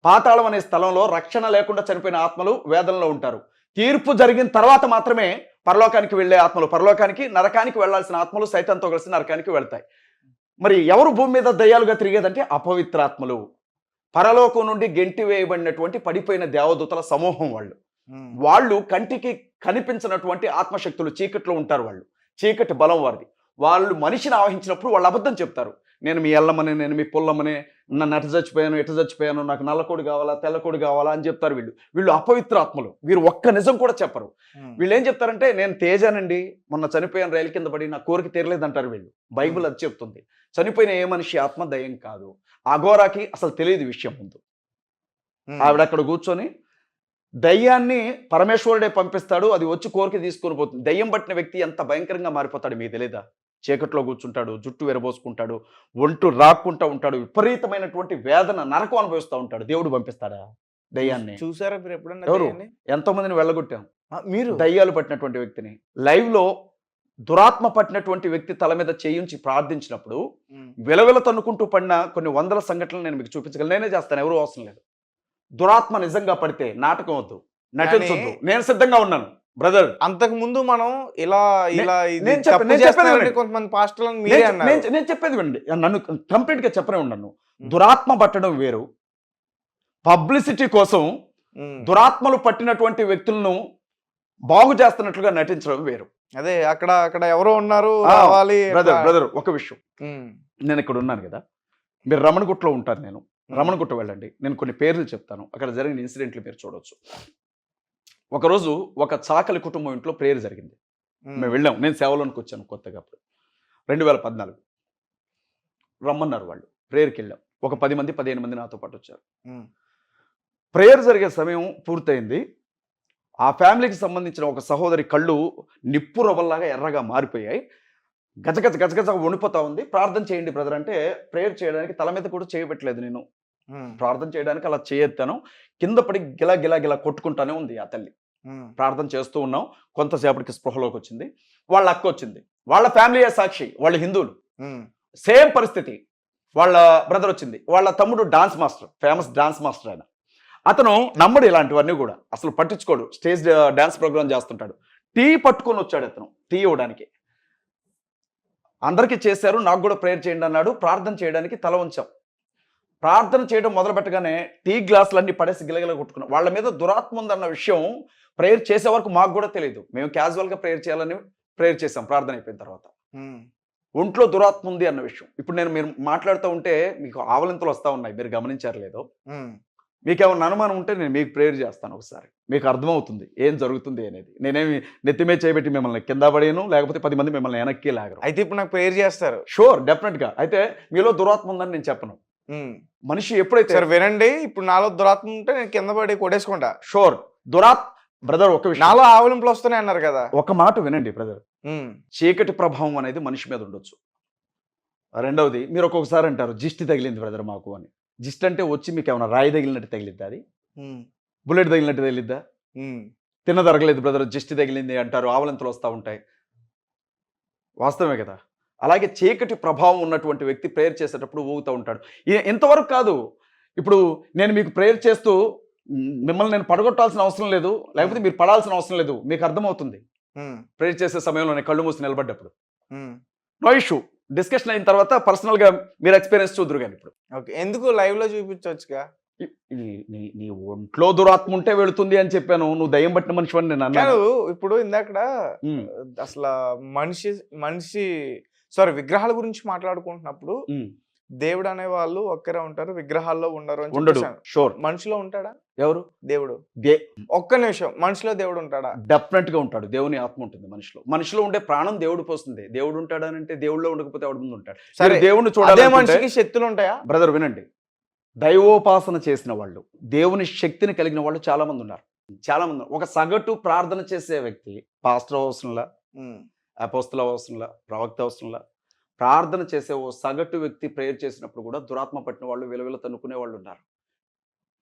పాతాళం అనే స్థలంలో రక్షణ లేకుండా చనిపోయిన ఆత్మలు వేదనలో ఉంటారు. తీర్పు జరిగిన తర్వాత మాత్రమే పరలోకానికి వెళ్ళే ఆత్మలు, పరలోకానికి, నరకానికి వెళ్లాల్సిన ఆత్మలు సైతాన్తో కలిసి నరకానికి వెళ్తాయి. మరి ఎవరు భూమి మీద దయ్యాలుగా తిరిగేదంటే అపవిత్రాత్మలు. పరలోకం నుండి గెంటి వేయబడినటువంటి పడిపోయిన దేవదూతల సమూహం వాళ్ళు కంటికి కనిపించినటువంటి ఆత్మశక్తులు, చీకట్లో ఉంటారు. వాళ్ళు చీకటి బలం వారిది. వాళ్ళు మనిషిని ఆవహించినప్పుడు వాళ్ళు అబద్ధం చెప్తారు. నేను మీ ఎల్లమని, నేను మీ పుల్లమని, నన్ను అటు చచ్చిపోయాను, ఇటు చచ్చిపోయాను, నాకు నల్లకోడి కావాలా, తెల్లకోడి కావాలా అని చెప్తారు. వీళ్ళు అపవిత్రాత్మలు. వీరు ఒక్క నిజం కూడా చెప్పరు. వీళ్ళు ఏం చెప్తారంటే, నేను తేజానండి, మొన్న చనిపోయాను, రైలు కింద పడి నా కోరిక తీరలేదంటారు వీళ్ళు. బైబిల్ అది చెప్తుంది. చనిపోయిన ఏ మనిషి ఆత్మ దయ్యం కాదు. అఘోరాకి అసలు తెలియదు విషయం. ముందు ఆవిడ అక్కడ కూర్చొని దయ్యాన్ని పరమేశ్వరుడే పంపిస్తాడు, అది వచ్చి కోరిక తీసుకొని పోతుంది. దయ్యం పట్టిన వ్యక్తి ఎంత భయంకరంగా మారిపోతాడు మీకు తెలియదా? చీకట్లో కూర్చుంటాడు, జుట్టు విరబోసుకుంటాడు, ఒంటు రాక్కుంటా ఉంటాడు, విపరీతమైనటువంటి వేదన, నరకం అనుభవిస్తూ ఉంటాడు. దేవుడు పంపిస్తాడా దయ్యాన్ని? చూసారా మీరు ఎప్పుడన్నా? ఎవరు? ఎంతో మందిని వెళ్ళగొట్టాం. మీరు దయ్యాలు పట్టినటువంటి వ్యక్తిని లైవ్ లో దురాత్మ పట్టినటువంటి వ్యక్తి తల మీద చేయించి ప్రార్థించినప్పుడు విలవిల తన్నుకుంటూ పడిన కొన్ని వందల సంఘటనలు నేను మీకు చూపించగలను. నేనే చేస్తాను, ఎవరు అవసరం లేదు. దురాత్మ నిజంగా పడితే నాటకం వద్దు, నటించొద్దు. నేను సిద్ధంగా ఉన్నాను బ్రదర్. అంతకు ముందు మనం ఇలా కొంతమంది పాస్టర్లను నేను చెప్పేది వినండి, నన్ను కంప్లీట్ గా చెప్పనే ఉన్నాను. దురాత్మ పట్టడం వేరు, పబ్లిసిటీ కోసం దురాత్మలు పట్టినటువంటి వ్యక్తులను బాగు చేస్తున్నట్లుగా నటించడం వేరు. అదే అక్కడ ఎవరో ఉన్నారు. బ్రదర్ ఒక విషయం, నేను ఇక్కడ ఉన్నాను కదా, మీరు రమణగుట్టలో ఉంటారు. నేను రమణగుట్ట వెళ్ళండి, నేను కొన్ని పేర్లు చెప్తాను. అక్కడ జరిగిన ఇన్సిడెంట్లు మీరు చూడవచ్చు. ఒకరోజు ఒక చాకలి కుటుంబం ఇంట్లో ప్రేయర్ జరిగింది. మేము వెళ్ళాం, నేను సేవలోనికి వచ్చాను కొత్తగా. అప్పుడు 2014 రమ్మన్నారు వాళ్ళు, ప్రేయర్కి వెళ్ళాం. ఒక 10 మంది 15 మంది నాతో పాటు వచ్చారు. ప్రేయర్ జరిగే సమయం పూర్తయింది. ఆ ఫ్యామిలీకి సంబంధించిన ఒక సహోదరి కళ్ళు నిప్పు రవ్వల్లాగా ఎర్రగా మారిపోయాయి. గజగజ గజగజ వణిపోతా ఉంది. ప్రార్థన చేయండి బ్రదర్ అంటే ప్రేయర్ చేయడానికి తల మీద కూడా చేయబెట్టలేదు. నేను ప్రార్థన చేయడానికి అలా చేయెత్తాను. కింద పడి గిలా గిలా గిలా కొట్టుకుంటానే ఉంది ఆ తల్లి. ప్రార్థన చేస్తూ ఉన్నాం. కొంతసేపటికి స్పృహలోకి వచ్చింది. వాళ్ళ అక్క వచ్చింది. వాళ్ళ ఫ్యామిలీయే సాక్షి, వాళ్ళు హిందువులు. సేమ్ పరిస్థితి. వాళ్ళ బ్రదర్ వచ్చింది. వాళ్ళ తమ్ముడు dance master, famous dance master ఆయన. అతను నమ్మడు ఇలాంటివన్నీ కూడా, అసలు పట్టించుకోడు. స్టేజ్ డాన్స్ ప్రోగ్రామ్ చేస్తుంటాడు. టీ పట్టుకొని వచ్చాడు అతను, టీ ఇవ్వడానికి. అందరికీ చేశారు, నాకు కూడా ప్రేయర్ చేయండి అన్నాడు. ప్రార్థన చేయడానికి తల ఉంచాం. ప్రార్థన చేయడం మొదలు పెట్టగానే టీ గ్లాసులన్నీ పడేసి గిలగిల కొట్టుకున్నాం. వాళ్ళ మీద దురాత్మ ఉందన్న విషయం ప్రేయర్ చేసే వరకు మాకు కూడా తెలియదు. మేము క్యాజువల్గా ప్రేయర్ చేయాలని ప్రేయర్ చేసాం. ప్రార్థన అయిపోయిన తర్వాత ఒంట్లో దురాత్మ ఉంది అన్న విషయం ఇప్పుడు మీరు మాట్లాడుతూ ఉంటే మీకు ఆవలింతలు వస్తూ ఉన్నాయి. మీరు గమనించారు లేదో? మీకేమన్నా అనుమానం ఉంటే నేను మీకు ప్రేయర్ చేస్తాను. ఒకసారి మీకు అర్థమవుతుంది ఏం జరుగుతుంది అనేది. నేనేమి నెత్తిమే చేయబెట్టి మిమ్మల్ని కింద పడేను, లేకపోతే 10 మంది మిమ్మల్ని వెనక్కి లాగరు. అయితే ఇప్పుడు నాకు ప్రేయర్ చేస్తారు? షూర్, డెఫినెట్గా. అయితే మీలో దురాత్మ ఉందని నేను చెప్పను. మనిషి ఎప్పుడైతే సరే వినండి, ఇప్పుడు నాలో దురాత్మ ఉంటే నేను కింద పడి కొట్టేసుకుంటా. షూర్, బ్రదర్ ఒక విషయం, నాలో ఆవలింపులు వస్తున్నాయి అన్నారు కదా. ఒక మాట వినండి బ్రదర్. చీకటి ప్రభావం అనేది మనిషి మీద ఉండొచ్చు. రెండవది, మీరు ఒక్కొక్కసారి అంటారు జిస్టి తగిలింది బ్రదర్ మాకు అని. జిస్ట్ అంటే వచ్చి మీకు ఏమైనా రాయి తగిలినట్టు తగిలిద్దా? అది బుల్లెట్ తగిలినట్టు తగిలిద్దా? తిన్న తరగలేదు బ్రదర్, జిస్టి తగిలింది అంటారు. ఆవలింతలు వస్తూ ఉంటాయి. వాస్తవమే కదా. అలాగే చీకటి ప్రభావం ఉన్నటువంటి వ్యక్తి ప్రేయర్ చేసేటప్పుడు ఊగుతూ ఉంటాడు. ఇంతవరకు కాదు. ఇప్పుడు నేను మీకు ప్రేయర్ చేస్తూ మిమ్మల్ని నేను పడగొట్టాల్సిన అవసరం లేదు, లేకపోతే మీరు పడాల్సిన అవసరం లేదు. మీకు అర్థమవుతుంది ప్రేయర్ చేసే సమయంలో నేను కళ్ళు మూసి నిలబడ్డప్పుడు. No issue. డిస్కషన్ అయిన తర్వాత పర్సనల్గా మీరు ఎక్స్పీరియన్స్ చూద్దరు కానీ ఇప్పుడు. ఓకే, ఎందుకు లైవ్ లో చూపించవచ్చుగా? నీ ఒంట్లో దురాత్మ ఉంటే వెళుతుంది అని చెప్పాను. నువ్వు దయ్యం పట్టిన మనిషి అని నేను అన్నాను. ఇప్పుడు ఇందాకడ అసలు మనిషి విగ్రహాల గురించి మాట్లాడుకుంటున్నప్పుడు దేవుడు అనే వాళ్ళు ఒక్కరే ఉంటారు, విగ్రహాల్లో ఉండరు అని ఉండడు. షూర్. మనిషిలో ఉంటాడా ఎవరు? దేవుడు. ఒక్క నిమిషం, మనిషిలో దేవుడు ఉంటాడా? డెఫినెట్ గా ఉంటాడు. దేవుని ఆత్మ ఉంటుంది మనిషిలో. మనిషిలో ఉండే ప్రాణం దేవుడు పోస్తుంది. దేవుడు ఉంటాడా అంటే దేవుడిలో ఉండకపోతే ఎవరి ముందు ఉంటాడు? సరే, దేవుడిని చూడాలి. మనిషికి శక్తులు ఉంటాయా? బ్రదర్ వినండి, దైవోపాసన చేసిన వాళ్ళు, దేవుని శక్తిని కలిగిన వాళ్ళు చాలా మంది ఉన్నారు. చాలా మంది. ఒక సగటు ప్రార్థన చేసే వ్యక్తి పాస్టర్ అవసరంలా, అపోస్తల అవసరంలా, ప్రవక్త అవసరంలా, ప్రార్థన చేసే ఓ సగటు వ్యక్తి ప్రేయర్ చేసినప్పుడు కూడా దురాత్మ పట్టిన వాళ్ళు విలవిల తన్నుకునే వాళ్ళు ఉన్నారు.